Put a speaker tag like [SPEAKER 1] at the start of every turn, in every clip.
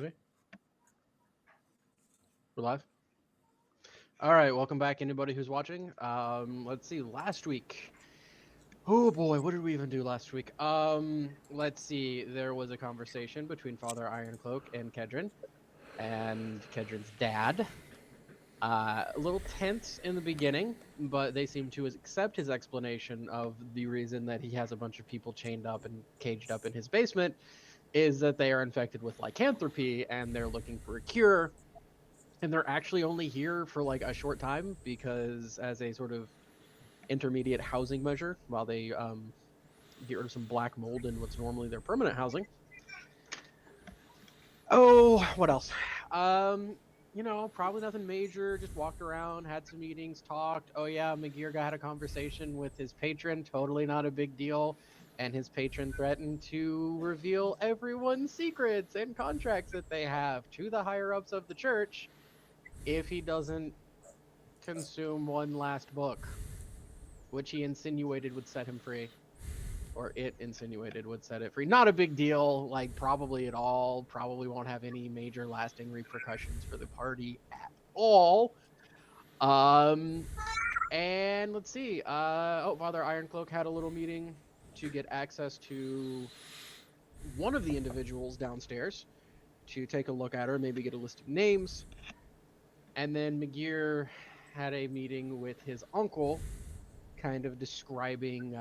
[SPEAKER 1] Ready? We're live. All right, welcome back, anybody who's watching. Let's see. Last week, oh boy, what did we even do last week? Let's see. There was a conversation between Father Ironcloak and Kedron, and Kedron's dad. A little tense in the beginning, but they seem to accept his explanation of the reason that he has a bunch of people chained up and caged up in his basement is that they are infected with lycanthropy and they're looking for a cure. And they're actually only here for like a short time because as a sort of intermediate housing measure while they get rid of some black mold in what's normally their permanent housing. Oh, what else? um probably nothing major. Just walked around, had some meetings, talked. Oh yeah, McGear had a conversation with his patron. Totally not a big deal. And his patron threatened to reveal everyone's secrets and contracts that they have to the higher ups of the church if he doesn't consume one last book, which he insinuated would set him free. Or it insinuated would set it free. Not a big deal, like probably at all. Probably won't have any major lasting repercussions for the party at all. Um, and let's see. Father Ironcloak had a little meeting to get access to one of the individuals downstairs to take a look at her, maybe get a list of names. And then McGear had a meeting with his uncle, kind of describing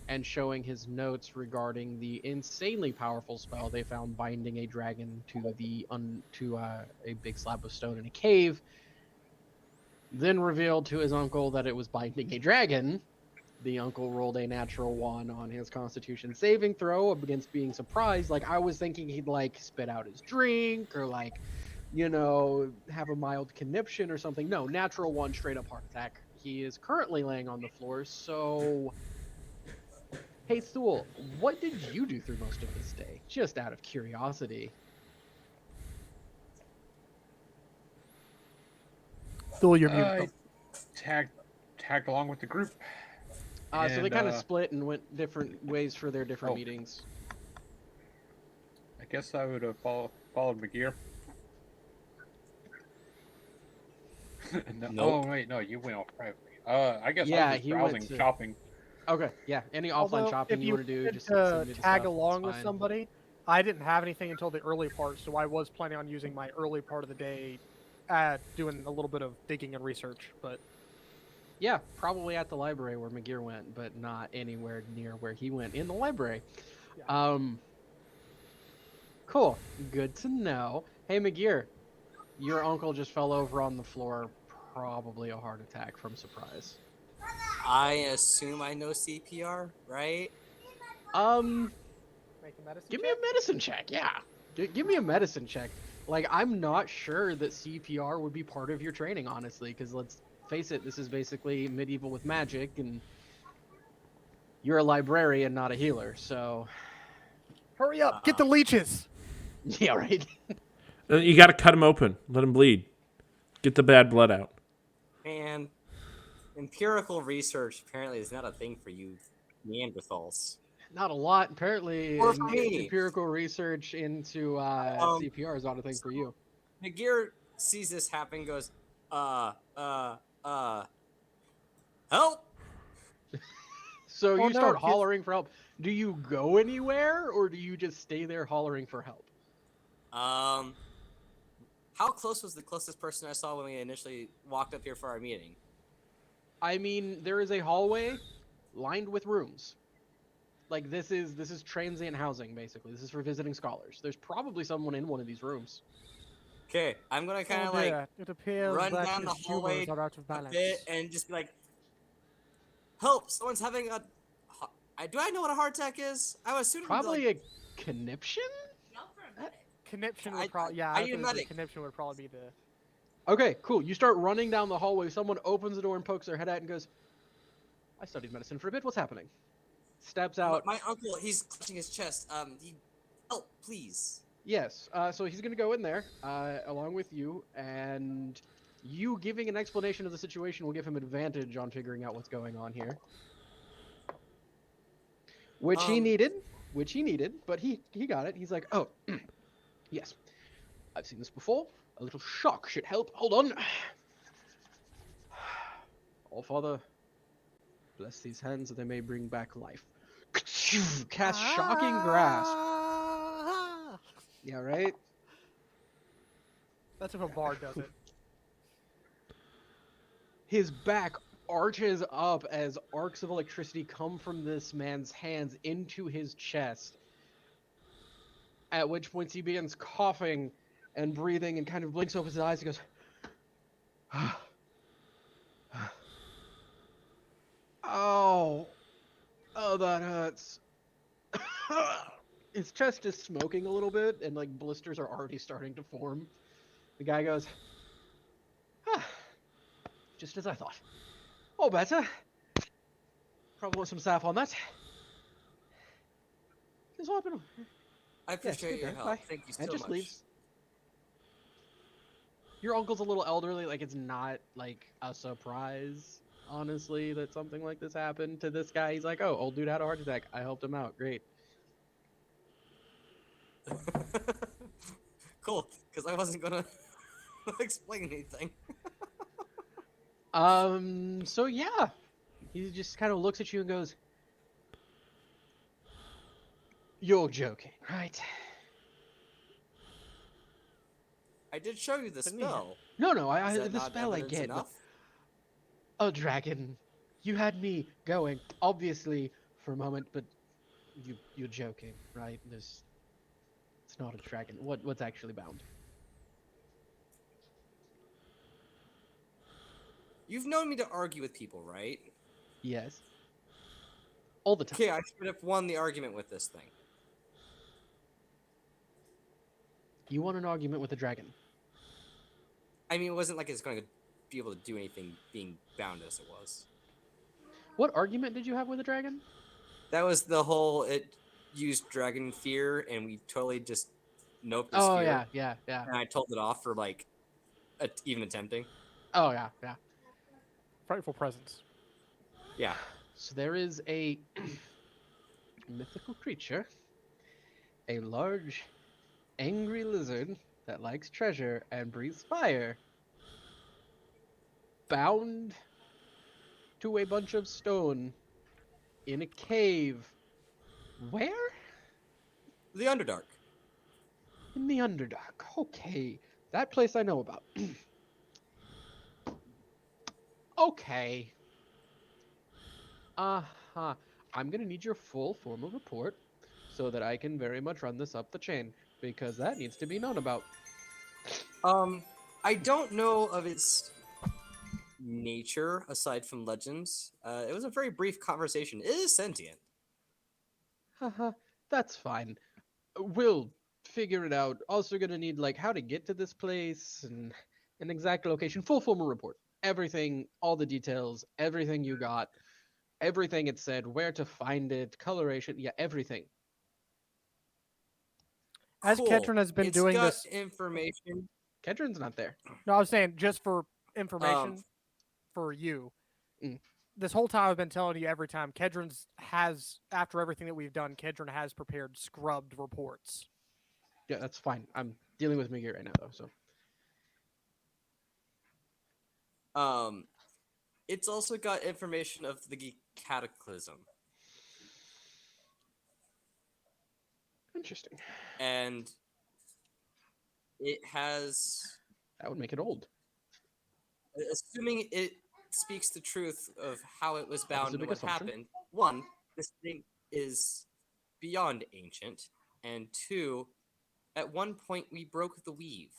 [SPEAKER 1] and showing his notes regarding the insanely powerful spell they found binding a dragon to a big slab of stone in a cave. Then revealed to his uncle that it was binding a dragon. The uncle rolled a natural one on his Constitution saving throw against being surprised. Like I was thinking he'd like spit out his drink or like, have a mild conniption or something. No, natural one, straight up heart attack. He is currently laying on the floor. So hey, Thule, what did you do through most of this day? Just out of curiosity.
[SPEAKER 2] Thule, you're
[SPEAKER 3] I
[SPEAKER 2] muted.
[SPEAKER 3] tagged along with the group.
[SPEAKER 1] So they
[SPEAKER 3] And,
[SPEAKER 1] kind of split and went different ways for their different
[SPEAKER 3] Oh.
[SPEAKER 1] meetings.
[SPEAKER 3] I guess I would have followed McGear. No,
[SPEAKER 4] Nope.
[SPEAKER 3] Oh wait, no, you went off privately. I guess I
[SPEAKER 1] Yeah,
[SPEAKER 3] was just
[SPEAKER 1] he went
[SPEAKER 3] browsing,
[SPEAKER 1] to-
[SPEAKER 3] shopping.
[SPEAKER 1] Okay, yeah. Any offline
[SPEAKER 2] Although,
[SPEAKER 1] shopping
[SPEAKER 2] if
[SPEAKER 1] you
[SPEAKER 2] you
[SPEAKER 1] want to do,
[SPEAKER 2] wanted
[SPEAKER 1] just
[SPEAKER 2] to
[SPEAKER 1] send me the
[SPEAKER 2] tag
[SPEAKER 1] stuff.
[SPEAKER 2] along
[SPEAKER 1] It's
[SPEAKER 2] with
[SPEAKER 1] fine.
[SPEAKER 2] somebody, I didn't have anything until the early part, so I was planning on using my early part of the day doing a little bit of digging and research. But
[SPEAKER 1] Yeah, probably at the library where McGear went, but not anywhere near where he went in the library.
[SPEAKER 2] Yeah.
[SPEAKER 1] Cool. Good to know. Hey, McGear, your uncle just fell over on the floor, probably a heart attack from surprise.
[SPEAKER 4] I assume I know CPR, right?
[SPEAKER 2] Make a medicine
[SPEAKER 1] Give me
[SPEAKER 2] check.
[SPEAKER 1] a medicine check. Yeah, give me a medicine check. Like I'm not sure that CPR would be part of your training, honestly, because let's face it, this is basically medieval with magic, and you're a librarian, not a healer. So
[SPEAKER 2] Hurry up! Get the leeches.
[SPEAKER 1] yeah, right.
[SPEAKER 5] You got to cut him open. Let him bleed. Get the bad blood out.
[SPEAKER 4] Man, empirical research apparently is not a thing for you Neanderthals.
[SPEAKER 1] Not a lot, apparently.
[SPEAKER 4] Or for me.
[SPEAKER 1] Empirical research into CPR is not a thing for you.
[SPEAKER 4] McGear sees this happen, goes, help!
[SPEAKER 1] So
[SPEAKER 2] Oh,
[SPEAKER 1] you
[SPEAKER 2] no,
[SPEAKER 1] start
[SPEAKER 2] his-
[SPEAKER 1] hollering for help. Do you go anywhere, or do you just stay there hollering for help?
[SPEAKER 4] How close was the closest person I saw when we initially walked up here for our meeting?
[SPEAKER 1] I mean, there is a hallway lined with rooms. Like this is transient housing, basically. This is for visiting scholars. There's probably someone in one of these rooms.
[SPEAKER 4] Okay, I'm gonna kind of
[SPEAKER 2] Oh,
[SPEAKER 4] like
[SPEAKER 2] dear. It appears
[SPEAKER 4] run
[SPEAKER 2] that
[SPEAKER 4] down the
[SPEAKER 2] his
[SPEAKER 4] hallway
[SPEAKER 2] tumors are out of
[SPEAKER 4] a
[SPEAKER 2] balance.
[SPEAKER 4] bit and just be like, help! Someone's having a. Do I know what a heart attack is? I would assume
[SPEAKER 1] Probably
[SPEAKER 4] like,
[SPEAKER 1] a conniption?
[SPEAKER 2] Conniption
[SPEAKER 4] I-
[SPEAKER 2] would probably. Yeah,
[SPEAKER 4] I
[SPEAKER 2] I
[SPEAKER 4] need a
[SPEAKER 2] was gonna say
[SPEAKER 4] medic.
[SPEAKER 2] conniption would probably be the.
[SPEAKER 1] Okay, cool. You start running down the hallway. Someone opens the door and pokes their head out and goes, I studied medicine for a bit. What's happening? Steps out.
[SPEAKER 4] my uncle. He's clutching his chest. Help, please.
[SPEAKER 1] Yes. So he's going to go in there along with you, and you giving an explanation of the situation will give him advantage on figuring out what's going on here. Which he needed, but he got it. He's like, oh, Yes, I've seen this before. A little shock should help. Hold on. All Father, bless these hands that they may bring back life. Cast shocking grasp.
[SPEAKER 2] Ah!
[SPEAKER 1] Yeah, right?
[SPEAKER 2] That's if a bard does it.
[SPEAKER 1] His back arches up as arcs of electricity come from this man's hands into his chest. At which point he begins coughing and breathing and kind of blinks open his eyes and goes, oh, oh, that hurts. His chest is smoking a little bit and like blisters are already starting to form. The guy goes, just as I thought. Oh, better. Probably want some staff on that. Just what happened?
[SPEAKER 4] I appreciate your
[SPEAKER 1] okay,
[SPEAKER 4] help.
[SPEAKER 1] bye.
[SPEAKER 4] Thank you so
[SPEAKER 1] And just
[SPEAKER 4] much.
[SPEAKER 1] leaves. Your uncle's a little elderly, like it's not like a surprise, honestly, that something like this happened to this guy. He's like, oh, old dude had a heart attack. I helped him out. Great.
[SPEAKER 4] Cool, because I wasn't gonna explain anything.
[SPEAKER 1] So yeah. He just kind of looks at you and goes, you're joking, right?
[SPEAKER 4] I did show you the spell.
[SPEAKER 1] No,
[SPEAKER 4] Is that
[SPEAKER 1] the
[SPEAKER 4] not
[SPEAKER 1] spell I
[SPEAKER 4] evidence
[SPEAKER 1] get. But
[SPEAKER 4] enough?
[SPEAKER 1] a dragon. You had me going, obviously, for a moment, but you're joking, right? It's not a dragon. What's actually bound?
[SPEAKER 4] You've known me to argue with people, right?
[SPEAKER 1] Yes. All the time.
[SPEAKER 4] Okay, I should have won the argument with this thing.
[SPEAKER 1] You want an argument with a dragon?
[SPEAKER 4] I mean, it wasn't like it's going to be able to do anything being bound as it was.
[SPEAKER 1] What argument did you have with a dragon?
[SPEAKER 4] That was the whole, it used dragon fear, and we totally just noped this
[SPEAKER 1] Oh
[SPEAKER 4] fear.
[SPEAKER 1] yeah.
[SPEAKER 4] And I told it off for, like, even attempting.
[SPEAKER 1] Oh yeah.
[SPEAKER 2] Frightful presence.
[SPEAKER 4] Yeah.
[SPEAKER 1] So there is a mythical creature, a large, angry lizard that likes treasure and breathes fire, bound to a bunch of stone in a cave. Where?
[SPEAKER 4] The Underdark.
[SPEAKER 1] In the Underdark. Okay, that place I know about. Okay. Uh-huh. I'm gonna need your full formal report so that I can very much run this up the chain, because that needs to be known about.
[SPEAKER 4] I don't know of its nature aside from legends. It was a very brief conversation. It is sentient.
[SPEAKER 1] Haha, that's fine. We'll figure it out. Also gonna need like how to get to this place and an exact location, full formal report. Everything, all the details, everything you got, everything it said, where to find it, coloration, yeah, everything.
[SPEAKER 2] As
[SPEAKER 4] Cool.
[SPEAKER 2] Ketron has been
[SPEAKER 4] It's
[SPEAKER 2] doing
[SPEAKER 4] got
[SPEAKER 2] this.
[SPEAKER 4] information.
[SPEAKER 1] Kedron's not there.
[SPEAKER 2] No, I was saying just for information for you.
[SPEAKER 1] Mm.
[SPEAKER 2] This whole time I've been telling you every time, Kedron's has, after everything that we've done, Kedron has prepared scrubbed reports.
[SPEAKER 1] Yeah, that's fine. I'm dealing with Miggy right now though, so.
[SPEAKER 4] It's also got information of the cataclysm.
[SPEAKER 1] Interesting.
[SPEAKER 4] And it has,
[SPEAKER 1] That would make it old.
[SPEAKER 4] assuming it speaks the truth of how it was
[SPEAKER 1] That is
[SPEAKER 4] bound
[SPEAKER 1] a
[SPEAKER 4] and
[SPEAKER 1] big
[SPEAKER 4] what
[SPEAKER 1] assumption.
[SPEAKER 4] happened. One, this thing is beyond ancient. And two, at one point we broke the weave.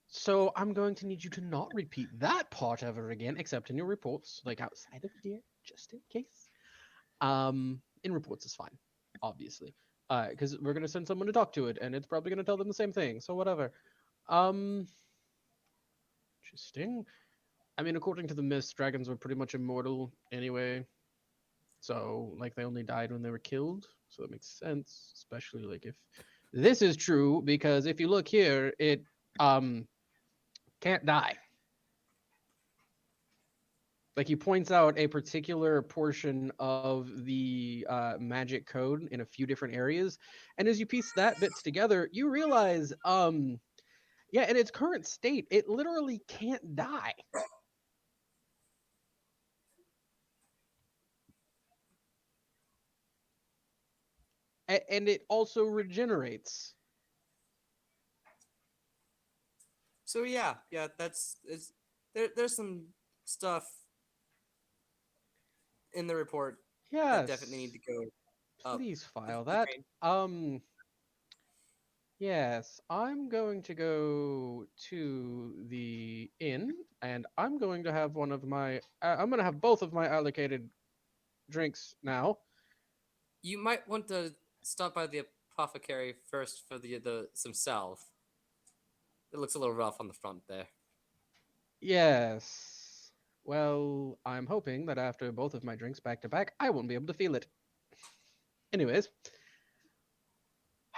[SPEAKER 1] So I'm going to need you to not repeat that part ever again, except in your reports, like outside of here, just in case. In reports is fine, obviously, because we're gonna send someone to talk to it, and it's probably gonna tell them the same thing. So whatever. Interesting. I mean, according to the myths, dragons were pretty much immortal anyway. So like they only died when they were killed. So that makes sense, especially like if this is true, because if you look here, it can't die. Like he points out a particular portion of the magic code in a few different areas, and as you piece that bits together, you realize, yeah, in its current state, it literally can't die. And it also regenerates.
[SPEAKER 4] So yeah, that's there's some stuff in the report that definitely need
[SPEAKER 1] Yes,
[SPEAKER 4] to go up
[SPEAKER 1] please
[SPEAKER 4] the
[SPEAKER 1] file
[SPEAKER 4] food
[SPEAKER 1] that.
[SPEAKER 4] chain.
[SPEAKER 1] Yes, I'm going to go to the inn, and I'm going to have one of my. I'm going to have both of my allocated drinks now.
[SPEAKER 4] You might want to stop by the apothecary first for the some salve. It looks a little rough on the front there.
[SPEAKER 1] Yes. Well, I'm hoping that after both of my drinks back to back, I won't be able to feel it. Anyways,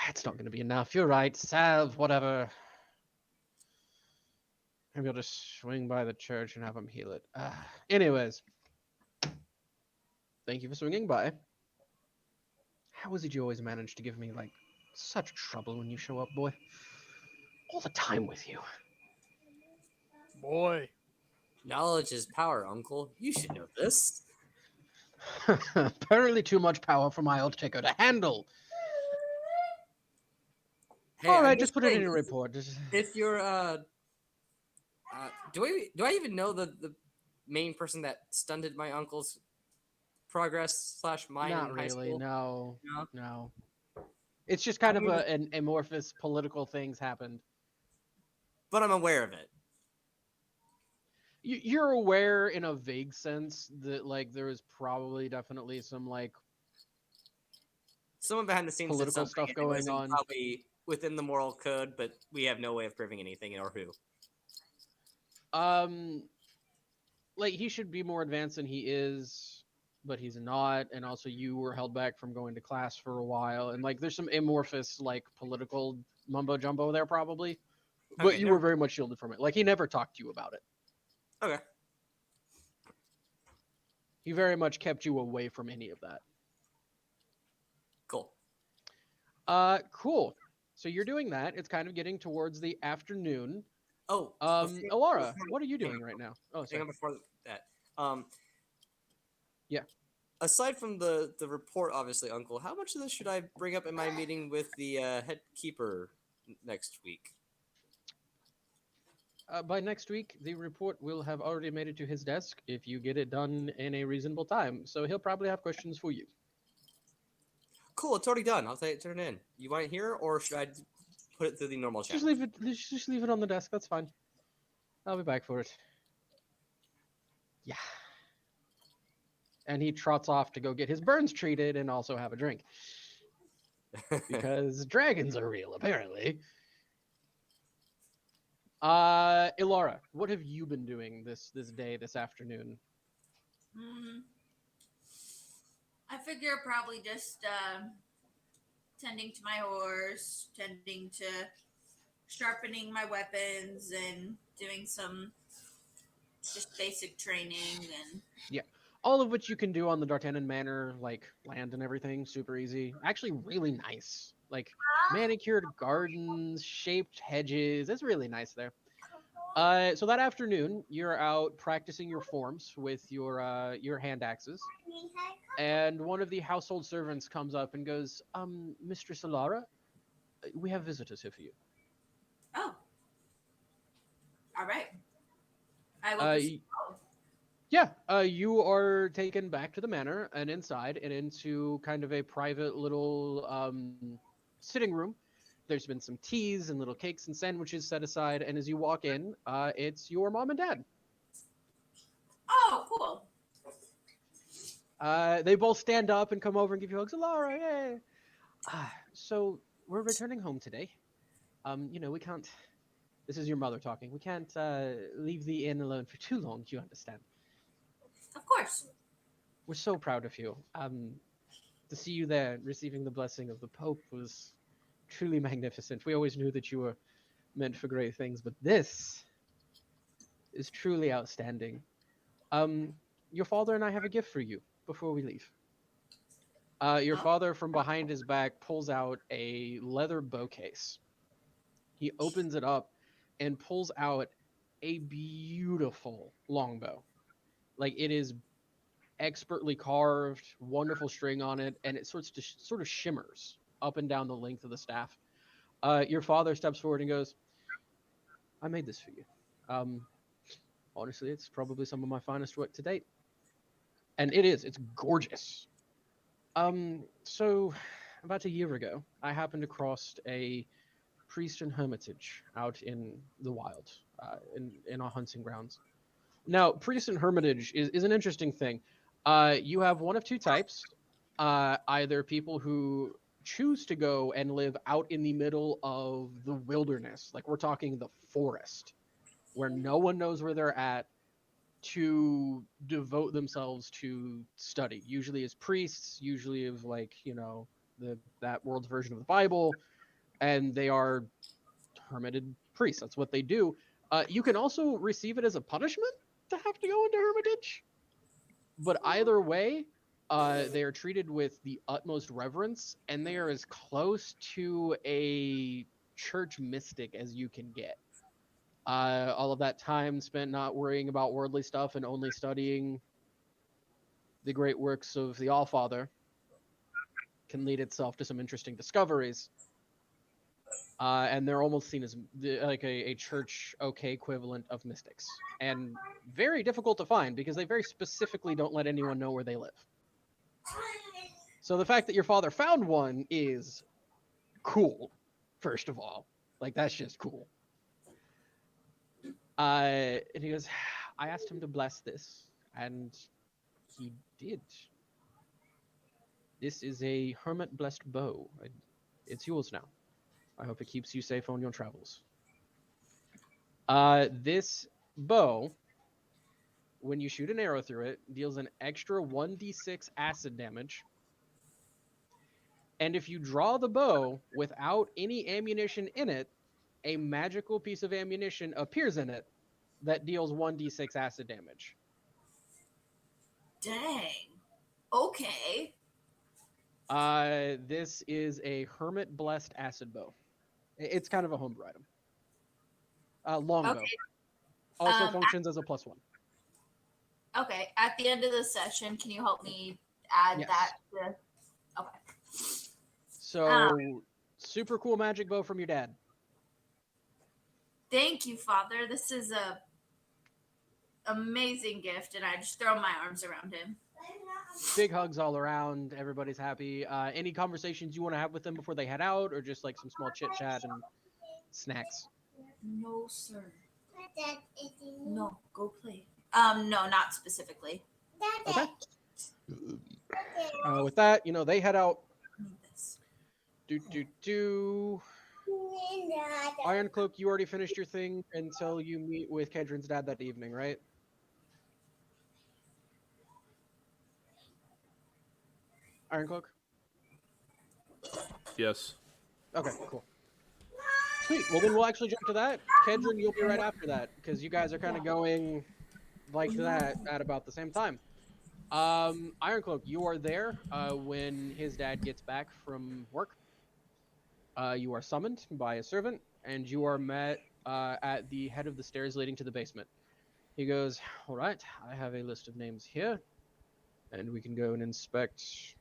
[SPEAKER 1] it's not going to be enough. You're right. Salve, whatever. Maybe I'll just swing by the church and have him heal it. Anyways, thank you for swinging by. How is it you always manage to give me, like, such trouble when you show up, boy? All the time with you.
[SPEAKER 2] Boy.
[SPEAKER 4] Knowledge is power, Uncle. You should know this.
[SPEAKER 1] Apparently too much power for my old ticker to handle.
[SPEAKER 4] Hey,
[SPEAKER 1] All
[SPEAKER 4] I'm
[SPEAKER 1] right,
[SPEAKER 4] just
[SPEAKER 1] just put it in
[SPEAKER 4] saying,
[SPEAKER 1] your report. Just...
[SPEAKER 4] if you're do I even know the main person that stunted my uncle's progress slash mine
[SPEAKER 1] Not
[SPEAKER 4] in high
[SPEAKER 1] really.
[SPEAKER 4] school?
[SPEAKER 1] No.
[SPEAKER 4] No.
[SPEAKER 1] No. It's just
[SPEAKER 4] I
[SPEAKER 1] kind of
[SPEAKER 4] mean,
[SPEAKER 1] an amorphous political things happened.
[SPEAKER 4] but I'm aware of it.
[SPEAKER 1] You're aware in a vague sense that like there is probably definitely some like
[SPEAKER 4] Someone behind the scenes did
[SPEAKER 1] political
[SPEAKER 4] something,
[SPEAKER 1] stuff
[SPEAKER 4] and it
[SPEAKER 1] going
[SPEAKER 4] wasn't
[SPEAKER 1] on.
[SPEAKER 4] probably within the moral code, but we have no way of proving anything or who.
[SPEAKER 1] Um, like he should be more advanced than he is, but he's not. And also, you were held back from going to class for a while, and like there's some amorphous like political mumbo jumbo there probably. But
[SPEAKER 4] Okay,
[SPEAKER 1] you were very much shielded from it. Like he never talked to you about it.
[SPEAKER 4] Okay.
[SPEAKER 1] He very much kept you away from any of that.
[SPEAKER 4] Cool.
[SPEAKER 1] Cool. So you're doing that. It's kind of getting towards the afternoon.
[SPEAKER 4] Oh,
[SPEAKER 1] Alara, what are you doing right now? Oh,
[SPEAKER 4] hang
[SPEAKER 1] sorry.
[SPEAKER 4] on before that. Um,
[SPEAKER 1] Yeah.
[SPEAKER 4] Aside from the report, obviously, Uncle, how much of this should I bring up in my meeting with the head keeper next week?
[SPEAKER 1] By next week, the report will have already made it to his desk if you get it done in a reasonable time. So he'll probably have questions for you.
[SPEAKER 4] Cool, it's already done. I'll turn it in. You want it here, or should I put it through the normal
[SPEAKER 1] Just
[SPEAKER 4] channel?
[SPEAKER 1] leave it. Just leave it on the desk. That's fine. I'll be back for it. Yeah. And he trots off to go get his burns treated and also have a drink because dragons are real, apparently. Ilara, what have you been doing this day, this afternoon?
[SPEAKER 6] I figure probably just tending to my horse, tending to sharpening my weapons, and doing some just basic training and
[SPEAKER 1] Yeah. All of which you can do on the D'Artagnan Manor, like land and everything, super easy. Actually, really nice. Like manicured gardens, shaped hedges. It's really nice there. So that afternoon, you're out practicing your forms with your hand axes, and one of the household servants comes up and goes, Mistress Alara, we have visitors here for you."
[SPEAKER 6] oh, all right. I will
[SPEAKER 1] Uh,
[SPEAKER 6] proceed.
[SPEAKER 1] Yeah, you are taken back to the manor and inside and into kind of a private little sitting room. There's been some teas and little cakes and sandwiches set aside, and as you walk in, it's your mom and dad.
[SPEAKER 6] Oh, cool.
[SPEAKER 1] They both stand up and come over and give you hugs. Laura, yay! So we're returning home today. We can't. This is your mother talking. We can't leave the inn alone for too long. You understand?
[SPEAKER 6] Of course.
[SPEAKER 1] We're so proud of you. To see you there receiving the blessing of the Pope was truly magnificent. We always knew that you were meant for great things, but this is truly outstanding. your father and I have a gift for you before we leave. Your
[SPEAKER 6] Huh?
[SPEAKER 1] father, from behind his back, pulls out a leather bow case. He opens it up and pulls out a beautiful longbow. Like, it is expertly carved, wonderful string on it, and it sort of shimmers up and down the length of the staff. Your father steps forward and goes, "I made this for you. Um, Honestly, it's probably some of my finest work to date, and it is. It's gorgeous." So about a year ago, I happened across a priest and hermitage out in the wild, in our hunting grounds. Now, priest and hermitage is an interesting thing. You have one of two types. Either people who choose to go and live out in the middle of the wilderness, like we're talking the forest, where no one knows where they're at, to devote themselves to study. Usually as priests, usually of like, that world's version of the Bible, and they are hermited priests. That's what they do. You can also receive it as a punishment to have to go into hermitage, but either way, they are treated with the utmost reverence, and they are as close to a church mystic as you can get. All of that time spent not worrying about worldly stuff and only studying the great works of the Allfather can lead itself to some interesting discoveries. And they're almost seen as like a church okay equivalent of mystics, and very difficult to find because they very specifically don't let anyone know where they live. So the fact that your father found one is cool, first of all. Like, that's just cool. And he goes, "I asked him to bless this, and he did. This is a hermit blessed bow. It's yours now. I hope it keeps you safe on your travels." This bow, when you shoot an arrow through it, deals an extra 1d6 acid damage. And if you draw the bow without any ammunition in it, a magical piece of ammunition appears in it that deals 1d6 acid damage.
[SPEAKER 6] Dang. Okay.
[SPEAKER 1] This is a hermit blessed acid bow. It's kind of a homebrew item. Longbow.
[SPEAKER 6] Okay.
[SPEAKER 1] Also functions as a +1.
[SPEAKER 6] Okay. At the end of the session, can you help me add
[SPEAKER 1] Yes.
[SPEAKER 6] that to... Okay.
[SPEAKER 1] So, super cool magic bow from your dad.
[SPEAKER 6] Thank you, Father. This is a amazing gift, and I just throw my arms around him.
[SPEAKER 1] Big hugs all around. Everybody's happy. Any conversations you want to have with them before they head out, or just like some small chit chat and snacks?
[SPEAKER 6] No, sir. No, go play. No, not specifically.
[SPEAKER 1] Okay. With that, they head out.
[SPEAKER 6] I need this.
[SPEAKER 1] Iron Cloak, you already finished your thing until you meet with Kedron's dad that evening, right? Iron Cloak?
[SPEAKER 5] Yes.
[SPEAKER 1] Okay, cool. Sweet. Well, then we'll actually jump to that. Kedron, you'll be right after that, because you guys are kind of going like that at about the same time. Ironcloak, you are there when his dad gets back from work. You are summoned by a servant, and you are met at the head of the stairs leading to the basement. He goes, "All right, I have a list of names here, and we can go and inspect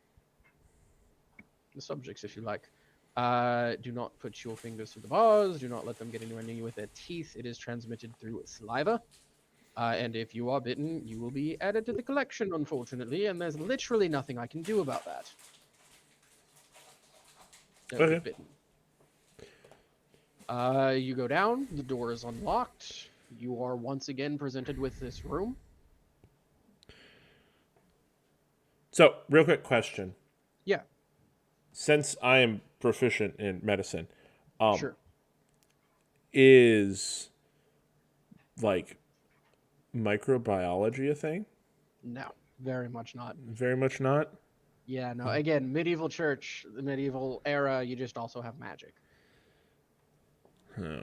[SPEAKER 1] the subjects if you like. Do not put your fingers through the bars. Do not let them get anywhere near you with their teeth. It is transmitted through saliva. And if you are bitten, you will be added to the collection, unfortunately, and there's literally nothing I can do about that. Don't
[SPEAKER 5] Okay.
[SPEAKER 1] get bitten. You go down, the door is unlocked. You are once again presented with this room.
[SPEAKER 5] So, real quick question.
[SPEAKER 1] Yeah,
[SPEAKER 5] Since I am proficient in medicine,
[SPEAKER 1] sure.
[SPEAKER 5] is like microbiology a thing?
[SPEAKER 1] No, very much not.
[SPEAKER 5] Very much not.
[SPEAKER 1] Yeah, no, again, medieval church, the medieval era, you just also have magic.
[SPEAKER 5] Oh,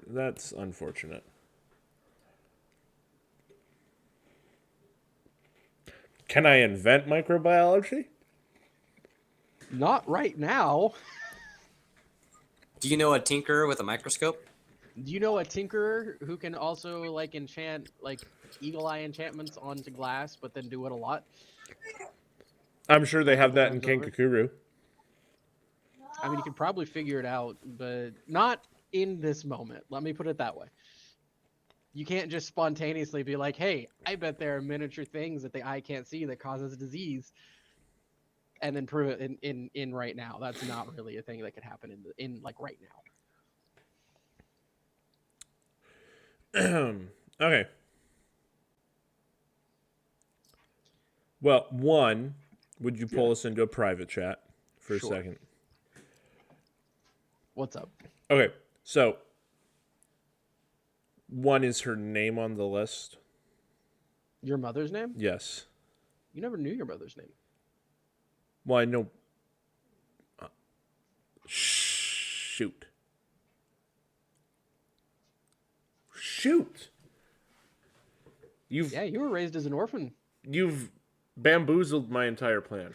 [SPEAKER 5] that's unfortunate. Can I invent microbiology?
[SPEAKER 1] Not right now.
[SPEAKER 4] Do you know a tinkerer with a microscope?
[SPEAKER 1] Do you know a tinkerer who can also like enchant like eagle eye enchantments onto glass, but then do it a lot?
[SPEAKER 5] I'm sure they have
[SPEAKER 1] Multiple
[SPEAKER 5] that in
[SPEAKER 1] times over?
[SPEAKER 5] Kankakuru.
[SPEAKER 1] I mean, you could probably figure it out, but not in this moment. Let me put it that way. You can't just spontaneously be like, "Hey, I bet there are miniature things that the eye can't see that causes disease," and then prove it in right now. That's not really a thing that could happen in like right now.
[SPEAKER 5] Okay. Well, one, would you pull us into a private chat for
[SPEAKER 1] Sure.
[SPEAKER 5] a second?
[SPEAKER 1] What's up?
[SPEAKER 5] Okay, so one is her name on the list.
[SPEAKER 1] Your mother's name?
[SPEAKER 5] Yes.
[SPEAKER 1] You never knew your mother's name.
[SPEAKER 5] Well, I know. Shoot. Shoot.
[SPEAKER 1] Yeah, you were raised as an orphan.
[SPEAKER 5] You've bamboozled my entire plan.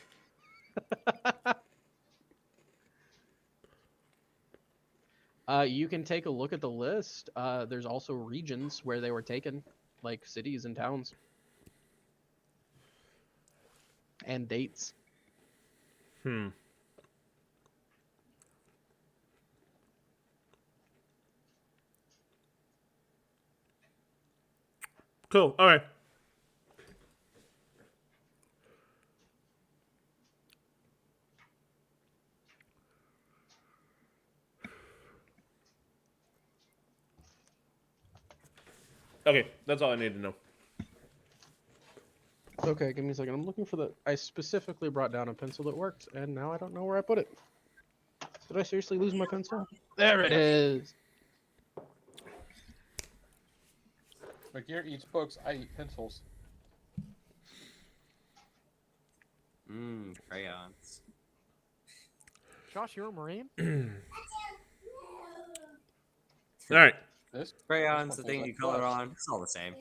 [SPEAKER 1] You can take a look at the list. There's also regions where they were taken, like cities and towns. And dates.
[SPEAKER 5] Cool. All right. Okay, that's all I need to know.
[SPEAKER 1] Okay, give me a second. I'm looking for the... I specifically brought down a pencil that worked, and now I don't know where I put it. Did I seriously lose my pencil? There it is.
[SPEAKER 3] McGear eats books. I eat pencils.
[SPEAKER 4] Crayons.
[SPEAKER 2] Josh, you're a Marine?
[SPEAKER 5] All right.
[SPEAKER 3] This
[SPEAKER 4] Crayons, the
[SPEAKER 3] one
[SPEAKER 4] thing
[SPEAKER 3] feels
[SPEAKER 4] you
[SPEAKER 3] like
[SPEAKER 4] color
[SPEAKER 3] books.
[SPEAKER 4] on, it's all the same.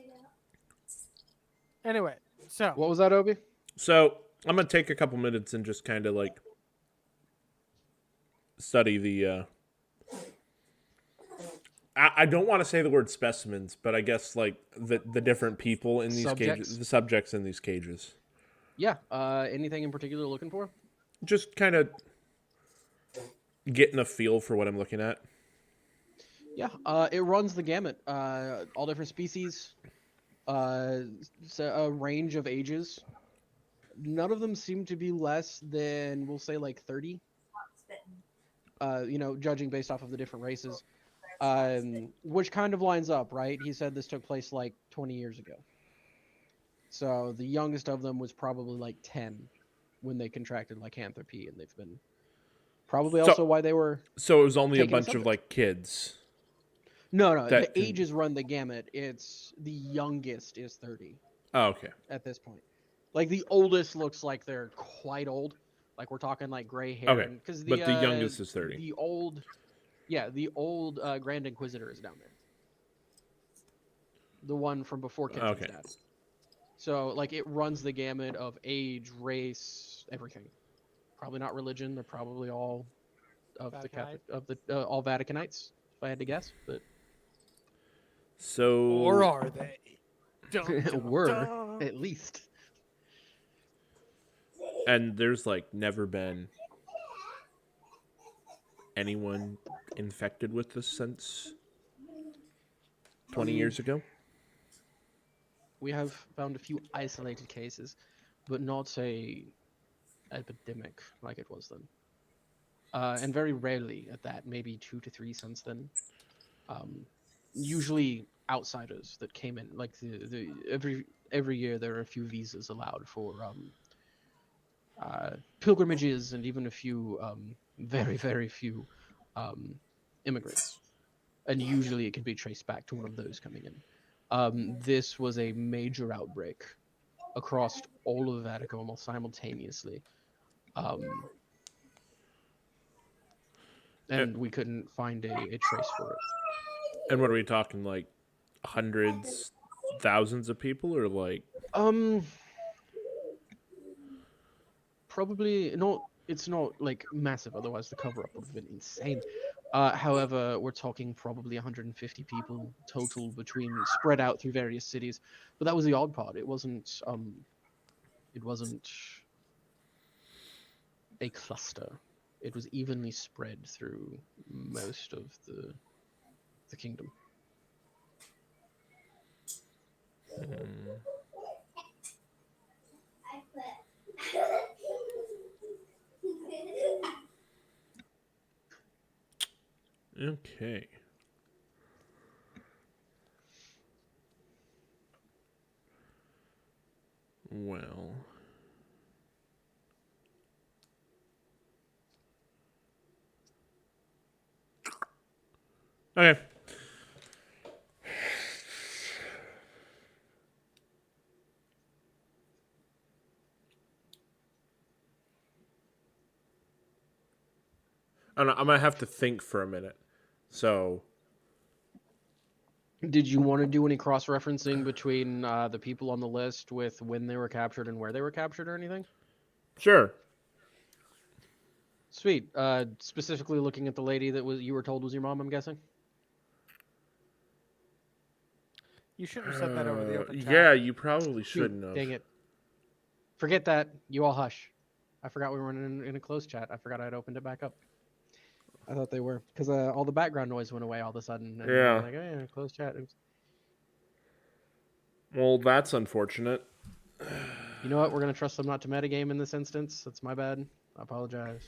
[SPEAKER 2] Anyway, so
[SPEAKER 1] What was that, Obi?
[SPEAKER 5] So I'm gonna take a couple minutes and just kind of like study the. I don't want to say the word specimens, but I guess like the different people in these
[SPEAKER 1] Subjects?
[SPEAKER 5] cages, the subjects in these cages.
[SPEAKER 1] Yeah. Anything in particular you're looking for?
[SPEAKER 5] Just kind of getting a feel for what I'm looking at.
[SPEAKER 1] Yeah. It runs the gamut. All different species. A range of ages. None of them seem to be less than, we'll say, like 30. Judging based off of the different races. Which kind of lines up, right? He said this took place like 20 years ago. So the youngest of them was probably like 10 when they contracted lycanthropy, and they've been probably also why they were.
[SPEAKER 5] So it was only a
[SPEAKER 1] taking
[SPEAKER 5] bunch of
[SPEAKER 1] subjects.
[SPEAKER 5] like kids.
[SPEAKER 1] No,
[SPEAKER 5] that
[SPEAKER 1] the ages run the gamut. It's the youngest is 30
[SPEAKER 5] Oh, okay.
[SPEAKER 1] at this point. Like the oldest looks like they're quite old. Like we're talking like gray hair.
[SPEAKER 5] Okay,
[SPEAKER 1] Because
[SPEAKER 5] but the youngest is 30.
[SPEAKER 1] The old Grand Inquisitor is down there. The one from before Kenton's
[SPEAKER 5] Okay.
[SPEAKER 1] dad. So like it runs the gamut of age, race, everything. Probably not religion. They're probably all of the Catholic, of the all Vaticanites, if I had to guess. But
[SPEAKER 5] So
[SPEAKER 2] or are they? Dun, dun,
[SPEAKER 1] were
[SPEAKER 2] dun.
[SPEAKER 1] at least.
[SPEAKER 5] and there's like never been anyone infected with this since 20 years ago.
[SPEAKER 1] We have found a few isolated cases, but not a epidemic like it was then. And very rarely at that, maybe 2 to 3 since then. Usually outsiders that came in, like the every year there are a few visas allowed for pilgrimages and even a few very few immigrants, and usually it can be traced back to one of those coming in. This was a major outbreak across all of Vatican almost simultaneously. And we couldn't find a trace for it.
[SPEAKER 5] And what are we talking, like hundreds, thousands of people, or like?
[SPEAKER 1] probably not. It's not like massive. Otherwise, the cover up would have been insane. However, we're talking probably 150 people total between spread out through various cities. But that was the odd part. It wasn't. It wasn't a cluster. It was evenly spread through most of the kingdom.
[SPEAKER 5] Okay. Well. Okay. I don't know, I'm gonna have to think for a minute. So
[SPEAKER 1] Did you want to do any cross-referencing between the people on the list with when they were captured and where they were captured or anything?
[SPEAKER 5] sure.
[SPEAKER 1] Sweet. Specifically looking at the lady that you were told was your mom, I'm guessing?
[SPEAKER 2] You shouldn't have said that over the open chat.
[SPEAKER 5] Yeah, you probably
[SPEAKER 1] Shoot,
[SPEAKER 5] shouldn't have.
[SPEAKER 1] dang it. Forget that. You all hush. I forgot we were in a closed chat. I forgot I'd opened it back up. I thought they were. Because all the background noise went away all of a sudden. And
[SPEAKER 5] Yeah.
[SPEAKER 1] I was like, oh, yeah, closed chat. Oops.
[SPEAKER 5] Well, that's unfortunate.
[SPEAKER 1] You know what? We're going to trust them not to metagame in this instance. That's my bad. I apologize.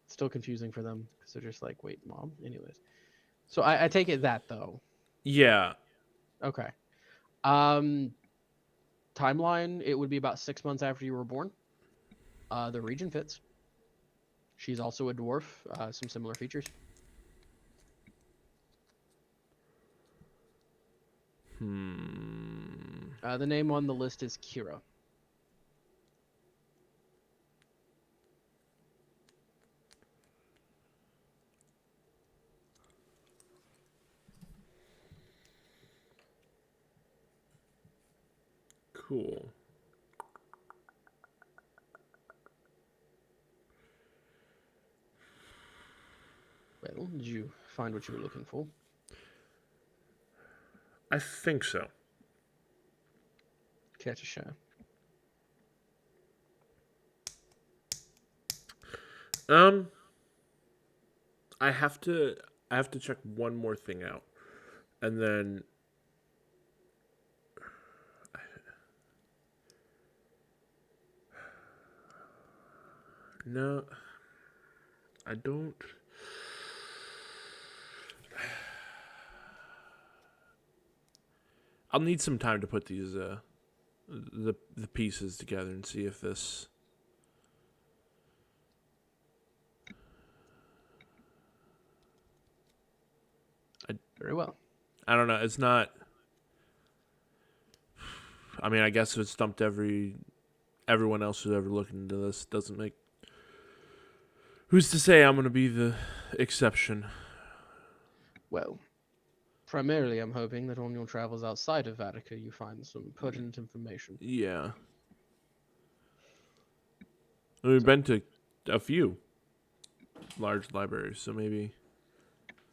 [SPEAKER 1] It's still confusing for them. Because they're just like, wait, mom? Anyways. So I take it that, though.
[SPEAKER 5] Yeah.
[SPEAKER 1] Okay. Timeline, it would be about 6 months after you were born. The region fits. She's also a dwarf. Some similar features. The name on the list is Kira.
[SPEAKER 5] Cool.
[SPEAKER 1] Well, did you find what you were looking for?
[SPEAKER 5] I think so.
[SPEAKER 1] Catch a shot.
[SPEAKER 5] I have to check one more thing out. And then no, I don't. I'll need some time to put these the pieces together and see if this.
[SPEAKER 1] Very well.
[SPEAKER 5] I don't know. It's not. I mean, I guess it stumped everyone else who's ever looked into this. Doesn't make. Who's to say I'm going to be the exception?
[SPEAKER 1] Well, primarily I'm hoping that on your travels outside of Vatica you find some pertinent information.
[SPEAKER 5] Yeah. We've been to a few large libraries, so maybe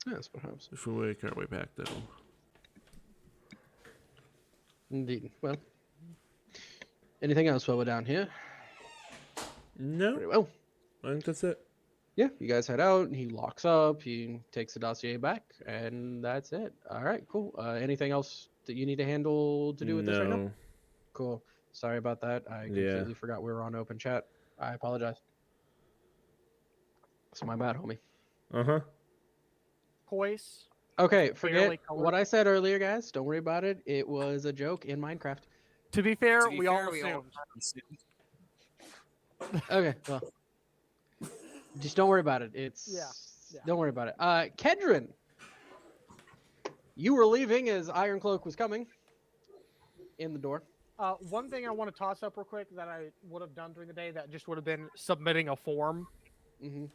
[SPEAKER 1] Yes, perhaps.
[SPEAKER 5] if we make our way back, that'll.
[SPEAKER 1] Indeed. Well, anything else while we're down here?
[SPEAKER 5] No,
[SPEAKER 1] Very well.
[SPEAKER 5] I think that's it.
[SPEAKER 1] Yeah, you guys head out. He locks up. He takes the dossier back, and that's it. All right, cool. Anything else that you need to handle to do with this right now?
[SPEAKER 5] No.
[SPEAKER 1] Cool. Sorry about that. I completely forgot we were on open chat. I apologize. It's my bad, homie.
[SPEAKER 5] Uh-huh.
[SPEAKER 2] Poise.
[SPEAKER 1] Okay,
[SPEAKER 2] Fairly
[SPEAKER 1] forget
[SPEAKER 2] colored.
[SPEAKER 1] what I said earlier, guys. Don't worry about it. It was a joke in Minecraft.
[SPEAKER 2] To be fair,
[SPEAKER 4] To be
[SPEAKER 2] we
[SPEAKER 4] fair,
[SPEAKER 2] all
[SPEAKER 4] we
[SPEAKER 2] assumed.
[SPEAKER 4] assumed.
[SPEAKER 1] Okay, well. Just don't worry about it. It's
[SPEAKER 2] Yeah.
[SPEAKER 1] Don't worry about it. Kedron, you were leaving as Iron Cloak was coming in the door.
[SPEAKER 2] One thing I want to toss up real quick that I would have done during the day that just would have been submitting a form
[SPEAKER 1] Mm-hmm.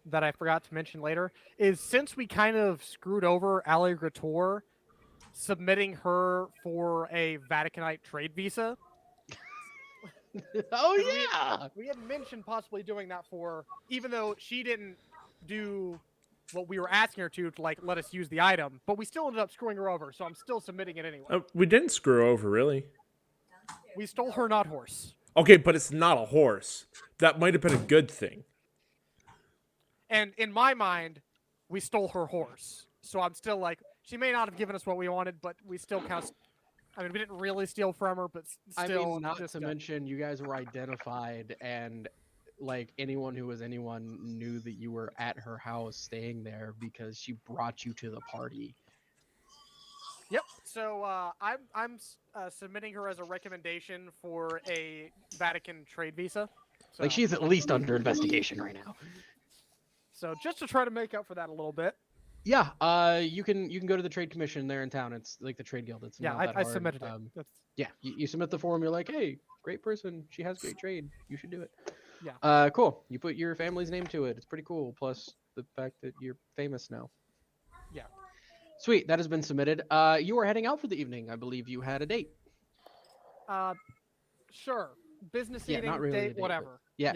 [SPEAKER 2] that I forgot to mention later is since we kind of screwed over Alligator, submitting her for a Vaticanite trade visa.
[SPEAKER 1] Oh
[SPEAKER 2] Because
[SPEAKER 1] yeah.
[SPEAKER 2] we had mentioned possibly doing that for, even though she didn't do what we were asking her to like let us use the item, but we still ended up screwing her over, so I'm still submitting it anyway.
[SPEAKER 5] We didn't screw her over, really.
[SPEAKER 2] We stole her not horse.
[SPEAKER 5] Okay, but it's not a horse. That might have been a good thing.
[SPEAKER 2] And in my mind, we stole her horse. So I'm still like, she may not have given us what we wanted, but we still kind of. I mean, we didn't really steal from her, but
[SPEAKER 1] I
[SPEAKER 2] still.
[SPEAKER 1] mean, not
[SPEAKER 2] just
[SPEAKER 1] to mention, you guys were identified, and like anyone who was anyone knew that you were at her house staying there because she brought you to the party.
[SPEAKER 2] Yep. So I'm submitting her as a recommendation for a Vatican trade visa. So,
[SPEAKER 1] Like she's at least under investigation right now.
[SPEAKER 2] so just to try to make up for that a little bit.
[SPEAKER 1] Yeah, you can go to the trade commission there in town. It's like the trade guild. It's
[SPEAKER 2] Yeah,
[SPEAKER 1] not that
[SPEAKER 2] I
[SPEAKER 1] hard.
[SPEAKER 2] submitted it. That's,
[SPEAKER 1] Yeah, you submit the form. You're like, hey, great person. She has great trade. You should do it.
[SPEAKER 2] Yeah.
[SPEAKER 1] Cool. You put your family's name to it. It's pretty cool. Plus the fact that you're famous now.
[SPEAKER 2] Yeah.
[SPEAKER 1] Sweet. That has been submitted. You are heading out for the evening. I believe you had a date.
[SPEAKER 2] Sure. Business
[SPEAKER 1] Yeah,
[SPEAKER 2] eating,
[SPEAKER 1] not really a
[SPEAKER 2] date,
[SPEAKER 1] date, but-
[SPEAKER 2] whatever.
[SPEAKER 1] Yeah.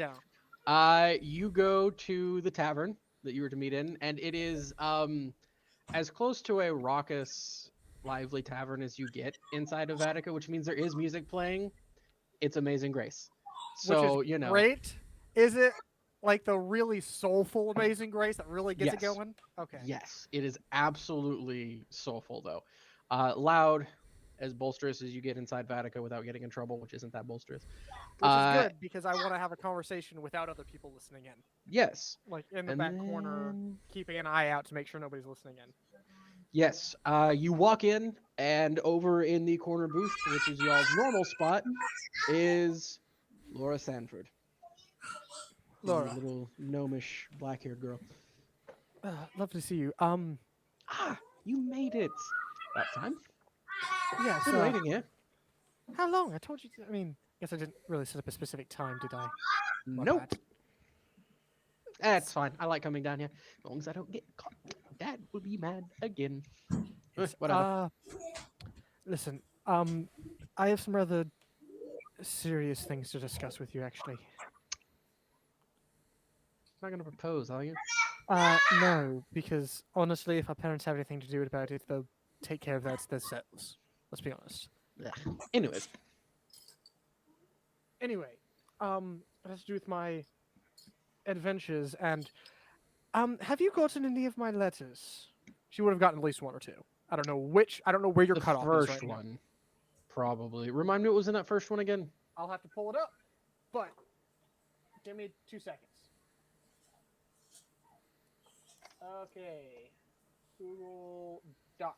[SPEAKER 2] Yeah.
[SPEAKER 1] You go to the tavern that you were to meet in, and it is as close to a raucous, lively tavern as you get inside of Vatica, which means there is music playing. It's Amazing Grace. So,
[SPEAKER 2] Which is
[SPEAKER 1] you know.
[SPEAKER 2] great. Is it like the really soulful Amazing Grace that really gets it
[SPEAKER 1] Yes.
[SPEAKER 2] going? Okay.
[SPEAKER 1] Yes, it is absolutely soulful though. Loud, as bolsterous as you get inside Vatica without getting in trouble, which isn't that bolsterous.
[SPEAKER 2] Which is good because I want to have a conversation without other people listening in.
[SPEAKER 1] Yes.
[SPEAKER 2] Like in the
[SPEAKER 1] And
[SPEAKER 2] back corner,
[SPEAKER 1] then-
[SPEAKER 2] keeping an eye out to make sure nobody's listening in.
[SPEAKER 1] Yes. You walk in, and over in the corner booth, which is y'all's normal spot, is Laura Sanford. The
[SPEAKER 2] Laura.
[SPEAKER 1] little gnomish black-haired girl.
[SPEAKER 2] Lovely to see you.
[SPEAKER 1] You made it. About time.
[SPEAKER 2] Yeah,
[SPEAKER 1] Been
[SPEAKER 2] so
[SPEAKER 1] waiting here.
[SPEAKER 2] how long? I told you. I mean, I guess I didn't really set up a specific time, did I? My
[SPEAKER 1] Nope.
[SPEAKER 2] bad.
[SPEAKER 1] That's fine. I like coming down here. As long as I don't get caught. Dad will be mad again. Whatever.
[SPEAKER 2] Listen, I have some rather serious things to discuss with you, actually.
[SPEAKER 1] Not gonna propose, are you?
[SPEAKER 2] No, because honestly, if our parents have anything to do about it, they'll take care of that themselves. Let's be honest.
[SPEAKER 1] Ugh. Anyways,
[SPEAKER 2] Anyway, it has to do with my adventures, and have you gotten any of my letters? She would have gotten at least one or two. I don't know which. I don't know where your
[SPEAKER 1] the
[SPEAKER 2] cutoff is
[SPEAKER 1] first
[SPEAKER 2] right now.
[SPEAKER 1] one, probably. Remind me what was in that first one again.
[SPEAKER 2] I'll have to pull it up, but give me 2 seconds. Okay, Google Docs.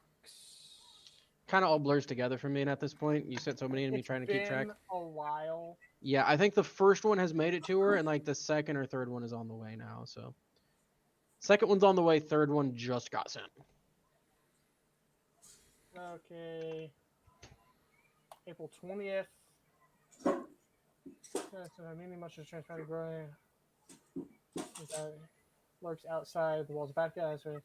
[SPEAKER 1] Kind of all blurs together for me, and at this point, you sent so many to me
[SPEAKER 2] It's
[SPEAKER 1] trying to keep track.
[SPEAKER 2] been a while.
[SPEAKER 1] Yeah, I think the first one has made it to her, and like the second or third one is on the way now. So, second one's on the way. Third one just got sent.
[SPEAKER 2] Okay. April 20th. So I mainly much as transparent growing. Lurks outside the walls of bad guys. Right?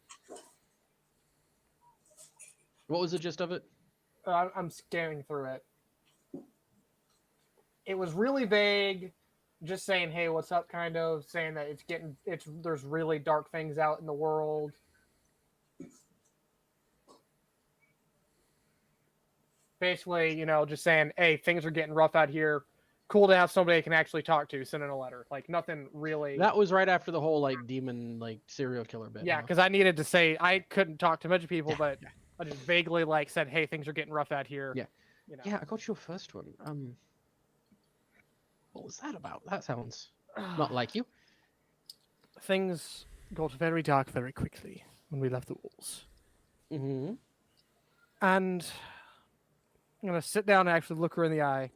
[SPEAKER 1] What was the gist of it?
[SPEAKER 2] I'm scanning through it. It was really vague, just saying, "Hey, what's up?" Kind of saying that there's really dark things out in the world. Basically, just saying, "Hey, things are getting rough out here. Cool to have somebody I can actually talk to." Send in a letter, like nothing really.
[SPEAKER 1] That was right after the whole like demon like serial killer bit.
[SPEAKER 2] Yeah,
[SPEAKER 1] huh?
[SPEAKER 2] because I needed to say I couldn't talk to much people,
[SPEAKER 1] Yeah,
[SPEAKER 2] but
[SPEAKER 1] yeah.
[SPEAKER 2] I just vaguely like said, "Hey, things are getting rough out here."
[SPEAKER 1] Yeah.
[SPEAKER 2] You know.
[SPEAKER 1] Yeah, I got your first one. What was that about? That sounds not like you.
[SPEAKER 2] Things got very dark very quickly when we left the walls,
[SPEAKER 1] Mm-hmm.
[SPEAKER 2] and I'm gonna sit down and actually look her in the eye.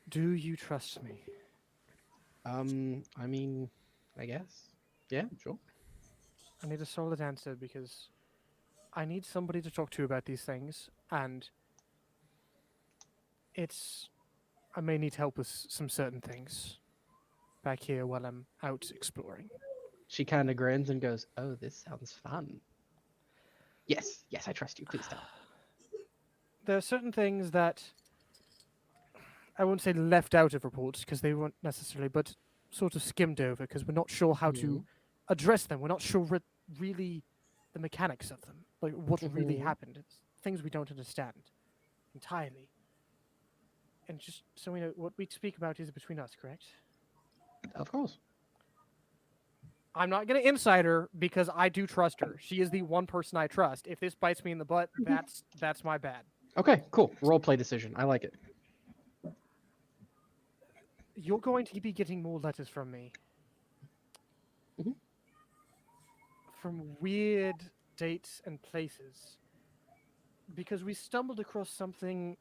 [SPEAKER 2] Do you trust me?
[SPEAKER 1] I mean, I guess. Yeah, sure.
[SPEAKER 2] I need a solid answer because I need somebody to talk to about these things, and I may need help with some certain things back here while I'm out exploring.
[SPEAKER 1] She kind of grins and goes, "Oh, this sounds fun." Yes, I trust you. Please tell.
[SPEAKER 2] There are certain things that I won't say left out of reports because they weren't necessarily, but sort of skimmed over because we're not sure how to address them. We're not sure really the mechanics of them, like what really happened. It's things we don't understand entirely. And just so we know, what we speak about is between us, correct?
[SPEAKER 1] Of course.
[SPEAKER 2] I'm not going to insider because I do trust her. She is the one person I trust. If this bites me in the butt, that's my bad.
[SPEAKER 1] Okay, cool. Role play decision. I like it.
[SPEAKER 2] You're going to be getting more letters from me.
[SPEAKER 1] Mhm.
[SPEAKER 2] From weird dates and places. Because we stumbled across something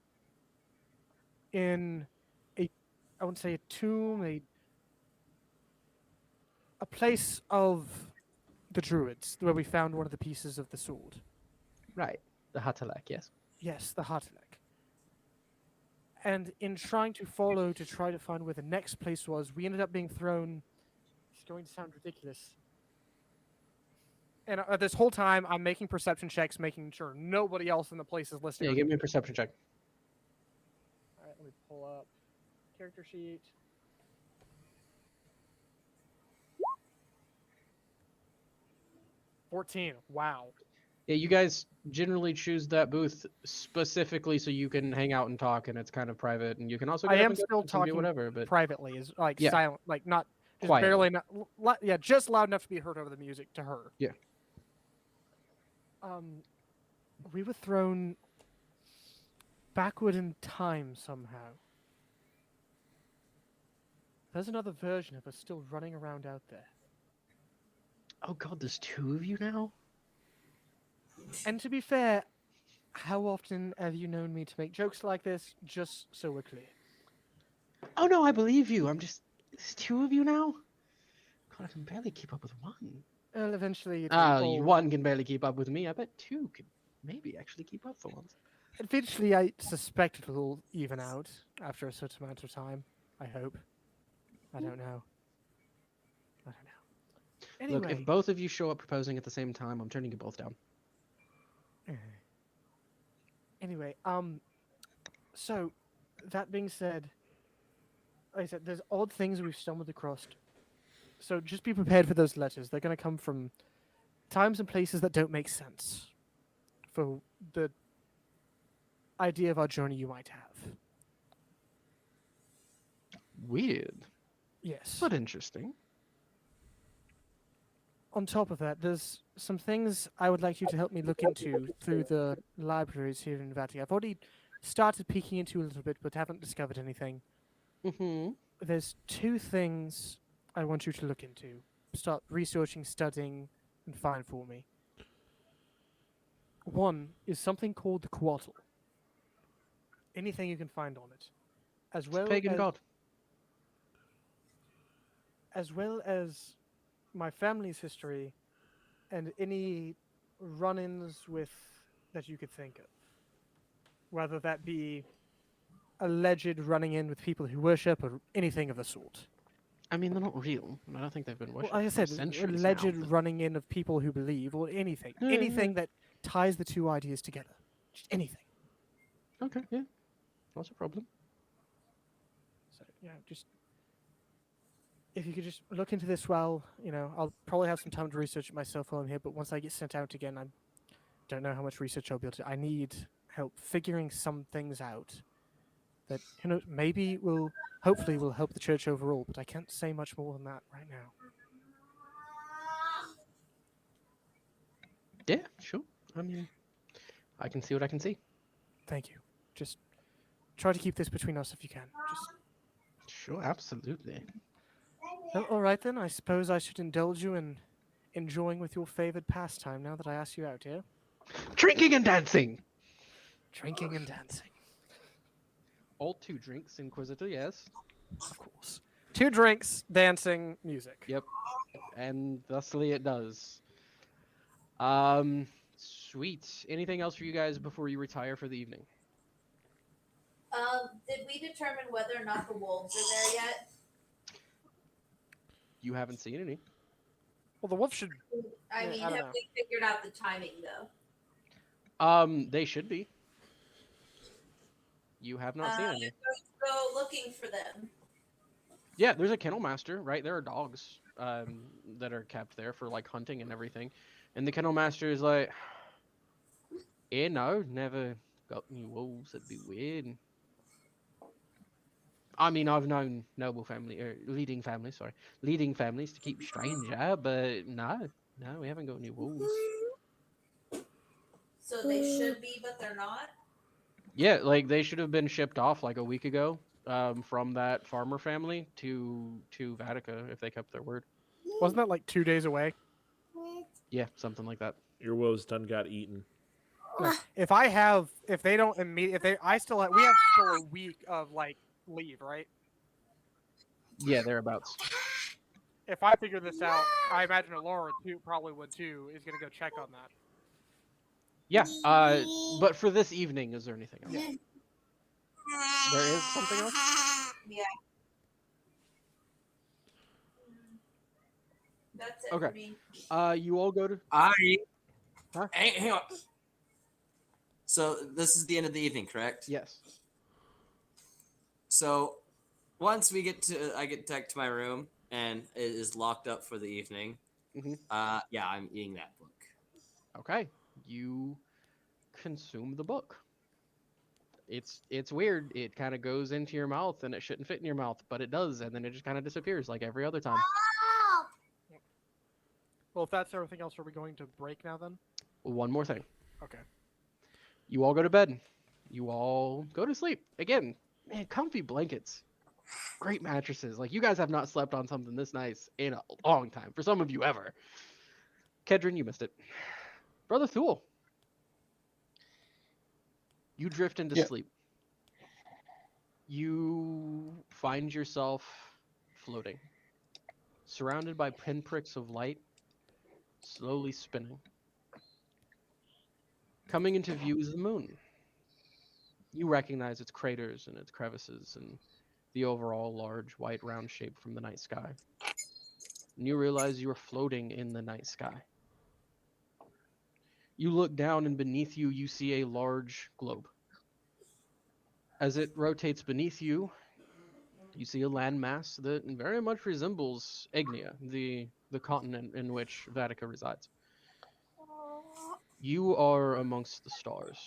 [SPEAKER 2] in I wouldn't say a tomb, a place of the druids where we found one of the pieces of the sword.
[SPEAKER 1] Right. The Hatalak, yes.
[SPEAKER 2] Yes, the Hartelek. And in trying to follow to try to find where the next place was, we ended up being thrown. It's going to sound ridiculous. And this whole time, I'm making perception checks, making sure nobody else in the place is listening.
[SPEAKER 1] Yeah, give me a perception check.
[SPEAKER 2] All right, let me pull up character sheet. $14. Wow.
[SPEAKER 1] Yeah, you guys generally choose that booth specifically so you can hang out and talk, and it's kind of private, and you can also
[SPEAKER 2] I
[SPEAKER 1] get up
[SPEAKER 2] am
[SPEAKER 1] and go
[SPEAKER 2] still
[SPEAKER 1] dance and do
[SPEAKER 2] talking
[SPEAKER 1] whatever, but
[SPEAKER 2] privately, is like
[SPEAKER 1] Yeah.
[SPEAKER 2] silent, like not just
[SPEAKER 1] Quietly.
[SPEAKER 2] barely, not, yeah, just loud enough to be heard over the music to her.
[SPEAKER 1] Yeah.
[SPEAKER 2] We were thrown backward in time somehow. There's another version of us still running around out there.
[SPEAKER 1] oh god, there's two of you now?
[SPEAKER 2] And to be fair, how often have you known me to make jokes like this? Just so we're clear.
[SPEAKER 1] Oh no, I believe you. I'm just there's two of you now? God, I can barely keep up with one.
[SPEAKER 2] Well, eventually
[SPEAKER 1] One can barely keep up with me. I bet two could maybe actually keep up for once.
[SPEAKER 2] eventually I suspect it will even out after a certain amount of time. I hope. I don't know. I don't know. Anyway.
[SPEAKER 1] Look, if both of you show up proposing at the same time, I'm turning you both down.
[SPEAKER 2] Anyway, so that being said, like I said, there's odd things we've stumbled across. So just be prepared for those letters. They're going to come from times and places that don't make sense for the idea of our journey you might have.
[SPEAKER 1] Weird,
[SPEAKER 2] Yes.
[SPEAKER 1] but interesting.
[SPEAKER 2] On top of that, there's some things I would like you to help me look into through the libraries here in Vati. I've already started peeking into a little bit, but haven't discovered anything.
[SPEAKER 1] Mm-hmm.
[SPEAKER 2] There's two things I want you to look into. Start researching, studying, and find for me. One is something called the Quattle. Anything you can find on it. As well
[SPEAKER 1] Pagan
[SPEAKER 2] as,
[SPEAKER 1] god.
[SPEAKER 2] as well as my family's history and any run-ins with that you could think of. Whether that be alleged running in with people who worship or anything of the sort.
[SPEAKER 1] I mean, they're not real. I don't think they've been
[SPEAKER 2] Well,
[SPEAKER 1] worshipped
[SPEAKER 2] like I
[SPEAKER 1] for
[SPEAKER 2] said,
[SPEAKER 1] centuries
[SPEAKER 2] alleged
[SPEAKER 1] now, but-
[SPEAKER 2] running in of people who believe or anything.
[SPEAKER 1] Yeah,
[SPEAKER 2] anything that ties the two ideas together. Just anything.
[SPEAKER 1] Okay, yeah. Not a problem.
[SPEAKER 2] So, yeah, just if you could just look into this well, I'll probably have some time to research it myself while I'm here, but once I get sent out again, I don't know how much research I'll be able to. I need help figuring some things out that, maybe hopefully will help the church overall, but I can't say much more than that right now.
[SPEAKER 1] Yeah, sure. I mean, I can see what I can see.
[SPEAKER 2] Thank you. Just try to keep this between us if you can. Just
[SPEAKER 1] Sure, absolutely.
[SPEAKER 2] Well, all right then. I suppose I should indulge you in enjoying with your favored pastime now that I asked you out, yeah?
[SPEAKER 1] Drinking and dancing!
[SPEAKER 2] Drinking and dancing.
[SPEAKER 1] All 2 drinks, Inquisitor, yes.
[SPEAKER 2] Of course. 2 drinks, dancing, music.
[SPEAKER 1] Yep. And thusly it does. Sweet. Anything else for you guys before you retire for the evening?
[SPEAKER 6] Did we determine whether or not the wolves are there yet?
[SPEAKER 1] You haven't seen any.
[SPEAKER 2] Well, the wolf should.
[SPEAKER 6] I
[SPEAKER 2] Yeah,
[SPEAKER 6] mean,
[SPEAKER 2] I don't
[SPEAKER 6] have
[SPEAKER 2] know.
[SPEAKER 6] we figured out the timing though?
[SPEAKER 1] They should be. You have not seen
[SPEAKER 6] I'm
[SPEAKER 1] any.
[SPEAKER 6] going to go looking for them.
[SPEAKER 1] Yeah, there's a kennel master, right? There are dogs that are kept there for like hunting and everything. And the kennel master is like, no, never got any wolves. That'd be weird. I mean, I've known noble family or leading families to keep strange out, but no, we haven't got any wolves.
[SPEAKER 6] So they should be, but they're not.
[SPEAKER 1] Yeah, like they should have been shipped off like a week ago, from that farmer family to Vatica if they kept their word.
[SPEAKER 2] Wasn't that like 2 days away?
[SPEAKER 1] Yeah, something like that.
[SPEAKER 5] Your woes done got eaten.
[SPEAKER 2] No. If they don't immediately, I still have, we have still a week of like leave, right?
[SPEAKER 1] Yeah, thereabouts.
[SPEAKER 2] If I figure this out, I imagine Laura too probably would too. Is gonna go check on that.
[SPEAKER 1] Yeah, but for this evening, is there anything else?
[SPEAKER 2] Yeah.
[SPEAKER 1] There is something else?
[SPEAKER 6] Yeah. That's it
[SPEAKER 1] Okay.
[SPEAKER 6] for me.
[SPEAKER 1] You all go to... Huh?
[SPEAKER 4] Hang on. So this is the end of the evening, correct?
[SPEAKER 1] Yes.
[SPEAKER 4] So once I get back to my room and it is locked up for the evening.
[SPEAKER 1] Mhm.
[SPEAKER 4] Yeah, I'm eating that book.
[SPEAKER 1] Okay. You consume the book. It's weird. It kind of goes into your mouth and it shouldn't fit in your mouth, but it does, and then it just kind of disappears like every other time.
[SPEAKER 2] Well, if that's everything else, are we going to break now then?
[SPEAKER 1] One more thing.
[SPEAKER 2] Okay.
[SPEAKER 1] You all go to bed. You all go to sleep. Again, man, comfy blankets. Great mattresses. Like, you guys have not slept on something this nice in a long time. For some of you, ever. Kedron, you missed it. Brother Thule. You drift into sleep. You find yourself floating, surrounded by pinpricks of light, slowly spinning. Coming into view is the moon. You recognize its craters and its crevices and the overall large white round shape from the night sky. And you realize you are floating in the night sky. You look down, and beneath you, you see a large globe. As it rotates beneath you, you see a landmass that very much resembles Egnia, the continent in which Vatica resides. You are amongst the stars.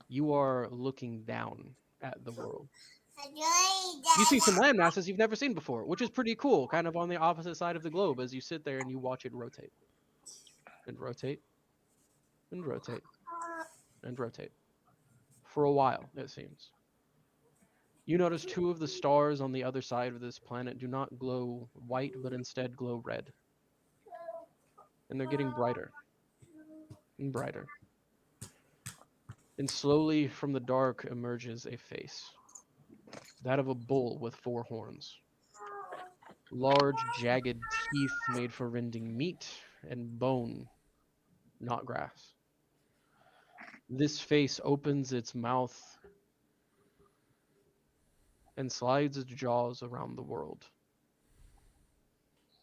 [SPEAKER 1] You are looking down at the world. You see some landmasses you've never seen before, which is pretty cool, kind of on the opposite side of the globe as you sit there and you watch it rotate. And rotate. And rotate. And rotate. For a while, it seems. You notice two of the stars on the other side of this planet do not glow white, but instead glow red. And they're getting brighter. And brighter. And slowly from the dark emerges a face. That of a bull with 4 horns. Large, jagged teeth made for rending meat and bone, not grass. This face opens its mouth and slides its jaws around the world,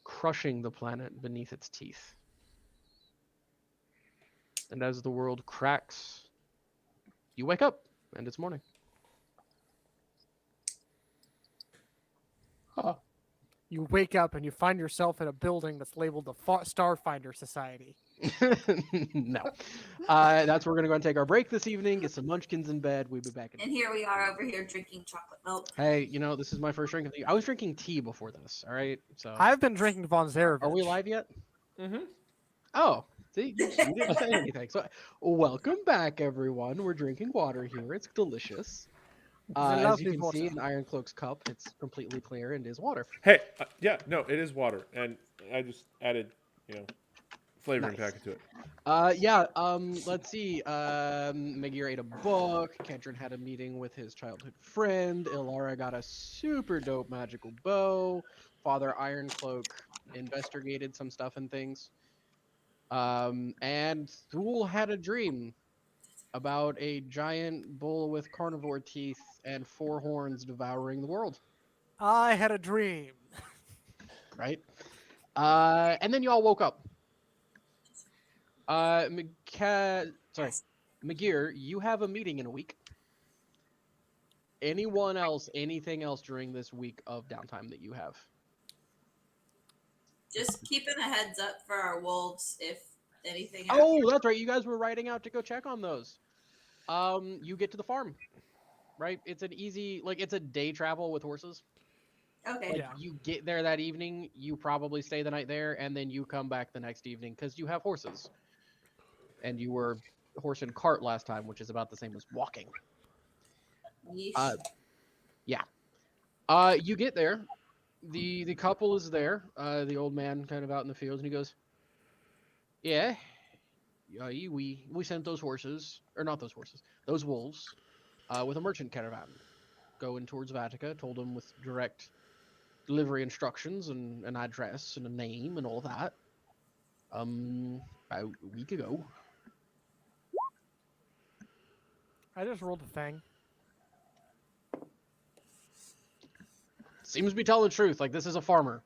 [SPEAKER 1] crushing the planet beneath its teeth. And as the world cracks, you wake up, and it's morning.
[SPEAKER 2] Huh. You wake up and you find yourself in a building that's labeled the Starfinder Society.
[SPEAKER 1] No. That's where we're going to go and take our break this evening, get some munchkins in bed. We'll be back in.
[SPEAKER 6] And here we are over here drinking chocolate milk.
[SPEAKER 1] Hey, this is my first drink of the... I was drinking tea before this, all right? So
[SPEAKER 2] I've been drinking Von Zarovich.
[SPEAKER 1] Are we live yet?
[SPEAKER 2] Mm-hmm.
[SPEAKER 1] Oh, see, you didn't say anything. So, welcome back, everyone. We're drinking water here. It's delicious. As you can see in Iron Cloak's cup, it's completely clear and is water.
[SPEAKER 5] Hey, yeah, no, it is water, and I just added, flavoring packet to it.
[SPEAKER 1] Let's see. Megir ate a book. Kedron had a meeting with his childhood friend. Ilara got a super dope magical bow. Father Ironcloak investigated some stuff and things. And Thule had a dream about a giant bull with carnivore teeth and 4 horns devouring the world.
[SPEAKER 2] I had a dream.
[SPEAKER 1] Right? And then you all woke up. McGear, you have a meeting in a week. Anyone else, anything else during this week of downtime that you have?
[SPEAKER 6] Just keeping a heads up for our wolves if anything
[SPEAKER 1] Oh,
[SPEAKER 6] happens.
[SPEAKER 1] that's right. You guys were riding out to go check on those. You get to the farm, right? It's an easy, like, it's a day travel with horses.
[SPEAKER 6] Okay.
[SPEAKER 1] Like,
[SPEAKER 2] Yeah.
[SPEAKER 1] you get there that evening, you probably stay the night there, and then you come back the next evening because you have horses. And you were horse and cart last time, which is about the same as walking.
[SPEAKER 6] Yeesh.
[SPEAKER 1] You get there. The couple is there. The old man kind of out in the fields, and he goes, "Yeah, we sent those horses, or not those horses, those wolves, with a merchant caravan, going towards Vatica. Told them with direct delivery instructions and an address and a name and all that. About a week ago.
[SPEAKER 2] I just rolled a thing.
[SPEAKER 1] Seems to be telling the truth. Like, this is a farmer.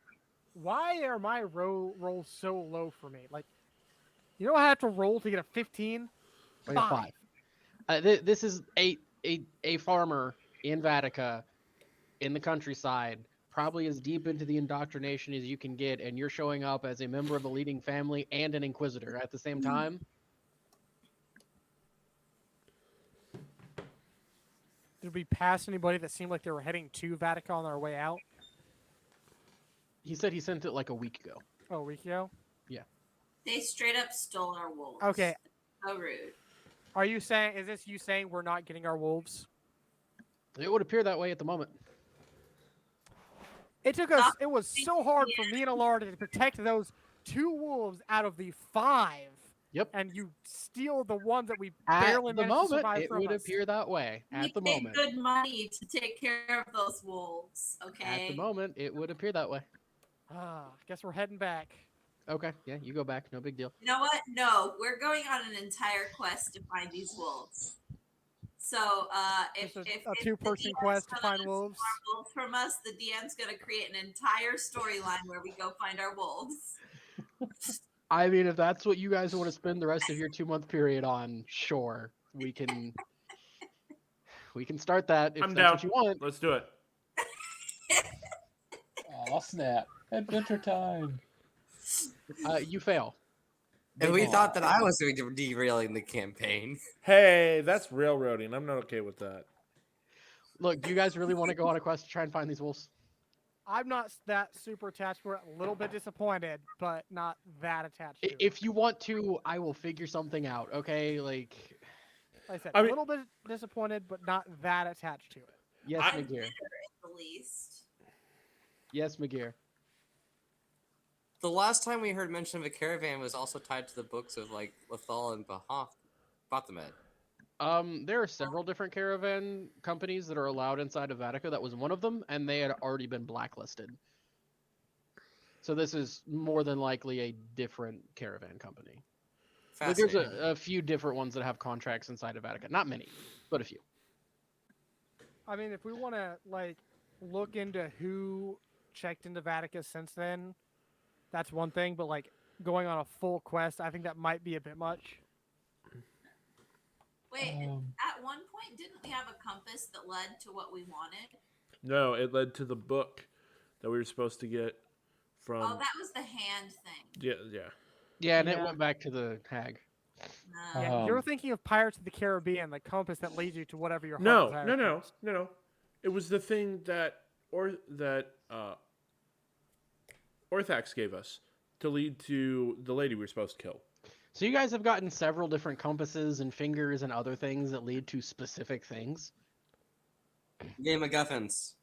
[SPEAKER 2] Why are my rolls so low for me? Like, you know, I have to roll to get a 15.
[SPEAKER 1] Like a 5. This is a farmer in Vatica, in the countryside, probably as deep into the indoctrination as you can get, and you're showing up as a member of the leading family and an inquisitor at the same time.
[SPEAKER 2] Did we pass anybody that seemed like they were heading to Vatican on their way out?
[SPEAKER 1] He said he sent it like a week ago.
[SPEAKER 2] Oh, a week ago?
[SPEAKER 6] They straight up stole our wolves.
[SPEAKER 2] Okay.
[SPEAKER 6] So rude.
[SPEAKER 2] Are you saying, is this you saying we're not getting our wolves?
[SPEAKER 1] It would appear that way at the moment.
[SPEAKER 2] It took us, it was so hard for me and Alara to protect those 2 wolves out of the 5.
[SPEAKER 1] Yep.
[SPEAKER 2] And you steal the ones that we
[SPEAKER 1] At
[SPEAKER 2] barely
[SPEAKER 1] the
[SPEAKER 2] managed to
[SPEAKER 1] moment,
[SPEAKER 2] survive
[SPEAKER 1] it
[SPEAKER 2] from
[SPEAKER 1] would
[SPEAKER 2] us.
[SPEAKER 1] appear that way.
[SPEAKER 6] We
[SPEAKER 1] At the
[SPEAKER 6] paid
[SPEAKER 1] moment.
[SPEAKER 6] good money to take care of those wolves. Okay.
[SPEAKER 1] At the moment, it would appear that way.
[SPEAKER 2] Ah, guess we're heading back.
[SPEAKER 1] Okay, yeah, you go back. No big deal.
[SPEAKER 6] You know what? No, we're going on an entire quest to find these wolves. So, if
[SPEAKER 2] Just
[SPEAKER 6] if
[SPEAKER 2] a
[SPEAKER 6] the
[SPEAKER 2] two-person
[SPEAKER 6] DM's
[SPEAKER 2] quest to
[SPEAKER 6] gonna
[SPEAKER 2] find
[SPEAKER 6] steal
[SPEAKER 2] wolves.
[SPEAKER 6] our wolves from us, the DM's gonna create an entire storyline where we go find our wolves.
[SPEAKER 1] I mean, if that's what you guys want to spend the rest of your 2-month period on, sure, we can start that if
[SPEAKER 5] I'm
[SPEAKER 1] that's
[SPEAKER 5] down.
[SPEAKER 1] what you want.
[SPEAKER 5] Let's do it.
[SPEAKER 3] Aw, snap. Adventure time.
[SPEAKER 1] You fail.
[SPEAKER 4] And we
[SPEAKER 3] Aw.
[SPEAKER 4] thought that I was derailing the campaign.
[SPEAKER 5] Hey, that's railroading. I'm not okay with that.
[SPEAKER 1] Look, do you guys really want to go on a quest to try and find these wolves?
[SPEAKER 2] I'm not that super attached. We're a little bit disappointed, but not that attached to it.
[SPEAKER 1] If you want to, I will figure something out. Okay, like,
[SPEAKER 2] Like I said,
[SPEAKER 5] I
[SPEAKER 2] a
[SPEAKER 5] mean-
[SPEAKER 2] little bit disappointed, but not that attached to it.
[SPEAKER 1] yes,
[SPEAKER 5] I-
[SPEAKER 1] McGear.
[SPEAKER 6] At the least.
[SPEAKER 1] Yes, McGear.
[SPEAKER 4] The last time we heard mention of a caravan was also tied to the books of like Lethal and Baphomet.
[SPEAKER 1] There are several different caravan companies that are allowed inside of Vatica. That was one of them, and they had already been blacklisted. So this is more than likely a different caravan company. Like, there's
[SPEAKER 4] Fascinating.
[SPEAKER 1] a few different ones that have contracts inside of Vatica. Not many, but a few.
[SPEAKER 2] I mean, if we want to like look into who checked into Vatica since then, that's one thing. But like going on a full quest, I think that might be a bit much.
[SPEAKER 6] Wait,
[SPEAKER 3] Um,
[SPEAKER 6] at one point, didn't we have a compass that led to what we wanted?
[SPEAKER 5] No, it led to the book that we were supposed to get from.
[SPEAKER 6] Oh, that was the hand thing.
[SPEAKER 5] Yeah, yeah.
[SPEAKER 1] Yeah, and it
[SPEAKER 2] Yeah.
[SPEAKER 1] went back to the hag.
[SPEAKER 6] No.
[SPEAKER 2] Yeah,
[SPEAKER 3] Um,
[SPEAKER 2] you're thinking of Pirates of the Caribbean, the compass that leads you to whatever your heart
[SPEAKER 5] No,
[SPEAKER 2] desires
[SPEAKER 5] no, no,
[SPEAKER 2] most.
[SPEAKER 5] no, no. It was the thing that Orthax gave us to lead to the lady we were supposed to kill.
[SPEAKER 1] So you guys have gotten several different compasses and fingers and other things that lead to specific things.
[SPEAKER 4] Game MacGuffins.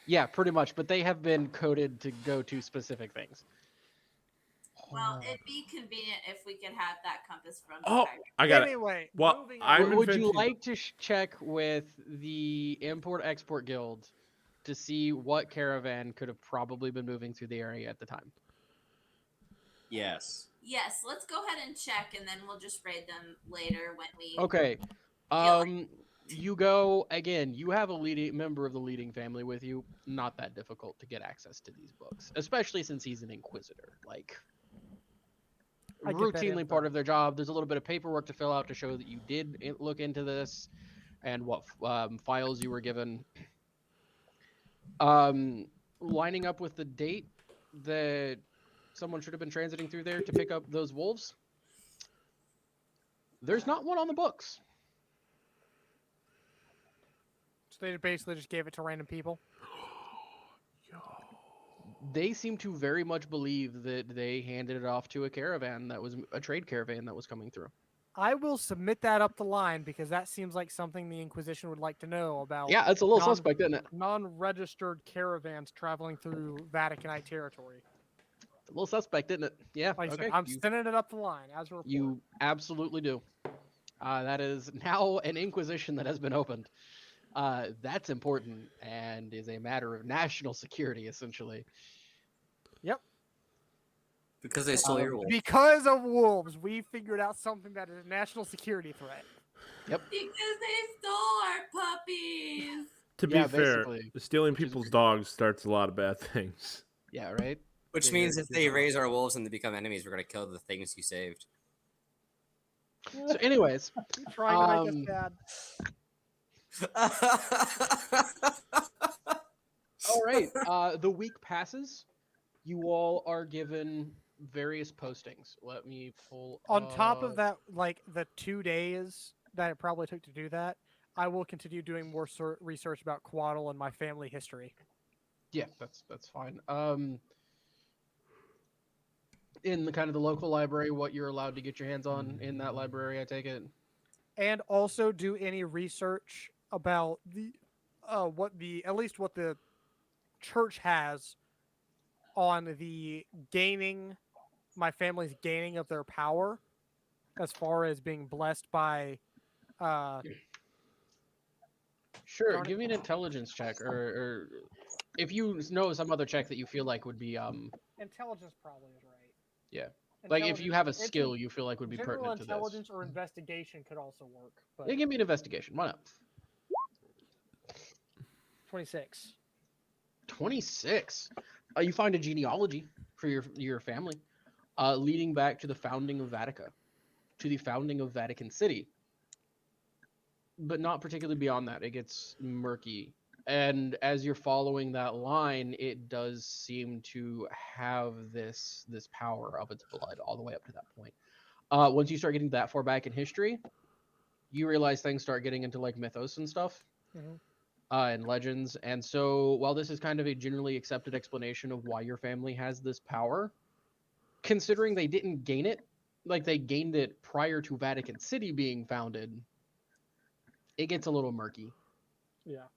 [SPEAKER 1] Yeah, pretty much, but they have been coded to go to specific things.
[SPEAKER 6] Well, it'd be convenient if we could have that compass from the
[SPEAKER 5] Oh,
[SPEAKER 6] pirate.
[SPEAKER 5] I got it.
[SPEAKER 2] Anyway,
[SPEAKER 5] Well,
[SPEAKER 2] moving
[SPEAKER 5] I'm
[SPEAKER 2] on.
[SPEAKER 1] Would you
[SPEAKER 5] inventing-
[SPEAKER 1] like to check with the Import-Export Guild to see what caravan could have probably been moving through the area at the time?
[SPEAKER 4] Yes.
[SPEAKER 6] Yes, let's go ahead and check, and then we'll just raid them later when we.
[SPEAKER 1] Okay. You go again. You have a leading member of the leading family with you. Not that difficult to get access to these books, especially since he's an inquisitor. Like,
[SPEAKER 2] I get that
[SPEAKER 1] routinely
[SPEAKER 2] info.
[SPEAKER 1] part of their job. There's a little bit of paperwork to fill out to show that you did look into this and what files you were given. Lining up with the date that someone should have been transiting through there to pick up those wolves, there's not one on the books.
[SPEAKER 2] So they basically just gave it to random people.
[SPEAKER 1] They seem to very much believe that they handed it off to a caravan that was a trade caravan that was coming through.
[SPEAKER 2] I will submit that up the line because that seems like something the Inquisition would like to know about.
[SPEAKER 1] Yeah, it's a little suspect, isn't it?
[SPEAKER 2] Non-registered caravans traveling through Vaticanite territory.
[SPEAKER 1] A little suspect, isn't it? Yeah.
[SPEAKER 2] Like I
[SPEAKER 1] Okay.
[SPEAKER 2] said, I'm sending it up the line as a report.
[SPEAKER 1] You absolutely do. That is now an inquisition that has been opened. That's important and is a matter of national security, essentially.
[SPEAKER 2] Yep.
[SPEAKER 4] Because they stole your wolf.
[SPEAKER 2] Because of wolves, we figured out something that is a national security threat.
[SPEAKER 1] Yep.
[SPEAKER 6] Because they stole our puppies.
[SPEAKER 5] To
[SPEAKER 1] Yeah,
[SPEAKER 5] be fair,
[SPEAKER 1] basically,
[SPEAKER 5] stealing
[SPEAKER 1] which is
[SPEAKER 5] people's
[SPEAKER 1] weird.
[SPEAKER 5] dogs starts a lot of bad things.
[SPEAKER 1] Yeah, right?
[SPEAKER 4] Which
[SPEAKER 1] Yeah,
[SPEAKER 4] means
[SPEAKER 1] you're-
[SPEAKER 4] if they raise our wolves and they become enemies, we're gonna kill the things you saved.
[SPEAKER 1] So, anyways,
[SPEAKER 2] You're trying to make us bad.
[SPEAKER 1] all right. The week passes. You all are given various postings. Let me pull
[SPEAKER 2] On top
[SPEAKER 1] up-
[SPEAKER 2] of that, like the 2 days that it probably took to do that, I will continue doing more research about Quaddle and my family history.
[SPEAKER 1] Yeah, that's fine. In the kind of the local library, what you're allowed to get your hands on in that library, I take it.
[SPEAKER 2] And also do any research about the at least what the church has on the gaining, my family's gaining of their power, as far as being blessed by
[SPEAKER 1] Sure,
[SPEAKER 2] Darn it.
[SPEAKER 1] give me an intelligence check, or if you know some other check that you feel like would be
[SPEAKER 2] intelligence. Probably is right.
[SPEAKER 1] Yeah. Like if you have a skill you feel like would be
[SPEAKER 2] general
[SPEAKER 1] pertinent to this.
[SPEAKER 2] intelligence or investigation could also work. But
[SPEAKER 1] Yeah, give me an investigation. Why not?
[SPEAKER 2] 26.
[SPEAKER 1] 26. You find a genealogy for your family, leading back to the founding of Vatican, to the founding of Vatican City. But not particularly beyond that. It gets murky. And as you're following that line, it does seem to have this power of its blood all the way up to that point. Once you start getting that far back in history, you realize things start getting into like mythos and stuff.
[SPEAKER 2] Mhm.
[SPEAKER 1] And legends. And so while this is kind of a generally accepted explanation of why your family has this power, considering they didn't gain it, like they gained it prior to Vatican City being founded, it gets a little murky.
[SPEAKER 2] Yeah.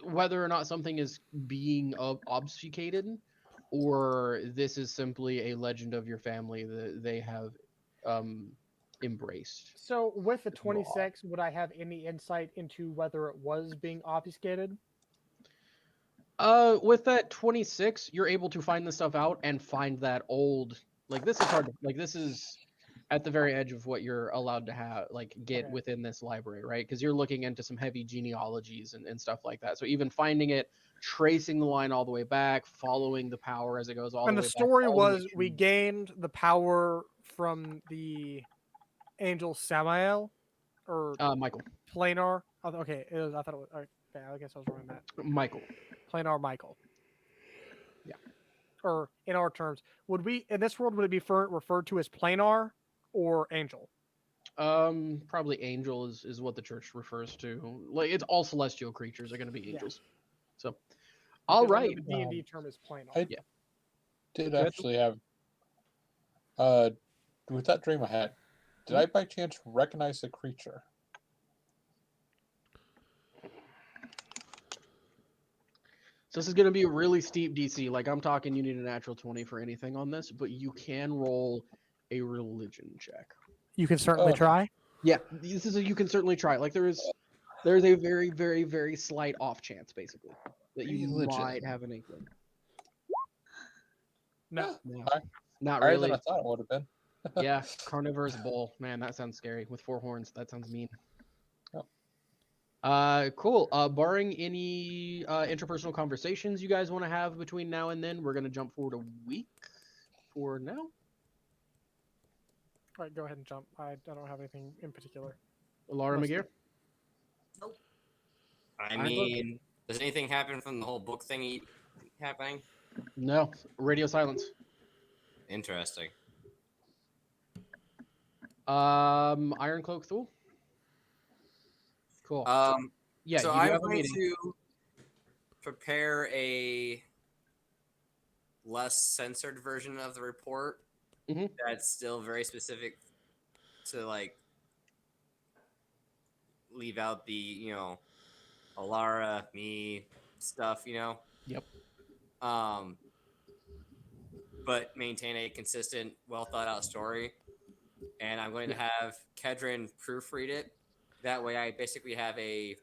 [SPEAKER 1] Whether or not something is being obfuscated, or this is simply a legend of your family that they have embraced.
[SPEAKER 2] So with the
[SPEAKER 1] It's raw.
[SPEAKER 2] 26, would I have any insight into whether it was being obfuscated?
[SPEAKER 1] With that 26, you're able to find this stuff out and find that old, like this is hard to, like this is at the very edge of what you're allowed to have, like get
[SPEAKER 2] Okay.
[SPEAKER 1] within this library, right? Because you're looking into some heavy genealogies and stuff like that. So even finding it, tracing the line all the way back, following the power as it goes all
[SPEAKER 2] And
[SPEAKER 1] the
[SPEAKER 2] the
[SPEAKER 1] way
[SPEAKER 2] story
[SPEAKER 1] back. all the way
[SPEAKER 2] was we
[SPEAKER 1] through-
[SPEAKER 2] gained the power from the angel Samael or
[SPEAKER 1] Michael.
[SPEAKER 2] Planar. Okay, it was, I thought it was. Okay, I guess I was wrong on that.
[SPEAKER 1] Michael.
[SPEAKER 2] Planar Michael.
[SPEAKER 1] Yeah.
[SPEAKER 2] Or in our terms, would we in this world would it be referred to as planar or angel?
[SPEAKER 1] Probably angel is what the church refers to. Like it's all celestial creatures are going to be
[SPEAKER 2] Yeah.
[SPEAKER 1] angels. So, all
[SPEAKER 2] Because I know
[SPEAKER 1] right.
[SPEAKER 2] the D&D term is planar.
[SPEAKER 3] I
[SPEAKER 1] Yeah.
[SPEAKER 3] did
[SPEAKER 1] ahead.
[SPEAKER 3] actually have with that dream I had, did I by chance recognize the creature?
[SPEAKER 1] So this is going to be a really steep DC. Like I'm talking, you need a natural 20 for anything on this, but you can roll a religion check.
[SPEAKER 2] You can certainly
[SPEAKER 3] Oh.
[SPEAKER 2] try.
[SPEAKER 1] Yeah, this is you can certainly try. Like there's a very very very slight off chance basically that you
[SPEAKER 3] Religion.
[SPEAKER 1] might have an inkling.
[SPEAKER 2] No.
[SPEAKER 1] No,
[SPEAKER 3] Alright.
[SPEAKER 1] not
[SPEAKER 3] Higher
[SPEAKER 1] really.
[SPEAKER 3] than I thought it would have been.
[SPEAKER 1] Yeah, carnivorous bull. Man, that sounds scary with 4 horns. That sounds mean.
[SPEAKER 3] Yep.
[SPEAKER 1] Cool. Barring any interpersonal conversations you guys want to have between now and then, we're gonna jump forward a week for now.
[SPEAKER 2] All right, go ahead and jump. I don't have anything in particular.
[SPEAKER 1] Laura
[SPEAKER 2] Unless-
[SPEAKER 1] McGear?
[SPEAKER 6] Nope.
[SPEAKER 4] I
[SPEAKER 1] Iron Cloak?
[SPEAKER 4] mean, does anything happen from the whole book thingy happening?
[SPEAKER 1] No. Radio silence.
[SPEAKER 4] Interesting.
[SPEAKER 1] Iron Cloak Thule? Cool. Yeah,
[SPEAKER 4] so
[SPEAKER 1] you do
[SPEAKER 4] I'm
[SPEAKER 1] have a
[SPEAKER 4] going
[SPEAKER 1] meeting.
[SPEAKER 4] to prepare a less censored version of the report
[SPEAKER 1] Mhm.
[SPEAKER 4] that's still very specific to like leave out the Alara, me stuff,
[SPEAKER 1] Yep.
[SPEAKER 4] But maintain a consistent, well thought out story. And I'm going to have Kedron proofread it. That way, I basically have a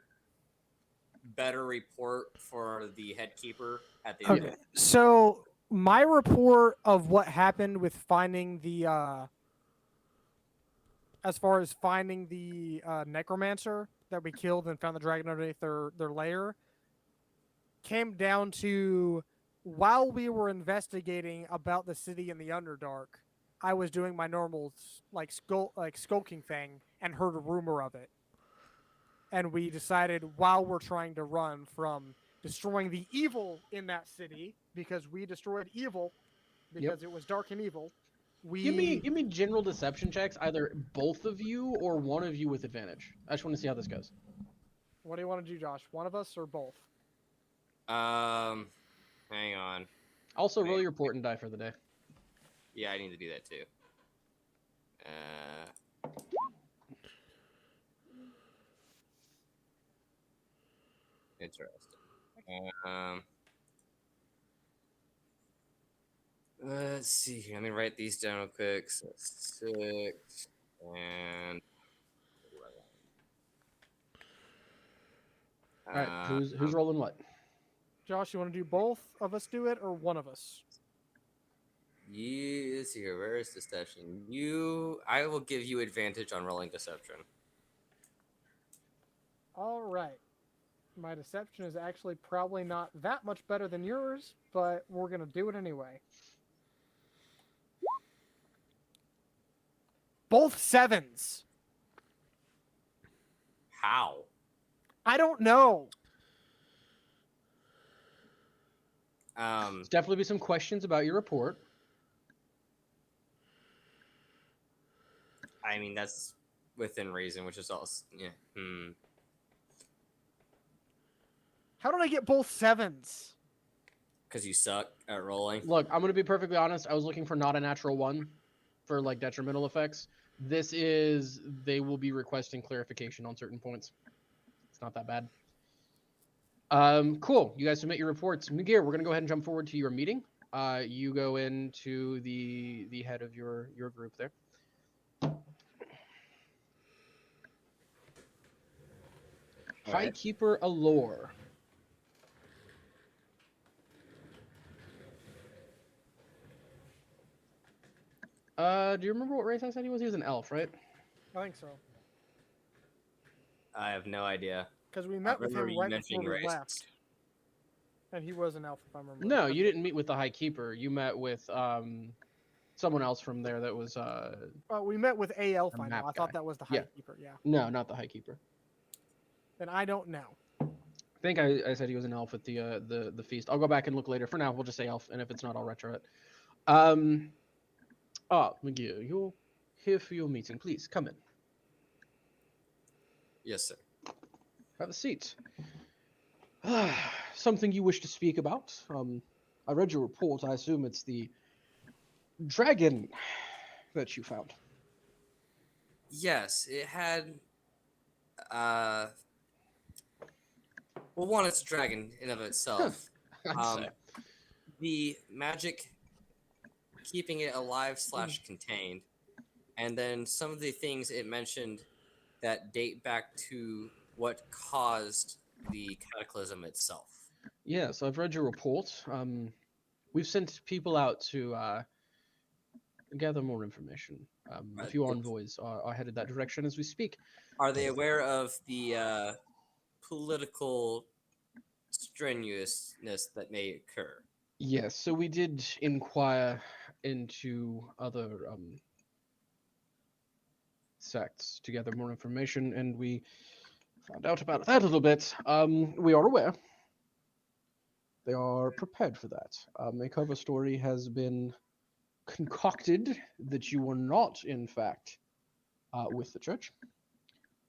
[SPEAKER 4] better report for the head keeper at the end of
[SPEAKER 2] Okay,
[SPEAKER 4] it.
[SPEAKER 2] so my report of what happened with finding the as far as finding the necromancer that we killed and found the dragon underneath their lair came down to while we were investigating about the city in the Underdark, I was doing my normal skulking thing and heard a rumor of it. And we decided while we're trying to run from destroying the evil in that city, because we destroyed evil because it was dark and evil,
[SPEAKER 1] Give me general deception checks, either both of you or one of you with advantage. I just want to see how this goes.
[SPEAKER 2] What do you want to do, Josh? One of us or both?
[SPEAKER 4] Hang on.
[SPEAKER 1] Also, roll
[SPEAKER 4] Wait.
[SPEAKER 1] your report and die for the day.
[SPEAKER 4] Yeah, I need to do that too. Interesting. Let's see here. Let me write these down real quick. So 6 and 11.
[SPEAKER 1] All right, who's rolling what?
[SPEAKER 2] Josh, you want to do both of us do it or one of us?
[SPEAKER 4] Let's see here. Where is deception? I will give you advantage on rolling deception.
[SPEAKER 2] All right. My deception is actually probably not that much better than yours, but we're going to do it anyway. Both 7s.
[SPEAKER 4] How?
[SPEAKER 2] I don't know.
[SPEAKER 1] There's definitely be some questions about your report.
[SPEAKER 4] I mean, that's within reason, which is also
[SPEAKER 2] How did I get both 7s?
[SPEAKER 4] because you suck at rolling.
[SPEAKER 1] Look, I'm gonna be perfectly honest. I was looking for not a natural one for like detrimental effects. This is they will be requesting clarification on certain points. It's not that bad. Cool. You guys submit your reports. Mugir, we're gonna go ahead and jump forward to your meeting. You go into the head of your group there.
[SPEAKER 4] Right.
[SPEAKER 1] Highkeeper Allure. Do you remember what race I said he was? He was an elf, right?
[SPEAKER 2] I think so.
[SPEAKER 4] I have no idea.
[SPEAKER 2] Because we met with
[SPEAKER 4] remember
[SPEAKER 2] him
[SPEAKER 4] you
[SPEAKER 2] right before
[SPEAKER 4] mentioning
[SPEAKER 2] we
[SPEAKER 4] races.
[SPEAKER 2] left. And he was an elf, if I remember.
[SPEAKER 1] No, you didn't meet with the High Keeper. You met with someone else from there that was
[SPEAKER 2] we met with a elf,
[SPEAKER 1] A
[SPEAKER 2] I know.
[SPEAKER 1] map
[SPEAKER 2] I thought
[SPEAKER 1] guy.
[SPEAKER 2] that was the
[SPEAKER 1] Yeah.
[SPEAKER 2] High Keeper, yeah.
[SPEAKER 1] no, not the High Keeper.
[SPEAKER 2] And I don't know.
[SPEAKER 1] I think I said he was an elf at the feast. I'll go back and look later. For now, we'll just say elf, and if it's not, I'll retro it. McGee, you're here for your meeting. Please come in.
[SPEAKER 4] Yes, sir.
[SPEAKER 1] Have a seat. Something you wish to speak about? I read your report. I assume it's the dragon that you found.
[SPEAKER 4] Yes, it had. Well, one, it's a dragon in of itself.
[SPEAKER 1] I'd say.
[SPEAKER 4] The magic keeping it alive / contained, and then some of the things it mentioned that date back to what caused the cataclysm itself.
[SPEAKER 1] Yeah, so I've read your report. We've sent people out to gather more information. A few envoys are headed that direction as we speak.
[SPEAKER 4] Are they aware of the political strenuousness that may occur?
[SPEAKER 1] Yes, so we did inquire into other sects to gather more information, and we found out about that a little bit. We are aware. They are prepared for that. A cover story has been concocted that you were not, in fact, with the church.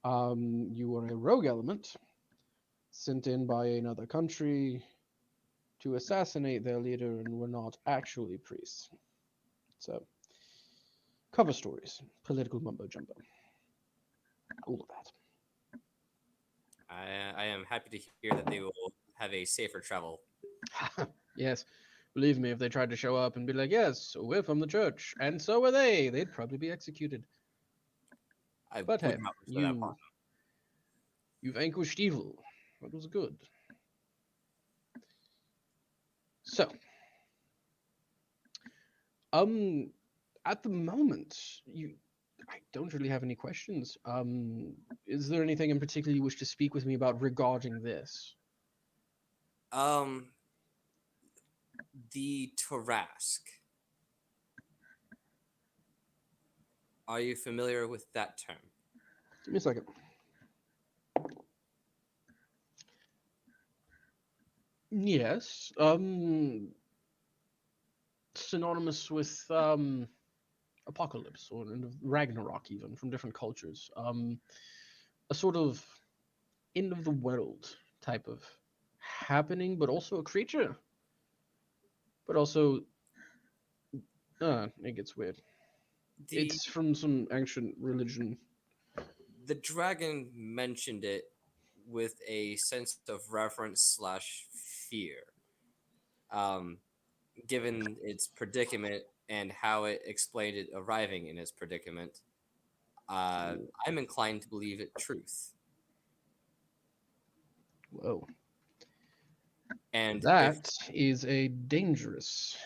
[SPEAKER 1] You were a rogue element sent in by another country to assassinate their leader and were not actually priests. So, cover stories, political mumbo jumbo, all of that.
[SPEAKER 4] I am happy to hear that they will have a safer travel.
[SPEAKER 1] Yes, believe me, if they tried to show up and be like, yes, we're from the church, and so are they, they'd probably be executed.
[SPEAKER 4] I
[SPEAKER 1] But hey,
[SPEAKER 4] would not wish for that upon them.
[SPEAKER 1] you vanquished evil. That was good. So, at the moment, I don't really have any questions. Is there anything in particular you wish to speak with me about regarding this?
[SPEAKER 4] The Tarask. Are you familiar with that term?
[SPEAKER 1] Give me a second. Yes. Synonymous with apocalypse or Ragnarok, even from different cultures. A sort of end of the world type of happening, but also a creature. But also, it gets weird.
[SPEAKER 4] The
[SPEAKER 1] It's from some ancient religion.
[SPEAKER 4] the dragon mentioned it with a sense of reverence slash fear. Given its predicament and how it explained it arriving in its predicament, I'm inclined to believe it truth.
[SPEAKER 1] Whoa.
[SPEAKER 4] And if
[SPEAKER 1] That is a dangerous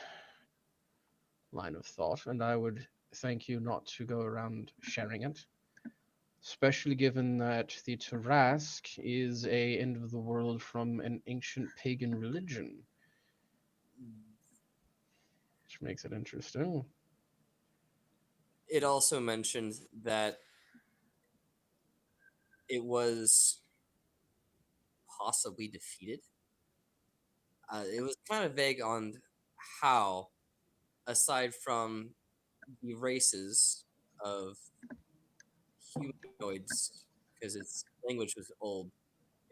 [SPEAKER 1] line of thought, and I would thank you not to go around sharing it. Especially given that the Tarask is a end of the world from an ancient pagan religion, which makes it interesting.
[SPEAKER 4] it also mentioned that it was possibly defeated. It was kind of vague on how, aside from the races of humanoids, because its language was old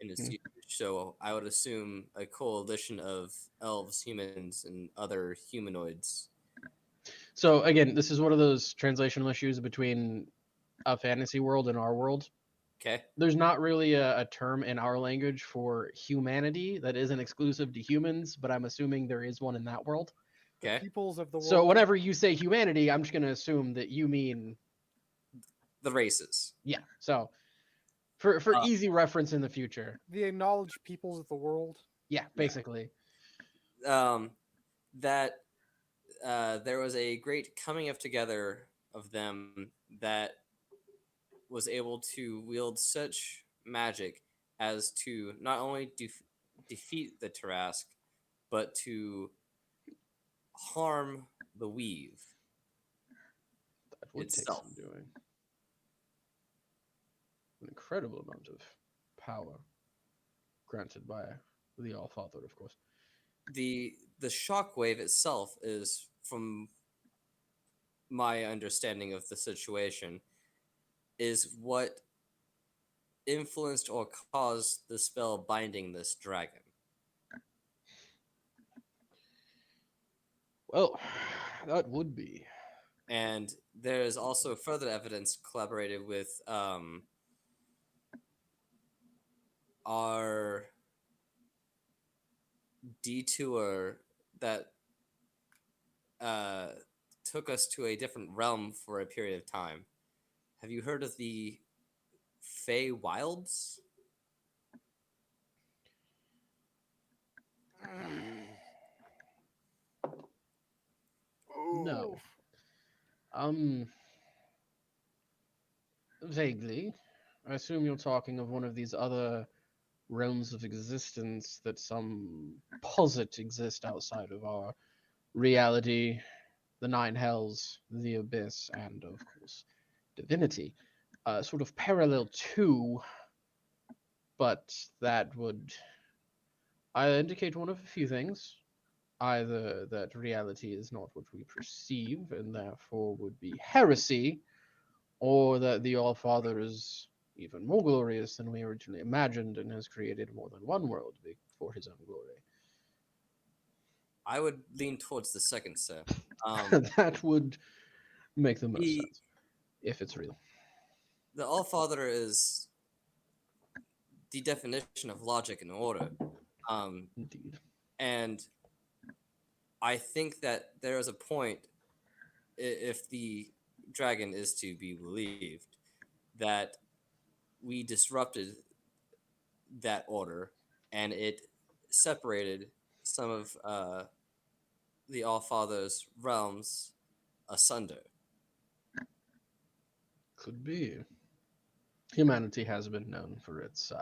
[SPEAKER 4] in its
[SPEAKER 1] Hmm.
[SPEAKER 4] usage, so I would assume a coalition of elves, humans, and other humanoids.
[SPEAKER 1] So again, this is one of those translational issues between a fantasy world and our world.
[SPEAKER 4] Okay.
[SPEAKER 1] There's not really a term in our language for humanity that isn't exclusive to humans, but I'm assuming there is one in that world.
[SPEAKER 2] The
[SPEAKER 4] Okay.
[SPEAKER 2] peoples of the world.
[SPEAKER 1] So whenever you say humanity, I'm just going to assume that you mean
[SPEAKER 4] The races.
[SPEAKER 1] yeah. So for
[SPEAKER 4] Uh,
[SPEAKER 1] easy reference in the future,
[SPEAKER 2] the acknowledged peoples of the world.
[SPEAKER 1] yeah, basically.
[SPEAKER 4] That there was a great coming of together of them that was able to wield such magic as to not only defeat the Tarask, but to harm the weave
[SPEAKER 1] That would take
[SPEAKER 4] itself.
[SPEAKER 1] some doing. An incredible amount of power granted by the All Father, of course.
[SPEAKER 4] The shockwave itself is, from my understanding of the situation, is what influenced or caused the spell binding this dragon.
[SPEAKER 1] Well, that would be.
[SPEAKER 4] And there is also further evidence collaborated with our detour that uh, took us to a different realm for a period of time. Have you heard of the Fey Wilds?
[SPEAKER 1] No. Um, vaguely. I assume you're talking of one of these other realms of existence that some posit exist outside of our reality, the nine hells, the abyss, and of course, divinity. sort of parallel to, but that would indicate one of a few things. Either that reality is not what we perceive and therefore would be heresy, or that the All Father is even more glorious than we originally imagined and has created more than one world for his own glory.
[SPEAKER 4] I would lean towards the second, sir. Um,
[SPEAKER 1] That would make the most
[SPEAKER 4] the
[SPEAKER 1] sense if it's real.
[SPEAKER 4] the All Father is the definition of logic and order.
[SPEAKER 1] Indeed.
[SPEAKER 4] And I think that there is a point, if the dragon is to be believed, that we disrupted that order and it separated some of the All Father's realms asunder.
[SPEAKER 1] Could be. Humanity has been known for its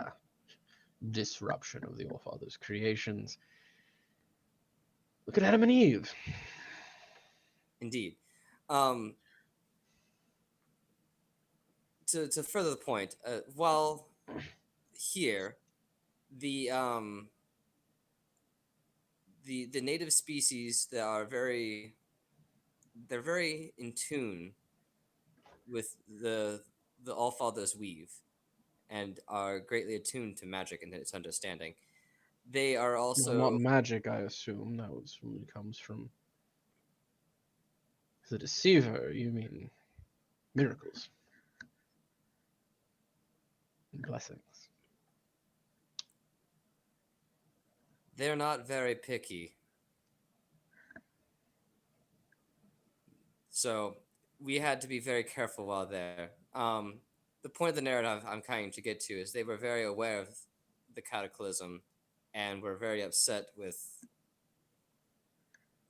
[SPEAKER 1] disruption of the All Father's creations. Look at Adam and Eve.
[SPEAKER 4] Indeed. To further the point, while here, the the native species that are they're very in tune with the All Father's weave and are greatly attuned to magic and its understanding. They are
[SPEAKER 1] Well,
[SPEAKER 4] also
[SPEAKER 1] not magic, I assume. That was when it comes from the deceiver. You mean miracles and blessings.
[SPEAKER 4] they're not very picky. So we had to be very careful while there. The point of the narrative I'm trying to get to is they were very aware of the cataclysm and were very upset with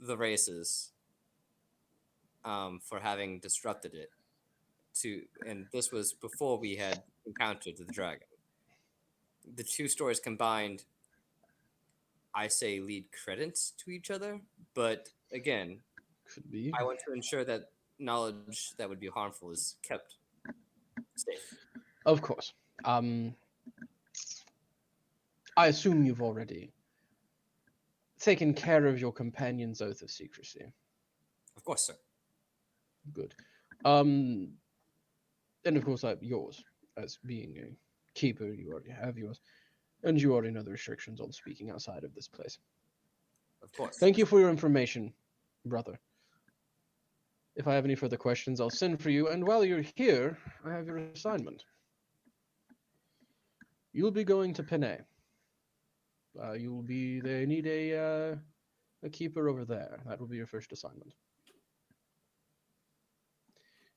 [SPEAKER 4] the races for having disrupted it. And this was before we had encountered the dragon. The two stories combined, I say, lead credence to each other, but again,
[SPEAKER 1] Could be.
[SPEAKER 4] I want to ensure that knowledge that would be harmful is kept safe.
[SPEAKER 1] Of course. I assume you've already taken care of your companion's oath of secrecy.
[SPEAKER 4] Of course, sir.
[SPEAKER 1] Good. And of course, yours, as being a keeper, you already have yours, and you already know the restrictions on speaking outside of this place.
[SPEAKER 4] Of course.
[SPEAKER 1] Thank you for your information, brother. If I have any further questions, I'll send for you. And while you're here, I have your assignment. You'll be going to Penay. You'll be. They need a keeper over there. That will be your first assignment.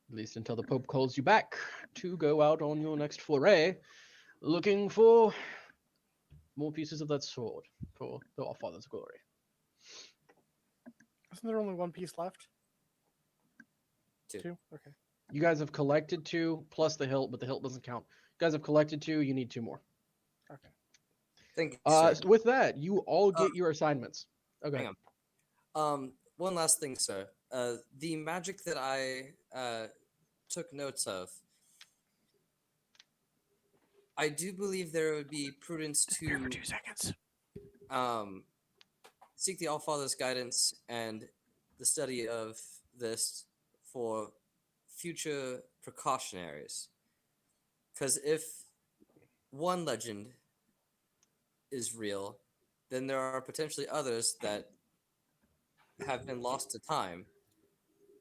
[SPEAKER 1] At least until the Pope calls you back to go out on your next foray, looking for more pieces of that sword for the All-Father's glory.
[SPEAKER 2] Isn't there only one piece left?
[SPEAKER 4] Two.
[SPEAKER 2] Okay.
[SPEAKER 1] You guys have collected 2 plus the hilt, but the hilt doesn't count. You guys have collected 2. You need 2 more.
[SPEAKER 2] Okay.
[SPEAKER 4] Thank you, sir.
[SPEAKER 1] With that, you all get your assignments. Okay.
[SPEAKER 4] Hang on. One last thing, sir. The magic that I took notes of, I do believe there would be prudence to
[SPEAKER 2] 2 seconds.
[SPEAKER 4] Seek the Allfather's guidance and the study of this for future precautionaries. Because if one legend is real, then there are potentially others that have been lost to time,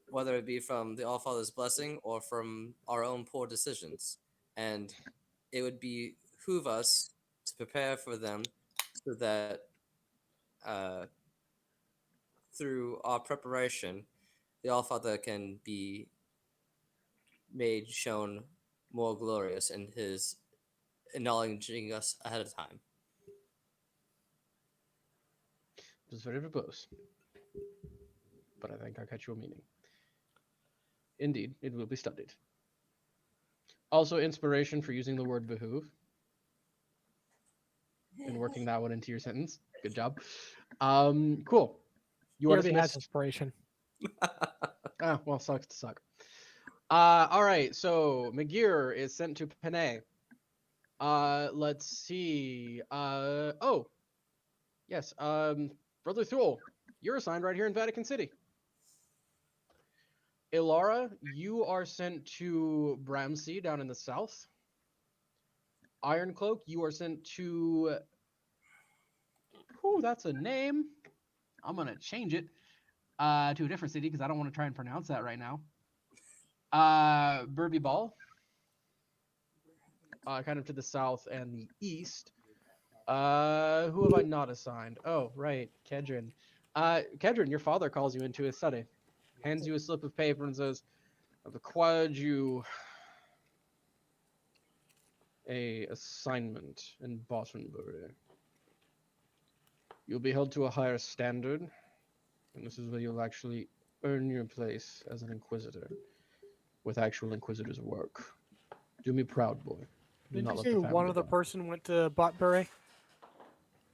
[SPEAKER 4] whether it be from the Allfather's blessing or from our own poor decisions. And it would behoove us to prepare for them so that through our preparation, the Allfather can be made shown more glorious in his acknowledging us ahead of time.
[SPEAKER 1] It was very verbose, but I think I catch your meaning. Indeed, it will be studied. Also, inspiration for using the word behoove and working that one into your sentence. Good job. Cool. You
[SPEAKER 2] He
[SPEAKER 1] are
[SPEAKER 2] already has
[SPEAKER 1] dismissed.
[SPEAKER 2] inspiration.
[SPEAKER 1] Well, sucks to suck. All right. So Magir is sent to Panay. Let's see. Oh, yes. Brother Thule, you're assigned right here in Vatican City. Ilara, you are sent to Bramsey down in the south. Ironcloak, you are sent to. Whew, that's a name. I'm gonna change it to a different city because I don't want to try and pronounce that right now. Burby Ball, kind of to the south and the east. Who have I not assigned? Oh, right, Kedron. Kedron, your father calls you into his study, hands you a slip of paper and says, "I've acquired you a assignment in Bottenbury. You'll be held to a higher standard, and this is where you'll actually earn your place as an Inquisitor, with actual Inquisitor's work. Do me proud, boy. Do
[SPEAKER 2] Didn't
[SPEAKER 1] not
[SPEAKER 2] you
[SPEAKER 1] let
[SPEAKER 2] say
[SPEAKER 1] the family
[SPEAKER 2] one other
[SPEAKER 1] down."
[SPEAKER 2] person went to Botbury?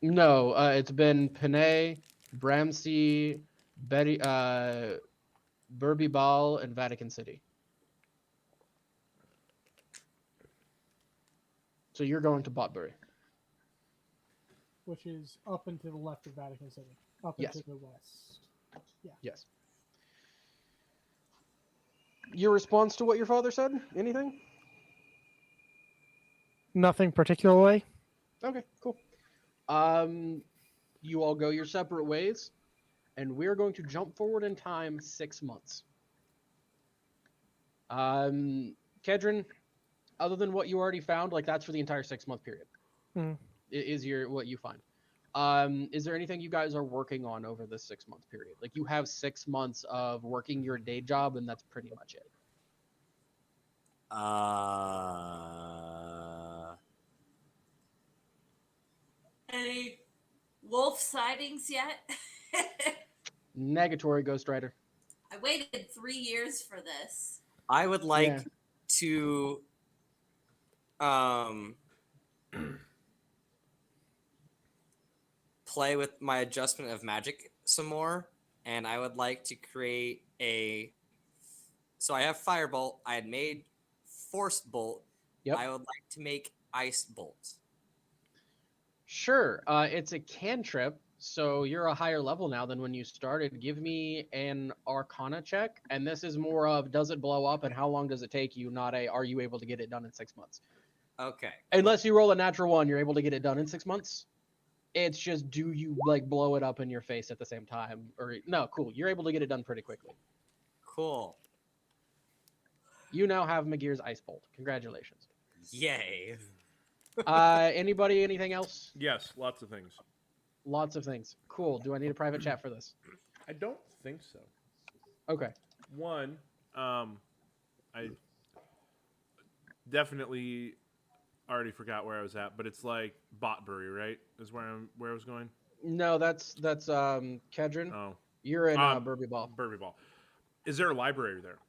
[SPEAKER 1] No, it's been Panay, Bramsey, Betty, Burby Ball, and Vatican City. So you're going to Botbury.
[SPEAKER 7] Which is up and to the left of Vatican City, up
[SPEAKER 1] Yes.
[SPEAKER 7] and to the west.
[SPEAKER 1] Yes. Your response to what your father said? Anything?
[SPEAKER 2] Nothing particularly.
[SPEAKER 1] Okay, cool. You all go your separate ways, and we're going to jump forward in time 6 months. Kedron, other than what you already found, like that's for the entire 6 month period.
[SPEAKER 2] Hmm.
[SPEAKER 1] Is your what you find. Is there anything you guys are working on over this 6 month period? Like you have 6 months of working your day job, and that's pretty much it.
[SPEAKER 6] Any wolf sightings yet?
[SPEAKER 1] Negatory, Ghost Rider.
[SPEAKER 6] I waited 3 years for this.
[SPEAKER 4] I would like
[SPEAKER 1] Yeah.
[SPEAKER 4] to play with my adjustment of magic some more, and I would like to create a. So I have Firebolt. I had made Force Bolt.
[SPEAKER 1] Yep.
[SPEAKER 4] I would like to make Ice Bolt.
[SPEAKER 1] Sure. It's a cantrip, so you're a higher level now than when you started. Give me an Arcana check, and this is more of does it blow up and how long does it take you, not a are you able to get it done in 6 months.
[SPEAKER 4] Okay.
[SPEAKER 1] Unless you roll a natural one, you're able to get it done in 6 months. It's just do you like blow it up in your face at the same time, or no? Cool. You're able to get it done pretty quickly.
[SPEAKER 4] Cool.
[SPEAKER 1] You now have Magir's Ice Bolt. Congratulations.
[SPEAKER 4] Yay.
[SPEAKER 1] Anybody? Anything else?
[SPEAKER 5] Yes, lots of things.
[SPEAKER 1] Lots of things. Cool. Do I need a private chat for this?
[SPEAKER 5] I don't think so.
[SPEAKER 1] Okay.
[SPEAKER 5] One, I definitely already forgot where I was at, but it's like Botbury, right? Is where I was going.
[SPEAKER 1] No, that's Kedron.
[SPEAKER 5] Oh,
[SPEAKER 1] You're in Burby Ball.
[SPEAKER 5] Burby Ball. Is there a library there?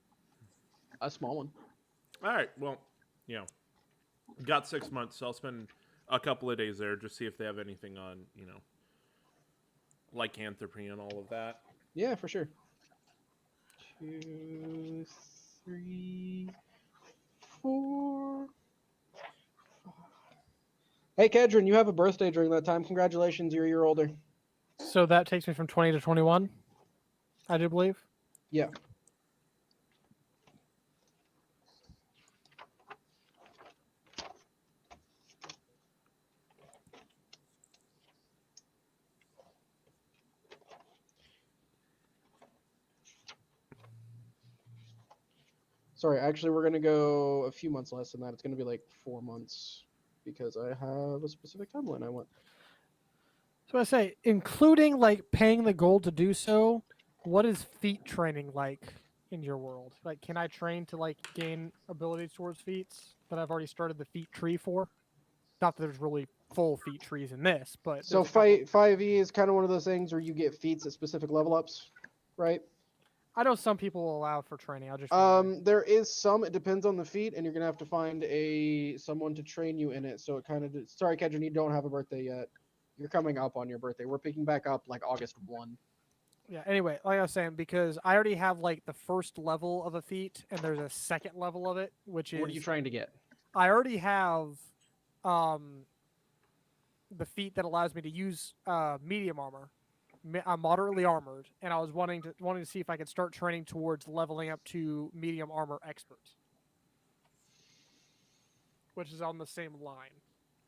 [SPEAKER 1] A small one.
[SPEAKER 5] All right. Well, got 6 months, so I'll spend a couple of days there, just see if they have anything on, lycanthropy and all of that.
[SPEAKER 1] Yeah, for sure. 2, 3, 4. 5. Hey, Kedron, you have a birthday during that time. Congratulations, you're a year older.
[SPEAKER 2] So that takes me from 20 to 21, I do believe.
[SPEAKER 1] Yeah. Sorry, actually, we're going to go a few months less than that. It's going to be like 4 months because I have a specific timeline I want.
[SPEAKER 2] So I say, including like paying the gold to do so, what is feat training like in your world? Like, can I train to like gain abilities towards feats that I've already started the feat tree for? Not that there's really full feat trees in this, but
[SPEAKER 1] So
[SPEAKER 2] there's a couple-
[SPEAKER 1] 5e is kind of one of those things where you get feats at specific level ups, right?
[SPEAKER 2] I know some people will allow for training. I'll just
[SPEAKER 1] There is some. It depends on the feat, and you're gonna have to find someone to train you in it. So it kind of sorry, Kedron, you don't have a birthday yet. You're coming up on your birthday. We're picking back up like August 1.
[SPEAKER 2] Yeah. Anyway, like I was saying, because I already have like the first level of a feat, and there's a second level of it, which is
[SPEAKER 1] What are you trying to get?
[SPEAKER 2] I already have the feat that allows me to use medium armor. I'm moderately armored, and I was wanting to see if I could start training towards leveling up to medium armor expert, which is on the same line.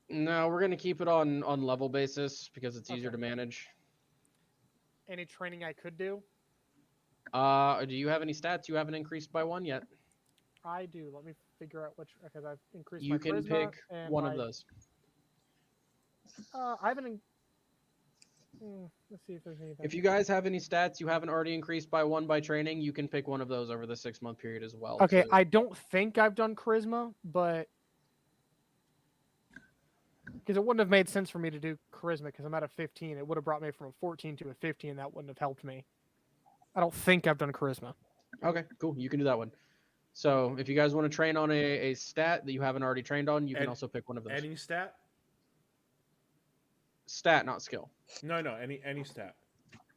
[SPEAKER 1] No, we're gonna keep it on level basis because it's easier
[SPEAKER 2] Okay.
[SPEAKER 1] to manage.
[SPEAKER 2] Any training I could do?
[SPEAKER 1] Do you have any stats you haven't increased by 1 yet?
[SPEAKER 2] I do. Let me figure out which, because I've increased
[SPEAKER 1] You
[SPEAKER 2] my
[SPEAKER 1] can
[SPEAKER 2] charisma
[SPEAKER 1] pick
[SPEAKER 2] and
[SPEAKER 1] one
[SPEAKER 2] my.
[SPEAKER 1] of those.
[SPEAKER 2] I haven't. Let's see if there's anything.
[SPEAKER 1] If you guys have any stats you haven't already increased by 1 by training, you can pick one of those over the 6-month period as well.
[SPEAKER 2] Okay,
[SPEAKER 1] too.
[SPEAKER 2] I don't think I've done charisma, but because it wouldn't have made sense for me to do charisma because I'm at a 15. It would have brought me from a 14 to a 15. That wouldn't have helped me. I don't think I've done charisma.
[SPEAKER 1] Okay, cool. You can do that one. So if you guys want to train on a stat that you haven't already trained on, you can
[SPEAKER 5] And
[SPEAKER 1] also pick one of those.
[SPEAKER 5] Any stat?
[SPEAKER 1] Stat, not skill.
[SPEAKER 5] No, any stat.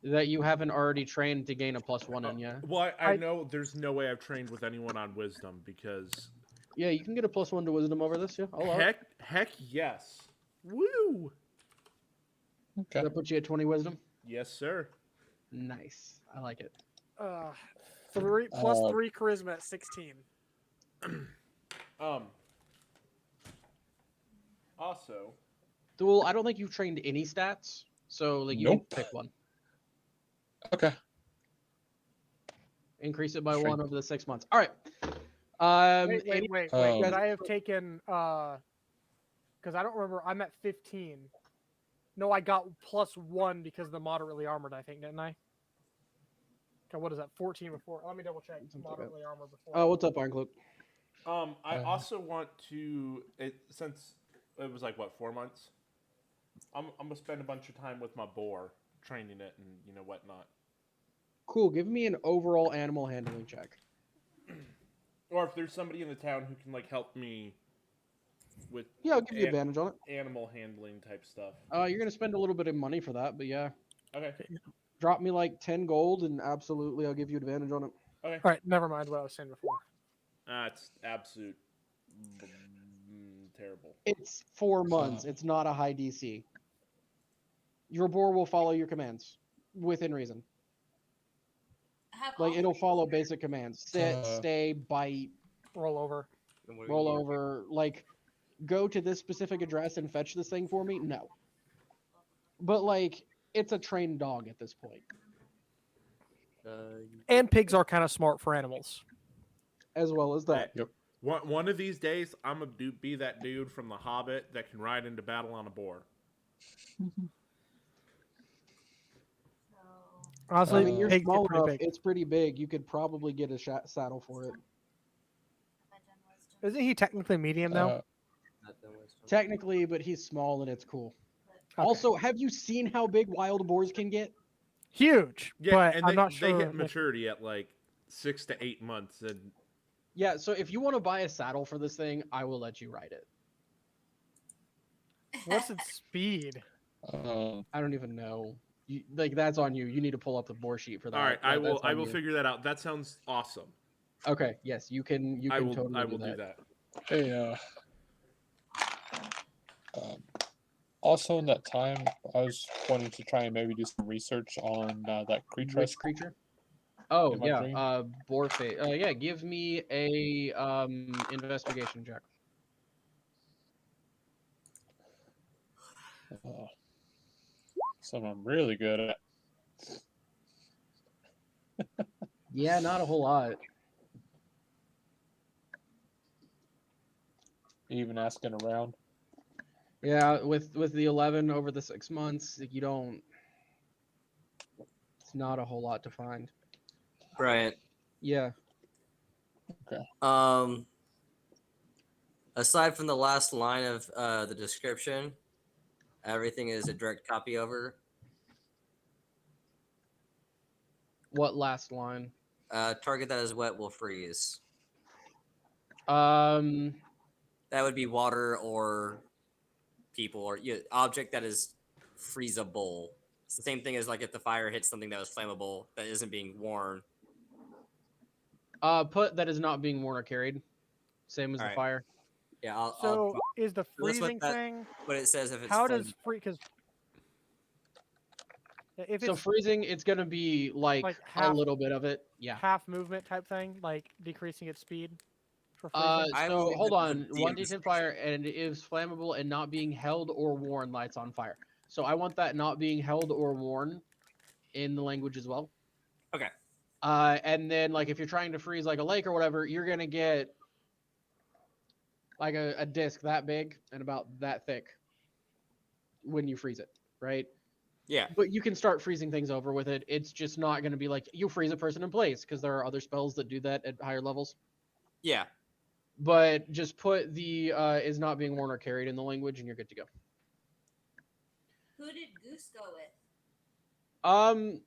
[SPEAKER 1] That you haven't already trained to gain a +1 in, yeah.
[SPEAKER 5] Well, I know there's no way I've trained with anyone on wisdom because
[SPEAKER 1] Yeah, you can get a +1 to wisdom over this, yeah. I'll allow it.
[SPEAKER 5] heck yes. Woo!
[SPEAKER 3] Okay.
[SPEAKER 1] That puts you at 20 wisdom.
[SPEAKER 5] Yes, sir.
[SPEAKER 1] Nice. I like it.
[SPEAKER 2] 3 plus 3 charisma at 16.
[SPEAKER 5] Also,
[SPEAKER 1] Well, I don't think you've trained any stats, so like you
[SPEAKER 3] Nope.
[SPEAKER 1] can pick one.
[SPEAKER 3] Okay.
[SPEAKER 1] Increase it by
[SPEAKER 3] Sure.
[SPEAKER 1] 1 over the 6 months. All right.
[SPEAKER 2] Wait.
[SPEAKER 3] Um,
[SPEAKER 2] Because I have taken because I don't remember. I'm at 15. No, I got +1 because of the moderately armored. I think, didn't I? Okay, what is that? 14 before. Let me double check.
[SPEAKER 1] Something like that.
[SPEAKER 2] Moderately armored before.
[SPEAKER 1] Oh, what's up, Ironcloak?
[SPEAKER 5] I also want to since it was like what 4 months. I'm gonna spend a bunch of time with my boar, training it and whatnot.
[SPEAKER 1] Cool. Give me an overall animal handling check.
[SPEAKER 5] Or if there's somebody in the town who can like help me with
[SPEAKER 1] Yeah, I'll give you advantage on it.
[SPEAKER 5] animal handling type stuff.
[SPEAKER 1] You're gonna spend a little bit of money for that, but yeah.
[SPEAKER 5] Okay.
[SPEAKER 1] Drop me like 10 gold, and absolutely, I'll give you advantage on it.
[SPEAKER 5] Okay.
[SPEAKER 2] All right, never mind what I was saying before.
[SPEAKER 5] It's absolute terrible.
[SPEAKER 1] It's 4 months. It's not a high DC. Your boar will follow your commands within reason.
[SPEAKER 6] Have
[SPEAKER 1] Like
[SPEAKER 6] all
[SPEAKER 1] it'll follow basic commands: sit, stay, bite,
[SPEAKER 2] Roll over.
[SPEAKER 1] roll over. Like, go to this specific address and fetch this thing for me. No, but like it's a trained dog at this point.
[SPEAKER 2] And pigs are kind of smart for animals.
[SPEAKER 1] As well as that.
[SPEAKER 3] Yep.
[SPEAKER 5] One of these days, I'm gonna be that dude from The Hobbit that can ride into battle on a boar.
[SPEAKER 2] Honestly,
[SPEAKER 1] I mean, you're
[SPEAKER 2] pigs
[SPEAKER 1] small
[SPEAKER 2] get pretty
[SPEAKER 1] enough.
[SPEAKER 2] big.
[SPEAKER 1] It's pretty big. You could probably get a saddle for it.
[SPEAKER 2] Isn't he technically medium though?
[SPEAKER 1] Technically, but he's small and it's cool.
[SPEAKER 2] Okay.
[SPEAKER 1] Also, have you seen how big wild boars can get?
[SPEAKER 2] Huge,
[SPEAKER 5] Yeah,
[SPEAKER 2] but
[SPEAKER 5] and
[SPEAKER 2] I'm not sure.
[SPEAKER 5] they hit
[SPEAKER 2] if-
[SPEAKER 5] maturity at like 6 to 8 months, and
[SPEAKER 1] Yeah, so if you want to buy a saddle for this thing, I will let you ride it.
[SPEAKER 2] What's its speed?
[SPEAKER 1] I don't even know. Like that's on you. You need to pull up the boar sheet for that.
[SPEAKER 5] all right, I
[SPEAKER 1] That's
[SPEAKER 5] will
[SPEAKER 1] on you.
[SPEAKER 5] figure that out. That sounds awesome.
[SPEAKER 1] Okay, yes, you can. You
[SPEAKER 5] I
[SPEAKER 1] can
[SPEAKER 5] will
[SPEAKER 1] totally
[SPEAKER 5] do that.
[SPEAKER 3] Hey, also in that time, I was wanting to try and maybe do some research on that creature.
[SPEAKER 1] Which creature? Oh
[SPEAKER 3] in my
[SPEAKER 1] yeah,
[SPEAKER 3] dream.
[SPEAKER 1] boar face. Yeah, give me a investigation check.
[SPEAKER 3] Something I'm really good at.
[SPEAKER 1] Yeah, not a whole lot.
[SPEAKER 3] Even asking around.
[SPEAKER 1] Yeah, with the 11 over the 6 months, like, you don't. It's not a whole lot to find.
[SPEAKER 4] Right.
[SPEAKER 1] Yeah.
[SPEAKER 4] Aside from the last line of the description, everything is a direct copy over.
[SPEAKER 1] What last line?
[SPEAKER 4] Target that is wet will freeze.
[SPEAKER 1] Um.
[SPEAKER 4] That would be water or people or object that is freezable. It's the same thing as like if the fire hits something that was flammable that isn't being worn.
[SPEAKER 1] Put that is not being worn or carried. Same as the
[SPEAKER 4] Alright.
[SPEAKER 1] fire.
[SPEAKER 4] Yeah, I'll
[SPEAKER 2] So is the
[SPEAKER 4] that's what
[SPEAKER 2] freezing
[SPEAKER 4] that-
[SPEAKER 2] thing?
[SPEAKER 4] what it says if it's
[SPEAKER 2] How
[SPEAKER 4] flame.
[SPEAKER 2] does because if
[SPEAKER 1] So
[SPEAKER 2] it's
[SPEAKER 1] freezing, it's gonna be like
[SPEAKER 2] like
[SPEAKER 1] a
[SPEAKER 2] half
[SPEAKER 1] little bit of it. Yeah.
[SPEAKER 2] half movement type thing, like decreasing its speed for
[SPEAKER 1] Uh,
[SPEAKER 2] freezing?
[SPEAKER 4] I
[SPEAKER 1] so
[SPEAKER 4] believe
[SPEAKER 1] hold
[SPEAKER 4] this is a
[SPEAKER 1] on.
[SPEAKER 4] DM
[SPEAKER 1] 1d10 fire, and it is flammable and not being held or worn. Lights on fire. So I want that not being held or worn in the language as well.
[SPEAKER 4] Okay.
[SPEAKER 1] And then like if you're trying to freeze like a lake or whatever, you're gonna get like a disc that big and about that thick when you freeze it, right?
[SPEAKER 4] Yeah.
[SPEAKER 1] But you can start freezing things over with it. It's just not going to be like you freeze a person in place because there are other spells that do that at higher levels.
[SPEAKER 4] Yeah.
[SPEAKER 1] But just put the is not being worn or carried in the language and you're good to go.
[SPEAKER 6] Who did Goose go with?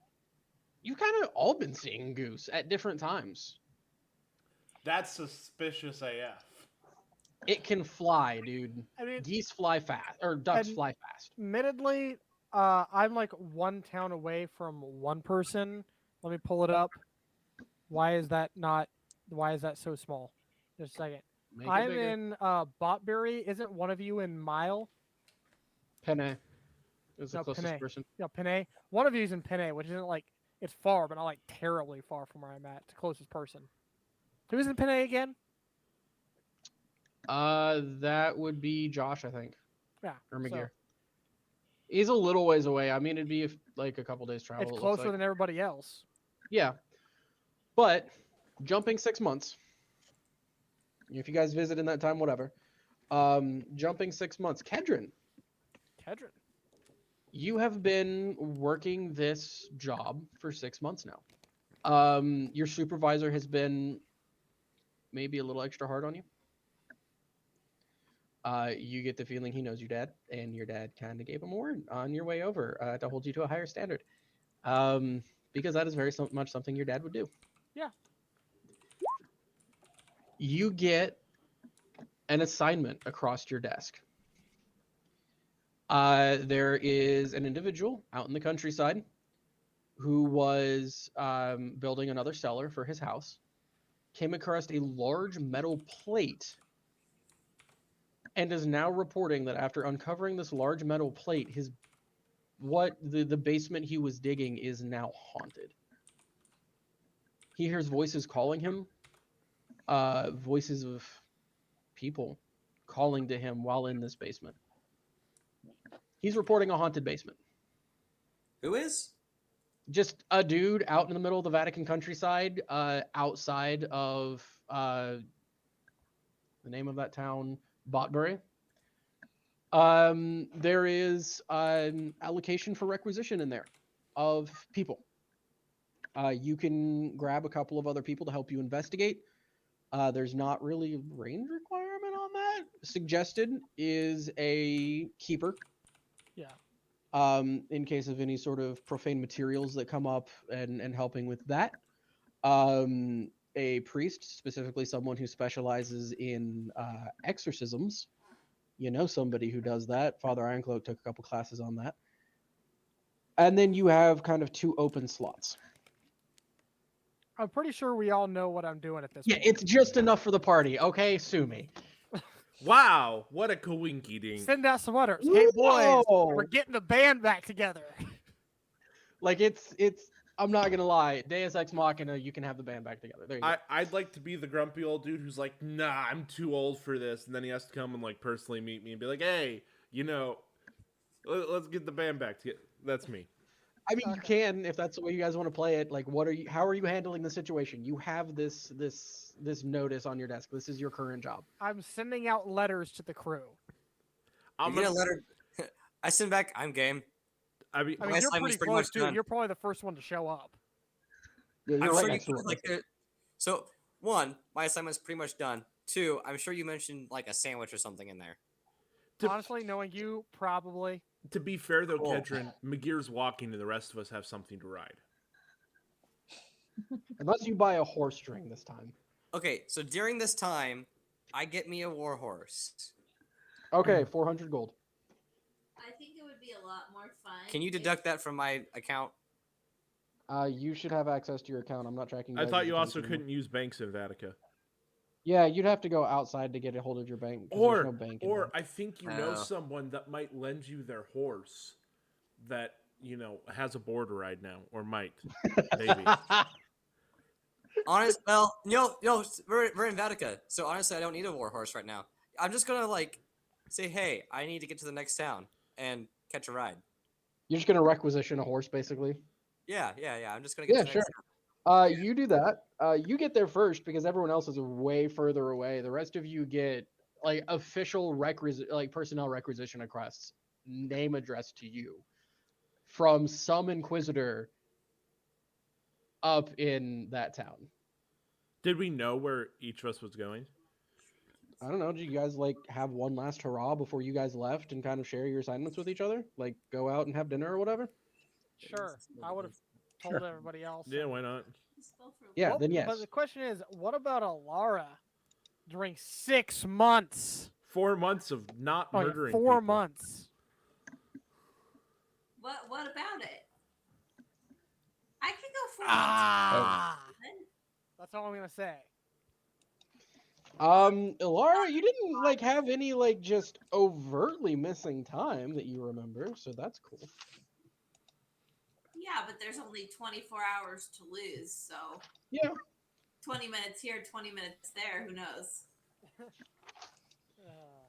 [SPEAKER 1] You've kind of all been seeing Goose at different times.
[SPEAKER 5] That's suspicious AF.
[SPEAKER 1] It can fly, dude.
[SPEAKER 2] I mean,
[SPEAKER 1] Geese fly fast, or ducks
[SPEAKER 2] And-
[SPEAKER 1] fly fast.
[SPEAKER 2] admittedly, I'm like one town away from one person. Let me pull it up. Why is that not? Why is that so small? Just a second.
[SPEAKER 1] Make it
[SPEAKER 2] I'm
[SPEAKER 1] bigger.
[SPEAKER 2] in Botberry. Isn't one of you in Mile?
[SPEAKER 1] Penne is the
[SPEAKER 2] No,
[SPEAKER 1] closest
[SPEAKER 2] Penne.
[SPEAKER 1] person.
[SPEAKER 2] Yeah, Penne. One of you's in Penne, which isn't like it's far, but not like terribly far from where I'm at. It's the closest person. Who's in Penne again?
[SPEAKER 1] That would be Josh, I think,
[SPEAKER 2] Yeah,
[SPEAKER 1] or
[SPEAKER 2] so
[SPEAKER 1] McGear. He's a little ways away. I mean, it'd be like a couple days travel.
[SPEAKER 2] it's
[SPEAKER 1] it looks
[SPEAKER 2] closer
[SPEAKER 1] like.
[SPEAKER 2] than everybody else.
[SPEAKER 1] Yeah, but jumping 6 months. If you guys visit in that time, whatever. Jumping 6 months. Kedron,
[SPEAKER 2] Kedron.
[SPEAKER 1] you have been working this job for 6 months now. Your supervisor has been maybe a little extra hard on you. You get the feeling he knows your dad, and your dad kind of gave him a word on your way over to hold you to a higher standard. Because that is very much something your dad would do.
[SPEAKER 2] Yeah.
[SPEAKER 1] You get an assignment across your desk. There is an individual out in the countryside who was building another cellar for his house, came across a large metal plate, and is now reporting that after uncovering this large metal plate, the basement he was digging is now haunted. He hears voices calling him, voices of people calling to him while in this basement. He's reporting a haunted basement.
[SPEAKER 4] Who is?
[SPEAKER 1] Just a dude out in the middle of the Vatican countryside, outside of the name of that town, Botbury. There is an allocation for requisition in there of people. You can grab a couple of other people to help you investigate. There's not really a range requirement on that. Suggested is a keeper.
[SPEAKER 2] Yeah.
[SPEAKER 1] In case of any sort of profane materials that come up and helping with that. A priest, specifically someone who specializes in exorcisms. You know somebody who does that. Father Ironcloak took a couple classes on that. And then you have kind of 2 open slots.
[SPEAKER 2] I'm pretty sure we all know what I'm doing at this
[SPEAKER 1] Yeah,
[SPEAKER 2] point.
[SPEAKER 1] it's just enough for the party. Okay, sue me.
[SPEAKER 5] Wow, what a coinky dink.
[SPEAKER 2] Send out some letters. Hey boys,
[SPEAKER 1] Whoa!
[SPEAKER 2] we're getting the band back together.
[SPEAKER 1] Like it's I'm not gonna lie, Deus Ex Machina, you can have the band back together. There you go.
[SPEAKER 5] I'd like to be the grumpy old dude who's like, nah, I'm too old for this. And then he has to come and like personally meet me and be like, hey, let's get the band back together. That's me.
[SPEAKER 1] I mean, you can if that's the way you guys want to play it. Like, how are you handling the situation? You have this notice on your desk. This is your current job.
[SPEAKER 2] I'm sending out letters to the crew.
[SPEAKER 5] I'm
[SPEAKER 4] You get a
[SPEAKER 5] gonna,
[SPEAKER 4] letter. I send back. I'm game.
[SPEAKER 5] I mean,
[SPEAKER 2] I
[SPEAKER 4] My
[SPEAKER 2] mean, you're
[SPEAKER 4] assignment's
[SPEAKER 2] pretty
[SPEAKER 4] pretty
[SPEAKER 2] close
[SPEAKER 4] much
[SPEAKER 2] too.
[SPEAKER 4] done.
[SPEAKER 2] You're probably the first one to show up.
[SPEAKER 1] Yeah, you're
[SPEAKER 4] I'm
[SPEAKER 1] right
[SPEAKER 4] sure you
[SPEAKER 1] next to
[SPEAKER 4] could,
[SPEAKER 1] it.
[SPEAKER 4] like. So 1, my assignment's pretty much done. 2, I'm sure you mentioned like a sandwich or something in there.
[SPEAKER 5] To-
[SPEAKER 2] Honestly, knowing you, probably.
[SPEAKER 5] to be fair though,
[SPEAKER 4] Cool.
[SPEAKER 5] Kedron, McGear's walking and the rest of us have something to ride.
[SPEAKER 1] Unless you buy a horse string this time.
[SPEAKER 4] Okay, so during this time, I get me a warhorse.
[SPEAKER 1] Okay, 400 gold.
[SPEAKER 6] I think it would be a lot lot more fun.
[SPEAKER 4] Can you
[SPEAKER 6] if-
[SPEAKER 4] deduct that from my account?
[SPEAKER 1] You should have access to your account. I'm not tracking.
[SPEAKER 5] I
[SPEAKER 1] guys'
[SPEAKER 5] thought you
[SPEAKER 1] accounts
[SPEAKER 5] also
[SPEAKER 1] anymore.
[SPEAKER 5] couldn't use banks in Vatica.
[SPEAKER 1] Yeah, you'd have to go outside to get a hold of your bank. 'Cause there's
[SPEAKER 5] Or,
[SPEAKER 1] no bank in
[SPEAKER 5] or
[SPEAKER 1] here.
[SPEAKER 5] I think you know
[SPEAKER 4] Oh.
[SPEAKER 5] someone that might lend you their horse that, has a board ride now, or might. Maybe.
[SPEAKER 4] Honest, well, we're in Vatica, so honestly, I don't need a war horse right now. I'm just gonna say, hey, I need to get to the next town and catch a ride.
[SPEAKER 1] You're just gonna requisition a horse, basically.
[SPEAKER 4] Yeah. I'm just gonna get
[SPEAKER 1] Yeah,
[SPEAKER 4] to the
[SPEAKER 1] sure.
[SPEAKER 4] next town.
[SPEAKER 1] You do that. You get there first because everyone else is way further away. The rest of you get like official personnel requisition requests, name addressed to you from some inquisitor up in that town.
[SPEAKER 5] Did we know where each of us was going?
[SPEAKER 1] I don't know. Did you guys have one last hurrah before you guys left and kind of share your assignments with each other? Like go out and have dinner or whatever?
[SPEAKER 2] Sure, I would have told everybody else.
[SPEAKER 5] Yeah,
[SPEAKER 2] and-
[SPEAKER 5] why not?
[SPEAKER 6] Just go for
[SPEAKER 1] Yeah,
[SPEAKER 2] Well,
[SPEAKER 1] then yes.
[SPEAKER 2] But the question is, what about Alara during 6 months?
[SPEAKER 5] 4 months of not
[SPEAKER 2] Oh, yeah,
[SPEAKER 5] murdering
[SPEAKER 2] 4
[SPEAKER 5] people.
[SPEAKER 2] months.
[SPEAKER 6] What about it? I could go for
[SPEAKER 2] Ah,
[SPEAKER 6] months.
[SPEAKER 2] that's all I'm gonna say.
[SPEAKER 1] Ilara, you didn't have any just overtly missing time that you remember, so that's cool.
[SPEAKER 6] Yeah, but there's only 24 hours to lose, so
[SPEAKER 1] Yeah.
[SPEAKER 6] 20 minutes here, 20 minutes there. Who knows?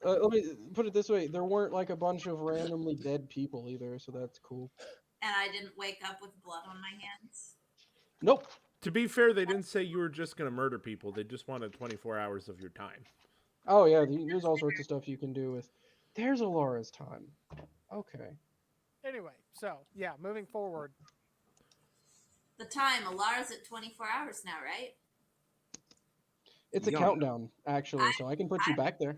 [SPEAKER 1] Let me put it this way: there weren't a bunch of randomly dead people either, so that's cool.
[SPEAKER 6] And I didn't wake up with blood on my hands.
[SPEAKER 1] Nope.
[SPEAKER 5] To be fair, they didn't say you were just going to murder people. They just wanted 24 hours of your time.
[SPEAKER 1] Oh yeah, there's all sorts of stuff you can do with. There's Alara's time. Okay.
[SPEAKER 2] Anyway, so yeah, moving forward.
[SPEAKER 6] The time, Alara's at 24 hours now, right?
[SPEAKER 1] It's a
[SPEAKER 4] Yeah.
[SPEAKER 1] countdown, actually, so I can put you back there.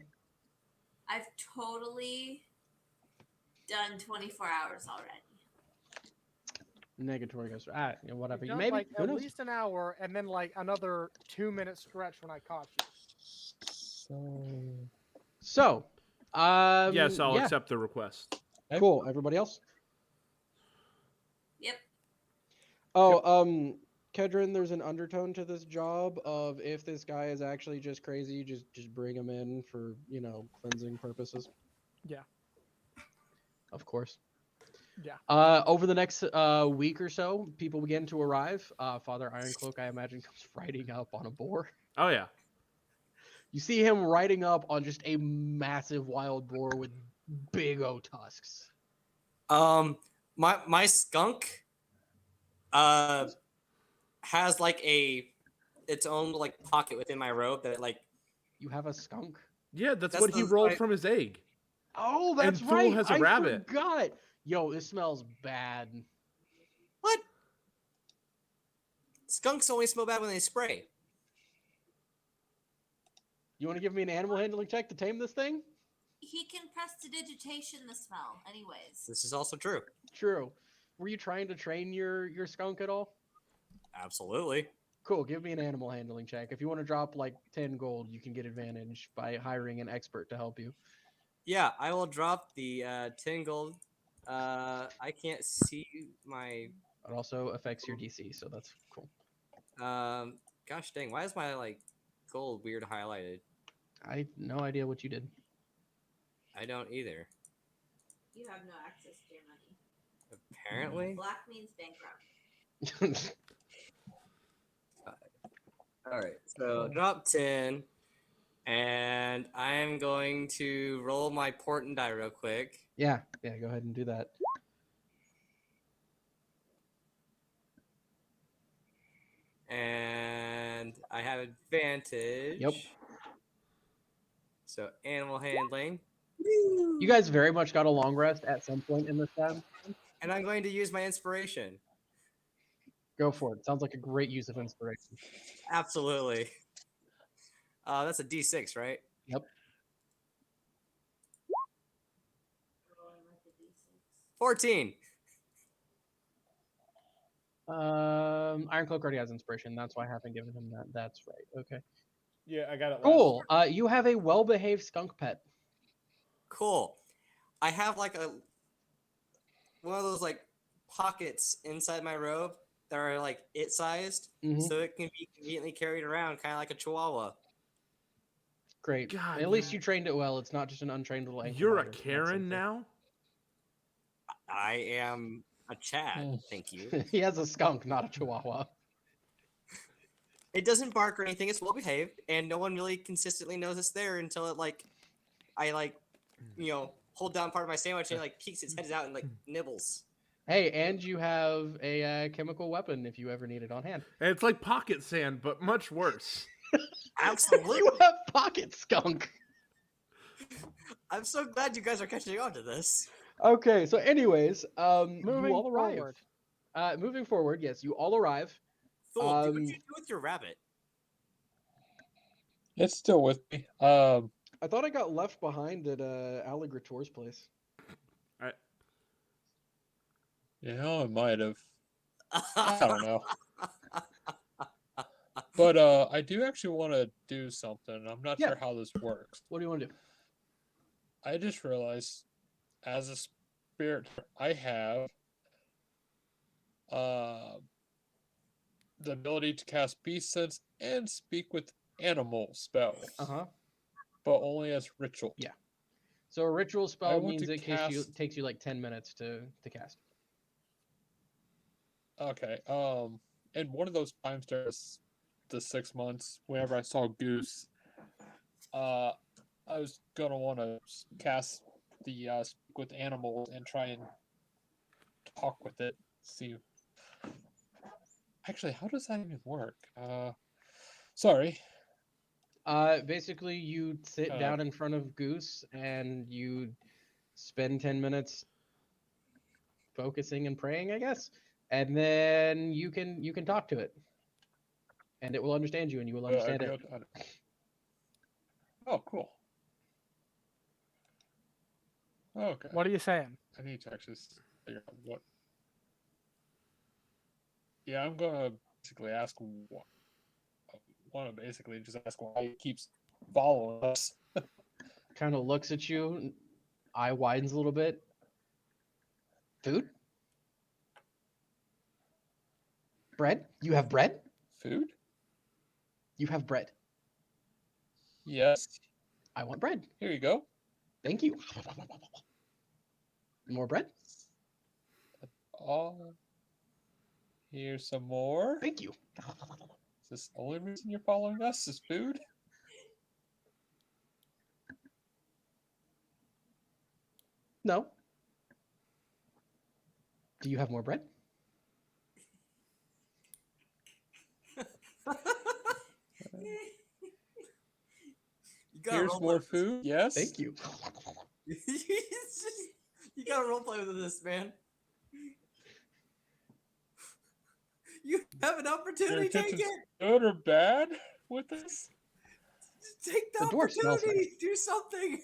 [SPEAKER 6] I've totally done 24 hours already.
[SPEAKER 1] Negatory goes. Whatever.
[SPEAKER 2] You've done,
[SPEAKER 1] Maybe. Who
[SPEAKER 2] at
[SPEAKER 1] knows?
[SPEAKER 2] least an hour, and then another 2-minute stretch when I caught you.
[SPEAKER 1] So,
[SPEAKER 5] Yes, I'll
[SPEAKER 1] yeah.
[SPEAKER 5] accept the request.
[SPEAKER 1] Cool. Everybody else?
[SPEAKER 6] Yep.
[SPEAKER 1] Oh, Kedron, there's an undertone to this job of if this guy is actually just crazy, just bring him in for, cleansing purposes.
[SPEAKER 2] Yeah.
[SPEAKER 1] Of course.
[SPEAKER 2] Yeah.
[SPEAKER 1] Over the next week or so, people begin to arrive. Father Ironcloak, I imagine, comes riding up on a boar.
[SPEAKER 5] Oh, yeah.
[SPEAKER 1] You see him riding up on just a massive wild boar with big O tusks.
[SPEAKER 4] My skunk has its own pocket within my robe that
[SPEAKER 1] You have a skunk?
[SPEAKER 5] Yeah, that's
[SPEAKER 4] That's
[SPEAKER 5] what he
[SPEAKER 4] the-
[SPEAKER 5] rolled
[SPEAKER 4] I-
[SPEAKER 5] from his egg.
[SPEAKER 1] Oh, that's
[SPEAKER 5] And Thule
[SPEAKER 1] right.
[SPEAKER 5] has a
[SPEAKER 1] I
[SPEAKER 5] rabbit.
[SPEAKER 1] forgot. Yo, this smells bad.
[SPEAKER 4] what? Skunks only smell bad when they spray.
[SPEAKER 1] You want to give me an animal handling check to tame this thing?
[SPEAKER 6] He can prestidigitation the smell, anyways.
[SPEAKER 4] This is also true.
[SPEAKER 1] True. Were you trying to train your skunk at all?
[SPEAKER 4] Absolutely.
[SPEAKER 1] Cool. Give me an animal handling check. If you want to drop 10 gold, you can get advantage by hiring an expert to help you.
[SPEAKER 4] Yeah, I will drop the 10 gold. I can't see my.
[SPEAKER 1] It also affects your DC, so that's cool.
[SPEAKER 4] Gosh dang, why is my gold weird highlighted?
[SPEAKER 1] I have no idea what you did.
[SPEAKER 4] I don't either.
[SPEAKER 6] You have no access to your money.
[SPEAKER 4] Apparently.
[SPEAKER 6] Black means bankrupt.
[SPEAKER 4] All right, so drop 10, and I'm going to roll my port and die real quick.
[SPEAKER 1] yeah, go ahead and do that.
[SPEAKER 4] And I have advantage.
[SPEAKER 1] Yep.
[SPEAKER 4] So animal handling.
[SPEAKER 1] You guys very much got a long rest at some point in this time.
[SPEAKER 4] And I'm going to use my inspiration.
[SPEAKER 1] Go for it. Sounds like a great use of inspiration.
[SPEAKER 4] Absolutely. That's a D6, right?
[SPEAKER 1] Yep.
[SPEAKER 4] 14.
[SPEAKER 1] Ironcloak already has inspiration. That's why I haven't given him that. That's right. Okay.
[SPEAKER 5] Yeah, I got it.
[SPEAKER 1] Cool. You have a well-behaved skunk pet.
[SPEAKER 4] Cool. I have one of those like pockets inside my robe that are like it sized,
[SPEAKER 1] Mhm.
[SPEAKER 4] so it can be conveniently carried around, kind of like a chihuahua.
[SPEAKER 1] Great.
[SPEAKER 5] God,
[SPEAKER 1] At least you trained it well. It's not just an untrained little ankle
[SPEAKER 5] You're a
[SPEAKER 1] biter. That's
[SPEAKER 5] Karen
[SPEAKER 1] something.
[SPEAKER 5] now?
[SPEAKER 4] I am a Chad, thank you.
[SPEAKER 1] He has a skunk, not a chihuahua.
[SPEAKER 4] It doesn't bark or anything. It's well behaved, and no one really consistently knows it's there until it I hold down part of my sandwich and it like peeks its head out and like nibbles.
[SPEAKER 1] Hey, and you have a chemical weapon if you ever need it on hand.
[SPEAKER 5] And it's like pocket sand, but much worse.
[SPEAKER 4] Absolutely.
[SPEAKER 1] You have pocket skunk.
[SPEAKER 4] I'm so glad you guys are catching on to this.
[SPEAKER 1] Okay, so anyways, you
[SPEAKER 2] Moving
[SPEAKER 1] all arrive.
[SPEAKER 2] forward.
[SPEAKER 1] Moving forward, yes, you all arrive.
[SPEAKER 4] Thule, do what you do with your rabbit.
[SPEAKER 3] It's still with me.
[SPEAKER 1] I thought I got left behind at Alligator's place.
[SPEAKER 3] I might have. I don't know. But I do actually want to do something. I'm not
[SPEAKER 1] Yeah.
[SPEAKER 3] sure how this works.
[SPEAKER 1] What do you want to do?
[SPEAKER 3] I just realized, as a spirit, I have the ability to cast Beast Sense and Speak with Animal spells, but only as ritual.
[SPEAKER 1] Yeah. So a ritual
[SPEAKER 3] I
[SPEAKER 1] spell
[SPEAKER 3] want
[SPEAKER 1] means
[SPEAKER 3] to
[SPEAKER 1] it takes you like 10 minutes to cast.
[SPEAKER 3] Okay. And one of those times during the 6 months, whenever I saw Goose, I was gonna want to cast the Speak with Animals and try and talk with it. See. Actually, how does that even work? Sorry.
[SPEAKER 1] Basically, you sit
[SPEAKER 3] Uh,
[SPEAKER 1] down in front of Goose and you spend 10 minutes focusing and praying, I guess, and then you can talk to it, and it will understand you, and you will understand it.
[SPEAKER 3] Oh, cool. Okay.
[SPEAKER 2] What are you saying?
[SPEAKER 3] I need to actually figure out what. Yeah, I'm gonna basically ask what. I want to basically just ask why he keeps following us.
[SPEAKER 1] Kind of looks at you, eye widens a little bit. Food? Bread? You have bread?
[SPEAKER 3] Food?
[SPEAKER 1] You have bread.
[SPEAKER 3] Yes.
[SPEAKER 1] I want bread.
[SPEAKER 3] Here you go.
[SPEAKER 1] Thank you. More bread?
[SPEAKER 3] Here's some more.
[SPEAKER 1] Thank you.
[SPEAKER 3] Is this the only reason you're following us? Is food?
[SPEAKER 1] No. Do you have more bread?
[SPEAKER 3] Here's more food. Yes.
[SPEAKER 1] Thank you.
[SPEAKER 4] You gotta roleplay with this, man. You have an
[SPEAKER 3] Your
[SPEAKER 4] opportunity, take
[SPEAKER 3] intentions
[SPEAKER 4] it.
[SPEAKER 3] good or bad with this?
[SPEAKER 4] Take the
[SPEAKER 1] The dwarf smells
[SPEAKER 4] opportunity. Do something.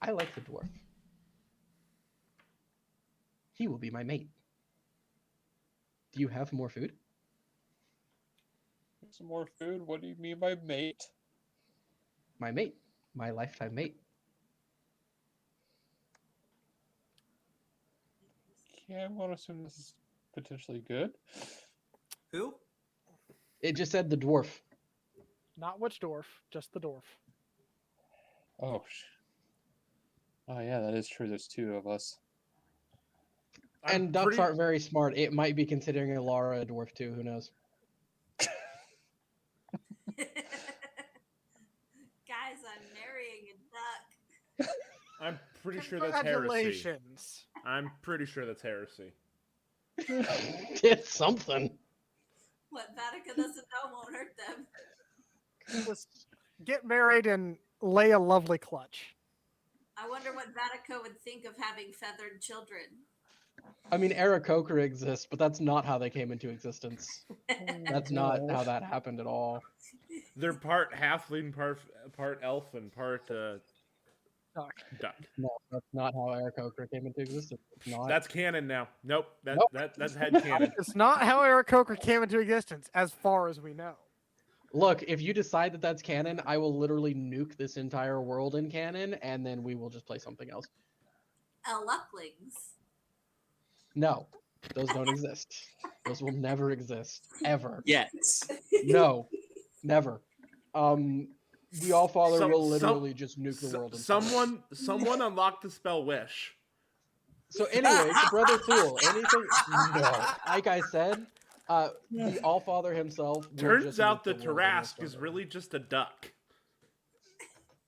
[SPEAKER 1] I like the dwarf. He will be my mate. Do you have more food?
[SPEAKER 3] Some more food? What do you mean by mate?
[SPEAKER 1] My mate. My lifetime mate.
[SPEAKER 3] Okay, I'm gonna assume this is potentially good.
[SPEAKER 4] Who?
[SPEAKER 1] It just said the dwarf.
[SPEAKER 2] Not which dwarf, just the dwarf.
[SPEAKER 3] Oh. Oh yeah, that is true. There's two of us.
[SPEAKER 1] And ducks aren't very smart. It might be considering Alara a dwarf too. Who knows?
[SPEAKER 6] Guys, I'm marrying a duck.
[SPEAKER 5] I'm pretty sure that's heresy.
[SPEAKER 2] Congratulations.
[SPEAKER 5] I'm pretty sure that's heresy.
[SPEAKER 1] It's something.
[SPEAKER 6] What Vatica doesn't know won't hurt them.
[SPEAKER 2] Just get married and lay a lovely clutch.
[SPEAKER 6] I wonder what Vatica would think of having feathered children.
[SPEAKER 1] I mean, Aarakocra exists, but that's not how they came into existence. That's not how that happened at all.
[SPEAKER 5] They're part halfling, part elf, and part
[SPEAKER 2] Duck.
[SPEAKER 1] No, that's not how Aarakocra came into existence. It's not.
[SPEAKER 5] That's canon now. Nope.
[SPEAKER 1] Nope.
[SPEAKER 5] That's head canon.
[SPEAKER 2] It's not how Aarakocra came into existence, as far as we know.
[SPEAKER 1] Look, if you decide that that's canon, I will literally nuke this entire world in canon, and then we will just play something else.
[SPEAKER 6] Lucklings.
[SPEAKER 1] No, those don't exist. Those will never exist ever.
[SPEAKER 4] Yes.
[SPEAKER 1] No, never. The Allfather
[SPEAKER 5] Some-
[SPEAKER 1] will
[SPEAKER 5] some-
[SPEAKER 1] literally just nuke the world.
[SPEAKER 5] Someone unlocked the spell Wish.
[SPEAKER 1] So anyway, to Brother Thule, anything? No, like I said, the Allfather himself will
[SPEAKER 5] Turns
[SPEAKER 1] just
[SPEAKER 5] out
[SPEAKER 1] nuke
[SPEAKER 5] the
[SPEAKER 1] world and we'll
[SPEAKER 5] Tarask
[SPEAKER 1] start
[SPEAKER 5] is
[SPEAKER 1] over.
[SPEAKER 5] really just a duck.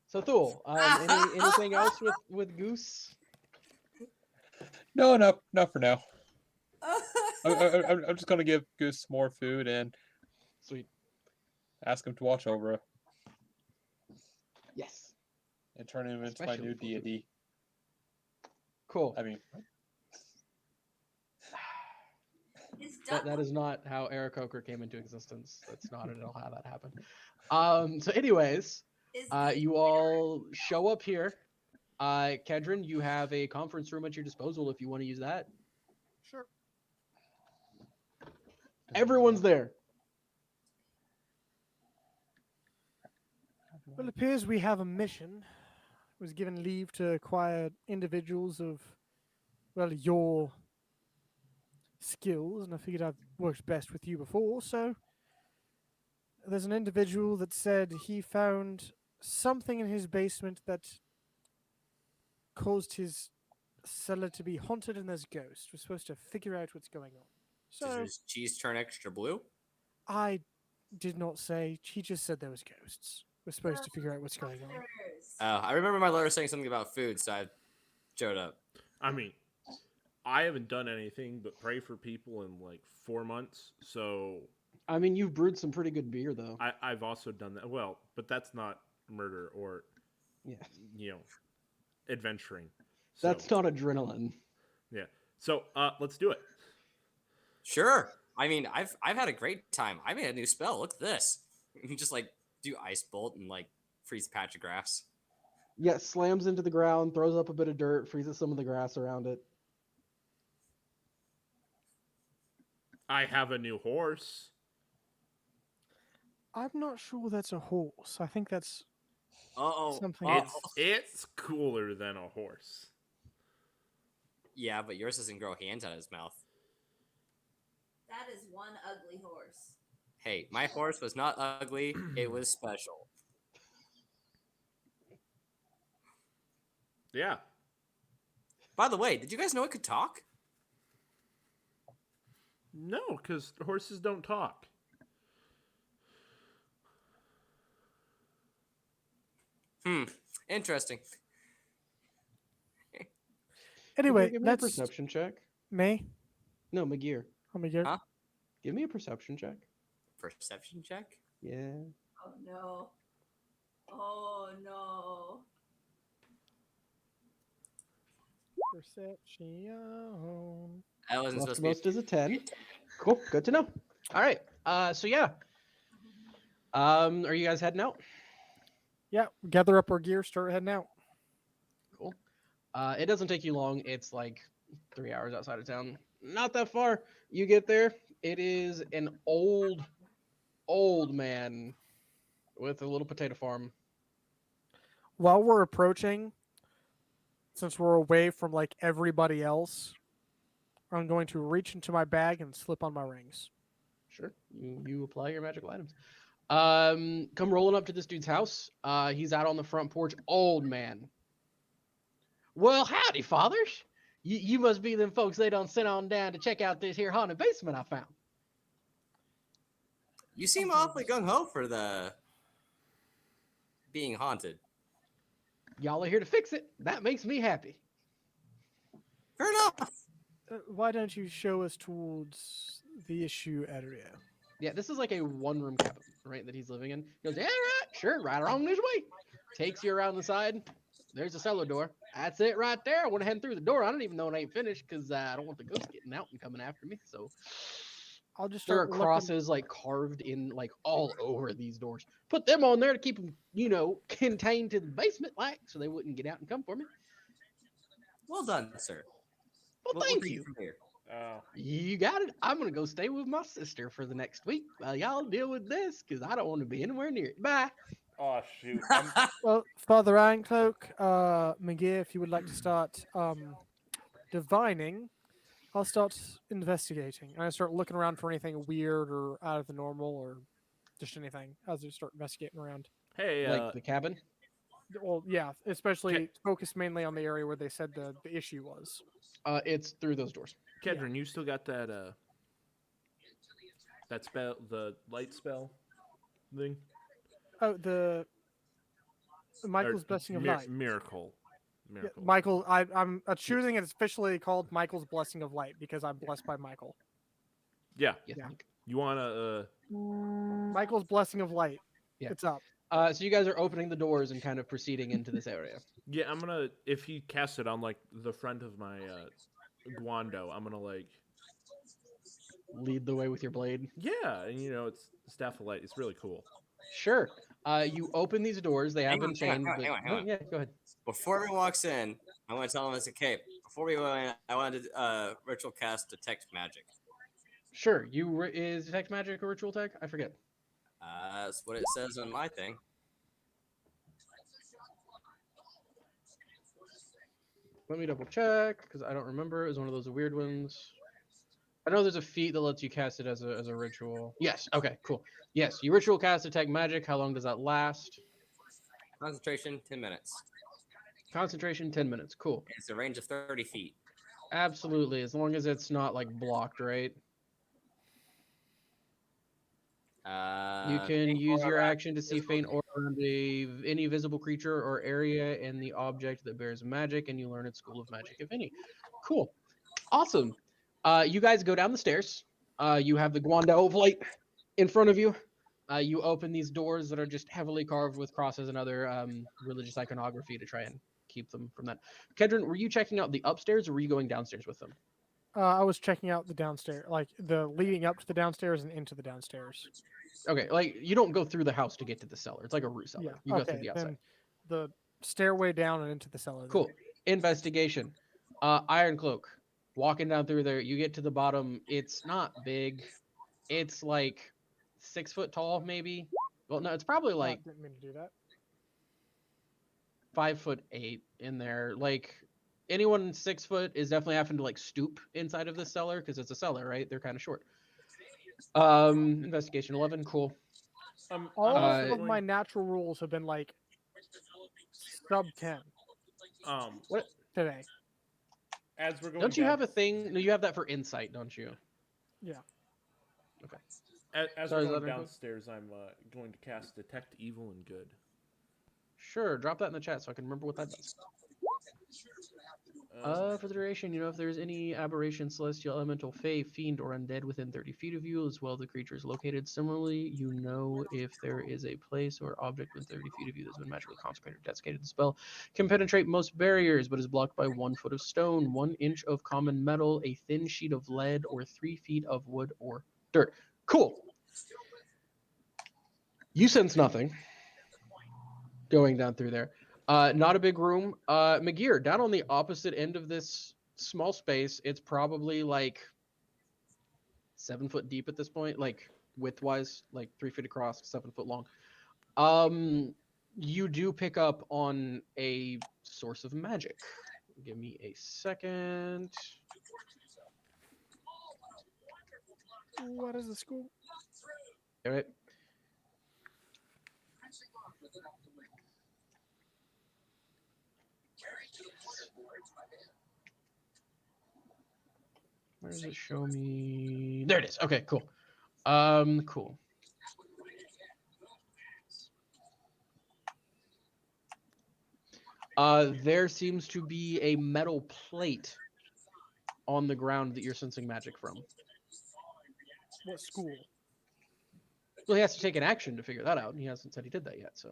[SPEAKER 1] So Thule, anything else with Goose?
[SPEAKER 3] No, not for now. I'm just gonna give Goose more food and
[SPEAKER 1] Sweet.
[SPEAKER 3] ask him to watch over her
[SPEAKER 1] Yes.
[SPEAKER 3] and turn him into my
[SPEAKER 1] Especially
[SPEAKER 3] new
[SPEAKER 1] for food.
[SPEAKER 3] deity.
[SPEAKER 1] Cool.
[SPEAKER 3] I mean,
[SPEAKER 6] It's
[SPEAKER 1] That is not how Eric Coker came into existence. That's not at all how that happened. So anyways, you all show up here. Kedron, you have a conference room at your disposal if you want to use that.
[SPEAKER 2] Sure.
[SPEAKER 1] Everyone's there.
[SPEAKER 2] Well, it appears we have a mission. Was given leave to acquire individuals of, well, your skills, and I figured I've worked best with you before, so there's an individual that said he found something in his basement that caused his cellar to be haunted and there's ghosts. We're supposed to figure out what's going on.
[SPEAKER 4] Does
[SPEAKER 2] So
[SPEAKER 4] his cheese turn extra blue?
[SPEAKER 2] I did not say, he just said there was ghosts. We're supposed to figure out what's going on.
[SPEAKER 4] I remember my letter saying something about food, so I showed up.
[SPEAKER 5] I mean, I haven't done anything but pray for people in like 4 months, so
[SPEAKER 1] I mean, you've brewed some pretty good beer, though.
[SPEAKER 5] I've also done that. Well, but that's not murder or,
[SPEAKER 1] Yeah.
[SPEAKER 5] Adventuring.
[SPEAKER 1] That's not adrenaline.
[SPEAKER 5] Yeah. So let's do it.
[SPEAKER 4] Sure. I mean, I've had a great time. I made a new spell. Look at this. You can just like do ice bolt and like freeze a patch of grass.
[SPEAKER 1] Yeah, slams into the ground, throws up a bit of dirt, freezes some of the grass around it.
[SPEAKER 5] I have a new horse.
[SPEAKER 2] I'm not sure that's a horse. I think that's something
[SPEAKER 5] It's
[SPEAKER 2] else.
[SPEAKER 5] it's cooler than a horse.
[SPEAKER 4] Yeah, but yours doesn't grow hands out of his mouth.
[SPEAKER 6] That is one ugly horse.
[SPEAKER 4] Hey, my horse was not ugly. It was special.
[SPEAKER 5] Yeah.
[SPEAKER 4] By the way, did you guys know it could talk?
[SPEAKER 5] No, because horses don't talk.
[SPEAKER 4] Interesting.
[SPEAKER 2] Anyway,
[SPEAKER 1] give me a
[SPEAKER 2] let's...
[SPEAKER 1] perception check.
[SPEAKER 2] Me?
[SPEAKER 1] No, McGear.
[SPEAKER 2] Oh my god.
[SPEAKER 4] Huh?
[SPEAKER 1] Give me a perception check.
[SPEAKER 4] Perception check?
[SPEAKER 1] Yeah.
[SPEAKER 6] Oh no. Oh no.
[SPEAKER 2] Perception.
[SPEAKER 4] That wasn't
[SPEAKER 1] Left
[SPEAKER 4] supposed
[SPEAKER 1] most
[SPEAKER 4] to
[SPEAKER 1] is a 10. Cool. Good to know. All right. So yeah. Are you guys heading out?
[SPEAKER 2] Yeah, gather up our gear, start heading out.
[SPEAKER 1] Cool. It doesn't take you long. It's like 3 hours outside of town. Not that far. You get there. It is an old man with a little potato farm.
[SPEAKER 2] While we're approaching, since we're away from like everybody else, I'm going to reach into my bag and slip on my rings.
[SPEAKER 1] Sure. You apply your magical items. Come rolling up to this dude's house. He's out on the front porch. Old man. Well, howdy, fathers. You must be them folks they done sent on down to check out this here haunted basement I found.
[SPEAKER 4] You seem awfully gung ho for the being haunted.
[SPEAKER 1] Y'all are here to fix it. That makes me happy.
[SPEAKER 4] Fair enough.
[SPEAKER 2] Why don't you show us towards the issue area?
[SPEAKER 1] Yeah, this is like a one-room cabin, right, that he's living in. He goes, yeah, right, sure, right along this way. Takes you around the side. There's a cellar door. That's it right there. I went ahead and through the door. I don't even know it ain't finished because I don't want the ghost getting out and coming after me. So
[SPEAKER 2] I'll just
[SPEAKER 1] there are
[SPEAKER 2] start looking.
[SPEAKER 1] crosses like carved in like all over these doors. Put them on there to keep them, contained to the basement, like, so they wouldn't get out and come for me.
[SPEAKER 4] Well done, sir.
[SPEAKER 1] Well,
[SPEAKER 4] We'll
[SPEAKER 1] thank
[SPEAKER 4] take
[SPEAKER 1] you.
[SPEAKER 4] it from here.
[SPEAKER 1] You got it. I'm gonna go stay with my sister for the next week while y'all deal with this, because I don't want to be anywhere near it. Bye.
[SPEAKER 5] Oh shoot.
[SPEAKER 2] Well, Father Ironcloak, McGee, if you would like to start divining, I'll start investigating. And I start looking around for anything weird or out of the normal or just anything as I start investigating around.
[SPEAKER 8] Hey,
[SPEAKER 1] Like the cabin.
[SPEAKER 2] Well, yeah, especially focused mainly on the area where they said the issue was.
[SPEAKER 1] It's through those doors.
[SPEAKER 8] Kedron, you still got that that spell, the light spell thing?
[SPEAKER 2] Oh, the Michael's
[SPEAKER 8] Or
[SPEAKER 2] Blessing of Light.
[SPEAKER 8] Miracle.
[SPEAKER 2] Yeah,
[SPEAKER 8] Miracle.
[SPEAKER 2] Michael, I'm choosing it's officially called Michael's Blessing of Light because I'm blessed by Michael.
[SPEAKER 8] Yeah.
[SPEAKER 1] Yes,
[SPEAKER 2] Yeah.
[SPEAKER 1] Mike.
[SPEAKER 8] You wanna
[SPEAKER 2] Michael's Blessing of Light.
[SPEAKER 1] Yeah.
[SPEAKER 2] It's up.
[SPEAKER 1] So you guys are opening the doors and kind of proceeding into this area.
[SPEAKER 8] Yeah, I'm gonna, if he casts it on like the front of my Guando, I'm gonna like
[SPEAKER 1] Lead the way with your blade.
[SPEAKER 8] yeah, and it's Staff of Light. It's really cool.
[SPEAKER 1] Sure. You open these doors. They have been chained.
[SPEAKER 4] hang on.
[SPEAKER 1] Oh, yeah, go ahead.
[SPEAKER 4] Before everyone walks in, I want to tell them it's okay. Before we go in, I wanted to ritual cast detect magic.
[SPEAKER 1] Sure. Is detect magic a ritual tech? I forget.
[SPEAKER 4] That's what it says on my thing.
[SPEAKER 1] Let me double check because I don't remember. It was one of those weird ones. I know there's a feat that lets you cast it as a ritual. Yes. Okay. Cool. Yes. You ritual cast detect magic. How long does that last?
[SPEAKER 4] Concentration, 10 minutes.
[SPEAKER 1] Concentration 10 minutes. Cool.
[SPEAKER 4] It's a range of 30 feet.
[SPEAKER 1] Absolutely. As long as it's not like blocked, right? You can use your action to see faint aura around any visible creature or area in the object that bears magic, and you learn its school of magic, if any. Cool. Awesome. You guys go down the stairs. You have the Guandao plate in front of you. You open these doors that are just heavily carved with crosses and other religious iconography to try and keep them from that. Kedron, were you checking out the upstairs or were you going downstairs with them?
[SPEAKER 2] I was checking out the downstairs, like the leading up to the downstairs and into the downstairs.
[SPEAKER 1] Okay, like you don't go through the house to get to the cellar. It's like a root cellar.
[SPEAKER 2] Yeah.
[SPEAKER 1] You go through the outside.
[SPEAKER 2] Then the stairway down and into the cellar.
[SPEAKER 1] Cool. Investigation. Iron Cloak. Walking down through there, you get to the bottom. It's not big. It's like 6 foot tall, maybe. Well, no, it's probably like
[SPEAKER 2] Didn't mean to do that.
[SPEAKER 1] 5'8" in there. Like anyone 6 foot is definitely having to like stoop inside of this cellar because it's a cellar, right? They're kind of short. Investigation 11. Cool.
[SPEAKER 2] All
[SPEAKER 1] Uh,
[SPEAKER 2] of my natural rules have been like sub 10
[SPEAKER 1] What?
[SPEAKER 2] today.
[SPEAKER 5] As we're going
[SPEAKER 1] Don't you
[SPEAKER 5] down,
[SPEAKER 1] have a thing? No, you have that for insight, don't you?
[SPEAKER 2] Yeah.
[SPEAKER 1] Okay.
[SPEAKER 5] as
[SPEAKER 1] Sorry,
[SPEAKER 5] we're going
[SPEAKER 1] is that okay?
[SPEAKER 5] downstairs, I'm going to cast Detect Evil and Good.
[SPEAKER 1] Sure. Drop that in the chat so I can remember what that does. For the duration, if there's any aberration, celestial, elemental, fey, fiend, or undead within 30 feet of you, as well as the creature is located. Similarly, if there is a place or object within 30 feet of you that's been magically consecrated or desiccated, the spell can penetrate most barriers, but is blocked by 1 foot of stone, 1 inch of common metal, a thin sheet of lead, or 3 feet of wood or dirt. Cool. You sense nothing going down through there. Not a big room. McGear, down on the opposite end of this small space, it's probably like 7 foot deep at this point, like width-wise, like 3 feet across, 7 foot long. You do pick up on a source of magic. Give me a second.
[SPEAKER 2] What is the school?
[SPEAKER 1] All right. Where does it show me? There it is. Okay, cool. Cool. There seems to be a metal plate on the ground that you're sensing magic from.
[SPEAKER 2] What school?
[SPEAKER 1] Well, he has to take an action to figure that out, and he hasn't said he did that yet, so.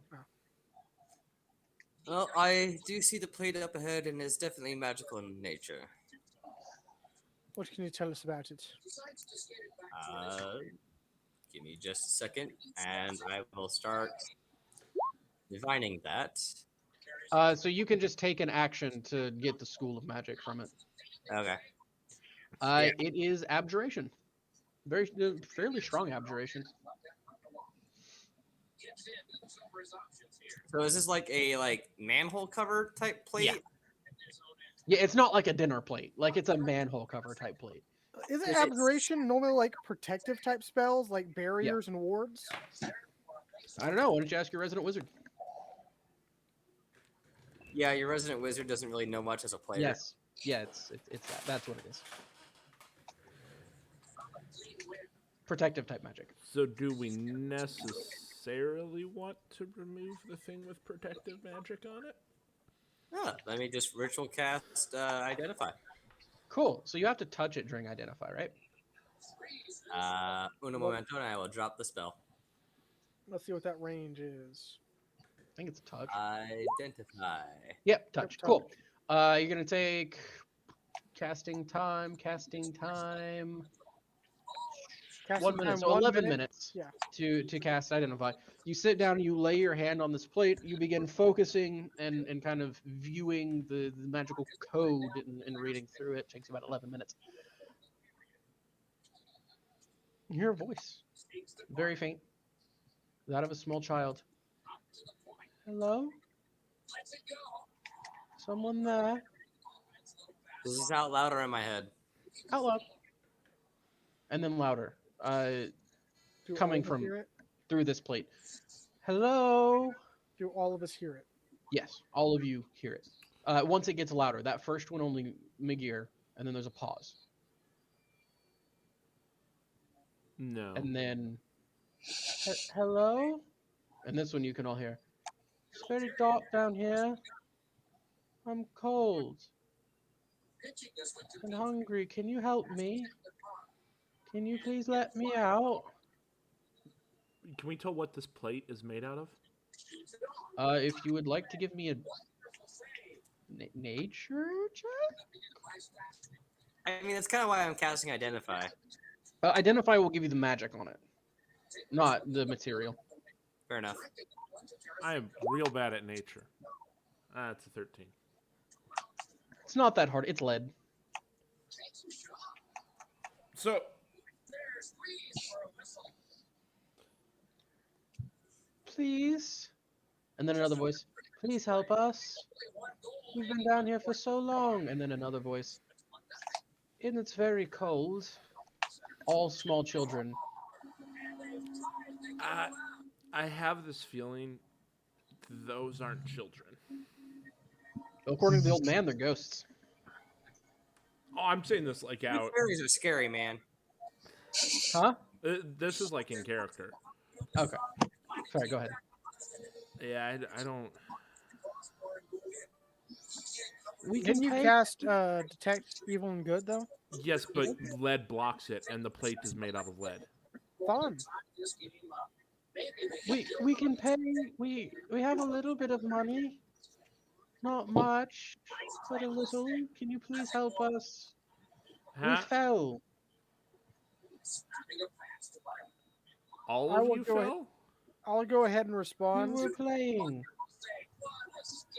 [SPEAKER 4] Well, I do see the plate up ahead, and it's definitely magical in nature.
[SPEAKER 2] What can you tell us about it?
[SPEAKER 4] Give me just a second, and I will start divining that.
[SPEAKER 1] So you can just take an action to get the school of magic from it.
[SPEAKER 4] Okay.
[SPEAKER 1] It is abjuration. Very fairly strong abjuration.
[SPEAKER 4] So is this like a manhole cover type plate?
[SPEAKER 1] Yeah, it's not like a dinner plate. Like it's a manhole cover type plate.
[SPEAKER 2] Is it
[SPEAKER 4] It's-
[SPEAKER 2] abjuration normally like protective type spells, like barriers and wards?
[SPEAKER 1] I don't know. Why don't you ask your resident wizard?
[SPEAKER 4] Yeah, your resident wizard doesn't really know much as a player.
[SPEAKER 1] Yes. Yeah, it's that. That's what it is. Protective type magic.
[SPEAKER 8] So, do we necessarily want to remove the thing with protective magic on it?
[SPEAKER 4] Let me just ritual cast identify.
[SPEAKER 1] Cool. So you have to touch it during identify, right?
[SPEAKER 4] Uno momento, and I will drop the spell.
[SPEAKER 2] Let's see what that range is.
[SPEAKER 1] I think it's touch.
[SPEAKER 4] Identify.
[SPEAKER 1] Yep, touch.
[SPEAKER 2] touch.
[SPEAKER 1] Cool. You're gonna take casting time.
[SPEAKER 2] Casting
[SPEAKER 1] 1 minute.
[SPEAKER 2] time,
[SPEAKER 1] So
[SPEAKER 2] 1
[SPEAKER 1] 11
[SPEAKER 2] minute.
[SPEAKER 1] minutes.
[SPEAKER 2] Yeah.
[SPEAKER 1] To cast identify. You sit down. You lay your hand on this plate. You begin focusing and kind of viewing the magical code and reading through it. Takes about 11 minutes. You hear a voice, very faint, that of a small child. Hello? Someone there?
[SPEAKER 4] This is out loud or in my head?
[SPEAKER 1] Out loud. And then louder.
[SPEAKER 2] Do
[SPEAKER 1] Coming
[SPEAKER 2] all of us
[SPEAKER 1] from-
[SPEAKER 2] hear it?
[SPEAKER 1] Through this plate. Hello?
[SPEAKER 2] Do all of us hear it?
[SPEAKER 1] Yes, all of you hear it. Once it gets louder. That first one only McGear, and then there's a pause.
[SPEAKER 8] No.
[SPEAKER 1] And then, hello? And this one you can all hear. It's very dark down here. I'm cold. And hungry. Can you help me? Can you please let me out?
[SPEAKER 8] Can we tell what this plate is made out of?
[SPEAKER 1] If you would like to give me a nature check?
[SPEAKER 4] I mean, that's kind of why I'm casting identify.
[SPEAKER 1] Identify will give you the magic on it, not the material.
[SPEAKER 4] Fair enough.
[SPEAKER 8] I am real bad at nature. It's a 13.
[SPEAKER 1] It's not that hard. It's lead.
[SPEAKER 5] So,
[SPEAKER 1] Please. And then another voice. Please help us. We've been down here for so long. And then another voice. And it's very cold. All small children.
[SPEAKER 8] I have this feeling those aren't children.
[SPEAKER 1] According to the old man, they're ghosts.
[SPEAKER 8] Oh, I'm saying this like out.
[SPEAKER 4] Fairies are scary, man.
[SPEAKER 1] Huh?
[SPEAKER 8] This is like in character.
[SPEAKER 1] Okay. Sorry, go ahead.
[SPEAKER 8] Yeah, I don't.
[SPEAKER 1] We
[SPEAKER 2] Didn't
[SPEAKER 1] can
[SPEAKER 2] you
[SPEAKER 1] pay-
[SPEAKER 2] cast detect evil and good though?
[SPEAKER 8] Yes, but lead blocks it, and the plate is made out of lead.
[SPEAKER 2] Fun.
[SPEAKER 1] We can pay. We have a little bit of money. Not much, but a little. Can you please help us? We
[SPEAKER 8] Huh?
[SPEAKER 1] fell.
[SPEAKER 8] All
[SPEAKER 2] I
[SPEAKER 8] of
[SPEAKER 2] will
[SPEAKER 8] you
[SPEAKER 2] go ahead-
[SPEAKER 8] fell?
[SPEAKER 2] I'll go ahead and
[SPEAKER 1] We
[SPEAKER 2] respond.
[SPEAKER 1] were playing.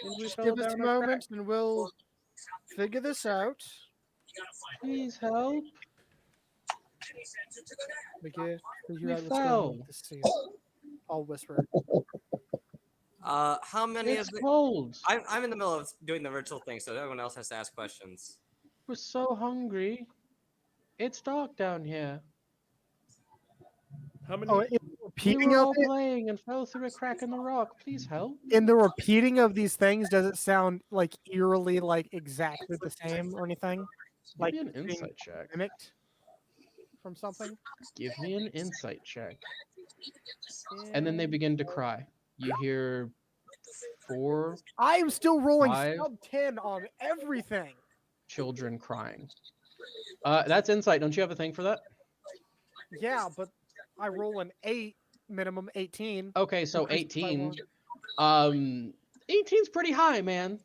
[SPEAKER 1] And we
[SPEAKER 2] Just
[SPEAKER 1] fell
[SPEAKER 2] give us a
[SPEAKER 1] down a crack.
[SPEAKER 2] moment and we'll figure this out.
[SPEAKER 1] Please help.
[SPEAKER 2] Okay, figure
[SPEAKER 1] We
[SPEAKER 2] out what's going on
[SPEAKER 1] fell.
[SPEAKER 2] with this scene. I'll whisper.
[SPEAKER 4] How many
[SPEAKER 1] It's
[SPEAKER 4] of the...
[SPEAKER 1] cold.
[SPEAKER 4] I'm in the middle of doing the ritual thing, so everyone else has to ask questions.
[SPEAKER 1] We're so hungry. It's dark down here.
[SPEAKER 8] How many?
[SPEAKER 2] Oh, in the
[SPEAKER 1] We
[SPEAKER 2] repeating
[SPEAKER 1] were
[SPEAKER 2] of
[SPEAKER 1] all
[SPEAKER 2] it,
[SPEAKER 1] playing and fell through a crack in the rock. Please help.
[SPEAKER 2] in the repeating of these things, does it sound like eerily like exactly the same or anything? Like
[SPEAKER 1] Give me
[SPEAKER 2] it's
[SPEAKER 1] an
[SPEAKER 2] being
[SPEAKER 1] insight check.
[SPEAKER 2] mimicked from something?
[SPEAKER 1] Give me an insight check. And then they begin to cry. You hear 4
[SPEAKER 2] I am still rolling
[SPEAKER 1] 5
[SPEAKER 2] sub 10 on everything.
[SPEAKER 1] children crying. That's insight. Don't you have a thing for that?
[SPEAKER 2] Yeah, but I roll an 8, minimum 18.
[SPEAKER 1] Okay, so
[SPEAKER 2] Increase by
[SPEAKER 1] 18.
[SPEAKER 2] 1.
[SPEAKER 1] 18's pretty high, man.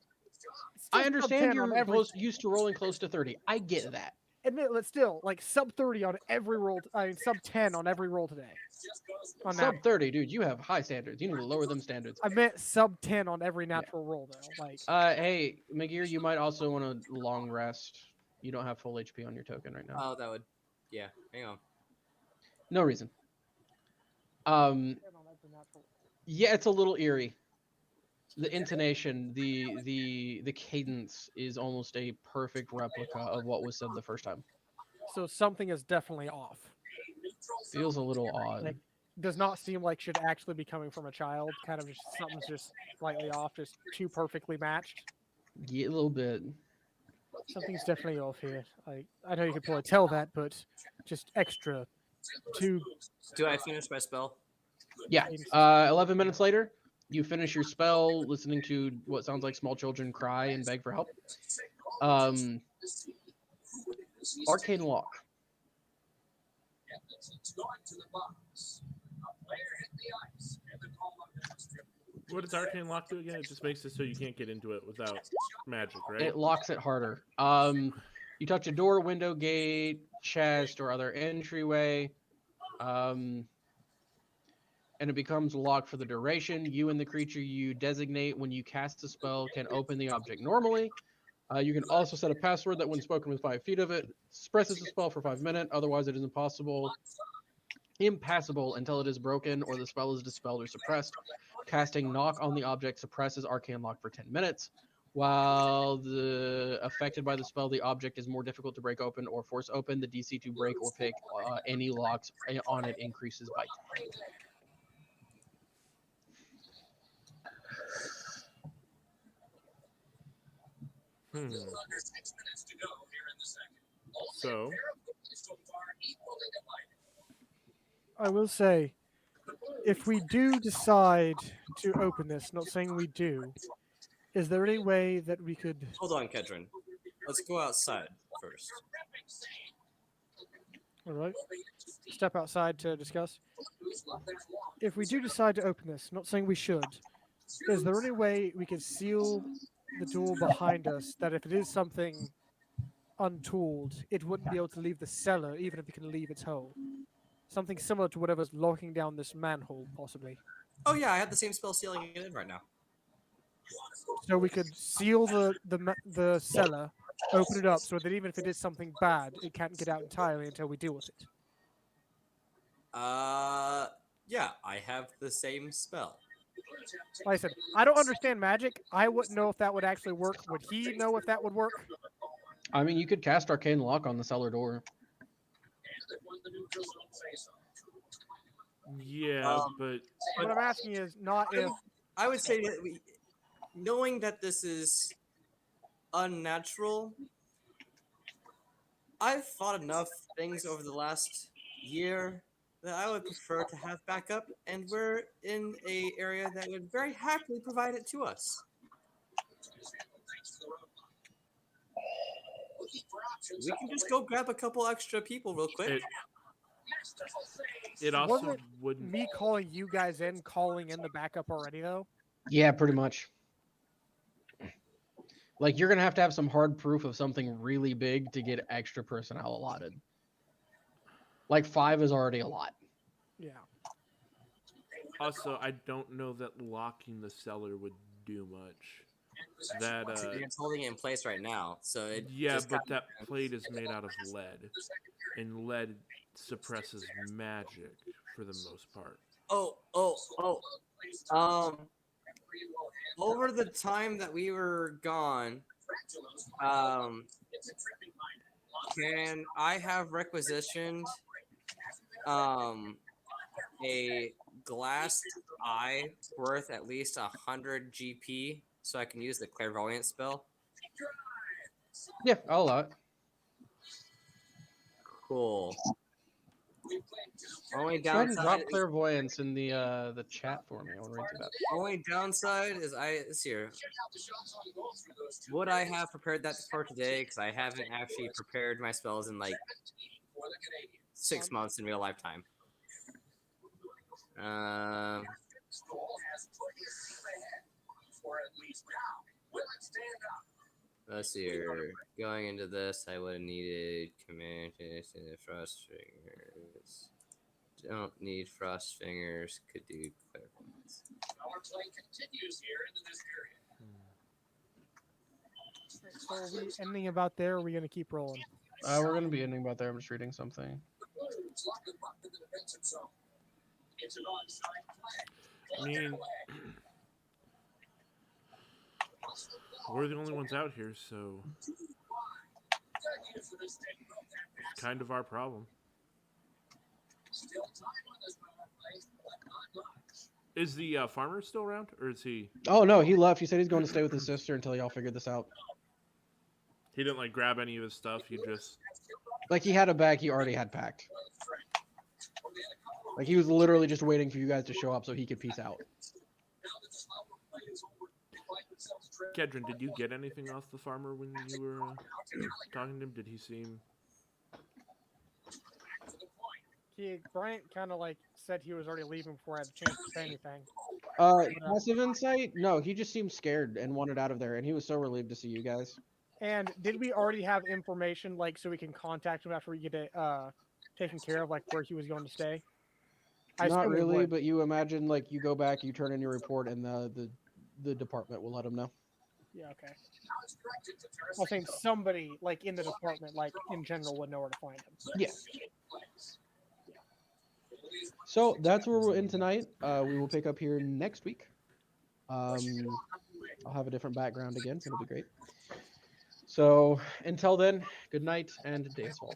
[SPEAKER 2] Still
[SPEAKER 1] I
[SPEAKER 2] sub
[SPEAKER 1] understand
[SPEAKER 2] 10 on
[SPEAKER 1] you're
[SPEAKER 2] everything.
[SPEAKER 1] used to rolling close to 30. I get that.
[SPEAKER 2] Admit, but still, like sub 30 on every roll. I mean, sub 10 on every roll today. On
[SPEAKER 1] Sub
[SPEAKER 2] that,
[SPEAKER 1] 30, dude, you have high standards. You need to lower them standards.
[SPEAKER 2] I meant sub 10 on every natural roll, though. Like,
[SPEAKER 1] Hey, McGear, you might also want to long rest. You don't have full HP on your token right now.
[SPEAKER 4] Oh, that would. Yeah, hang on.
[SPEAKER 1] No reason. Yeah, it's a little eerie. The intonation, the cadence is almost a perfect replica of what was said the first time.
[SPEAKER 2] So something is definitely off.
[SPEAKER 1] Feels a little odd.
[SPEAKER 2] Like, does not seem like should actually be coming from a child. Kind of just something's just slightly off, just too perfectly matched.
[SPEAKER 1] Yeah, a little bit.
[SPEAKER 2] Something's definitely off here. I know you could probably tell that, but just extra. Too.
[SPEAKER 4] Do I finish my spell?
[SPEAKER 1] Yeah. 11 minutes later, you finish your spell, listening to what sounds like small children cry and beg for help. Arcane lock.
[SPEAKER 8] What does Arcane Lock do again? It just makes it so you can't get into it without magic, right?
[SPEAKER 1] It locks it harder. You touch a door, window, gate, chest, or other entryway, and it becomes locked for the duration. You and the creature you designate when you cast a spell can open the object normally. You can also set a password that, when spoken within 5 feet of it, suppresses the spell for 5 minutes. Otherwise, it is impassable until it is broken or the spell is dispelled or suppressed. Casting knock on the object suppresses arcane lock for 10 minutes. While affected by the spell, the object is more difficult to break open or force open. The DC to break or pick any locks on it increases by 10.
[SPEAKER 8] So,
[SPEAKER 2] I will say, if we do decide to open this, not saying we do, is there any way that we could?
[SPEAKER 4] Hold on, Kedron. Let's go outside first.
[SPEAKER 2] All right. Step outside to discuss. If we do decide to open this, not saying we should, is there any way we could seal the door behind us that if it is something untooled, it wouldn't be able to leave the cellar even if it can leave its hole? Something similar to whatever's locking down this manhole, possibly.
[SPEAKER 4] Oh yeah, I have the same spell sealing it in right now.
[SPEAKER 2] So we could seal the cellar, open it up, so that even if it is something bad, it can't get out entirely until we deal with it.
[SPEAKER 4] Yeah, I have the same spell.
[SPEAKER 2] Like I said, I don't understand magic. I wouldn't know if that would actually work. Would he know if that would work?
[SPEAKER 1] I mean, you could cast arcane lock on the cellar door.
[SPEAKER 8] yeah, but
[SPEAKER 2] What I'm asking is not if.
[SPEAKER 4] I would say that knowing that this is unnatural, I've fought enough things over the last year that I would prefer to have backup, and we're in a area that would very happily provide it to us. We can just go grab a couple extra people real quick.
[SPEAKER 8] it also
[SPEAKER 2] Wasn't
[SPEAKER 8] wouldn't.
[SPEAKER 2] me calling you guys in, calling in the backup already, though?
[SPEAKER 1] Yeah, pretty much. Like, you're going to have some hard proof of something really big to get extra personnel allotted. Like, 5 is already a lot.
[SPEAKER 2] Yeah.
[SPEAKER 8] Also, I don't know that locking the cellar would do much. That
[SPEAKER 4] It's holding it in place right now, so it
[SPEAKER 8] yeah,
[SPEAKER 4] just
[SPEAKER 8] but that plate is made out of lead, and lead suppresses magic for the most part.
[SPEAKER 4] Over the time that we were gone, can I have requisitioned a glass eye worth at least 100 GP so I can use the clairvoyant spell?
[SPEAKER 1] Yeah, I'll allow it.
[SPEAKER 4] Cool. Only
[SPEAKER 1] Go ahead and drop
[SPEAKER 4] downside.
[SPEAKER 1] clairvoyance in the chat for me. I want to read through that.
[SPEAKER 4] Only downside is this here. Would I have prepared that for today? Because I haven't actually prepared my spells in like 6 months in real life time. Let's see here. Going into this, I would have needed command and frost fingers. Don't need frost fingers. Could do clairvoyance. Our play continues here into this period.
[SPEAKER 2] So are we ending about there, or are we gonna keep rolling?
[SPEAKER 1] We're gonna be ending about there. I'm just reading something.
[SPEAKER 8] I mean, we're the only ones out here, so it's kind of our problem. Is the farmer still around, or is he?
[SPEAKER 1] Oh no, he left. He said he's going to stay with his sister until y'all figure this out.
[SPEAKER 8] He didn't like grab any of his stuff. He just.
[SPEAKER 1] Like he had a bag he already had packed. Like he was literally just waiting for you guys to show up so he could peace out.
[SPEAKER 8] Kedron, did you get anything off the farmer when you were talking to him? Did he seem?
[SPEAKER 2] Bryant kind of like said he was already leaving before I had a chance to say anything.
[SPEAKER 1] Passive insight? No, he just seemed scared and wanted out of there, and he was so relieved to see you guys.
[SPEAKER 2] And did we already have information, like, so we can contact him after we get it taken care of, like where he was going to stay?
[SPEAKER 1] Not
[SPEAKER 2] assume we
[SPEAKER 1] really,
[SPEAKER 2] would.
[SPEAKER 1] but you imagine like you go back, you turn in your report, and the department will let him know.
[SPEAKER 2] Yeah, okay. I think somebody, like, in the department, like, in general, would know where to find him.
[SPEAKER 1] Yeah. So that's where we'll end tonight. We will pick up here next week. I'll have a different background again. It'll be great. So until then, good night and Deus Fall.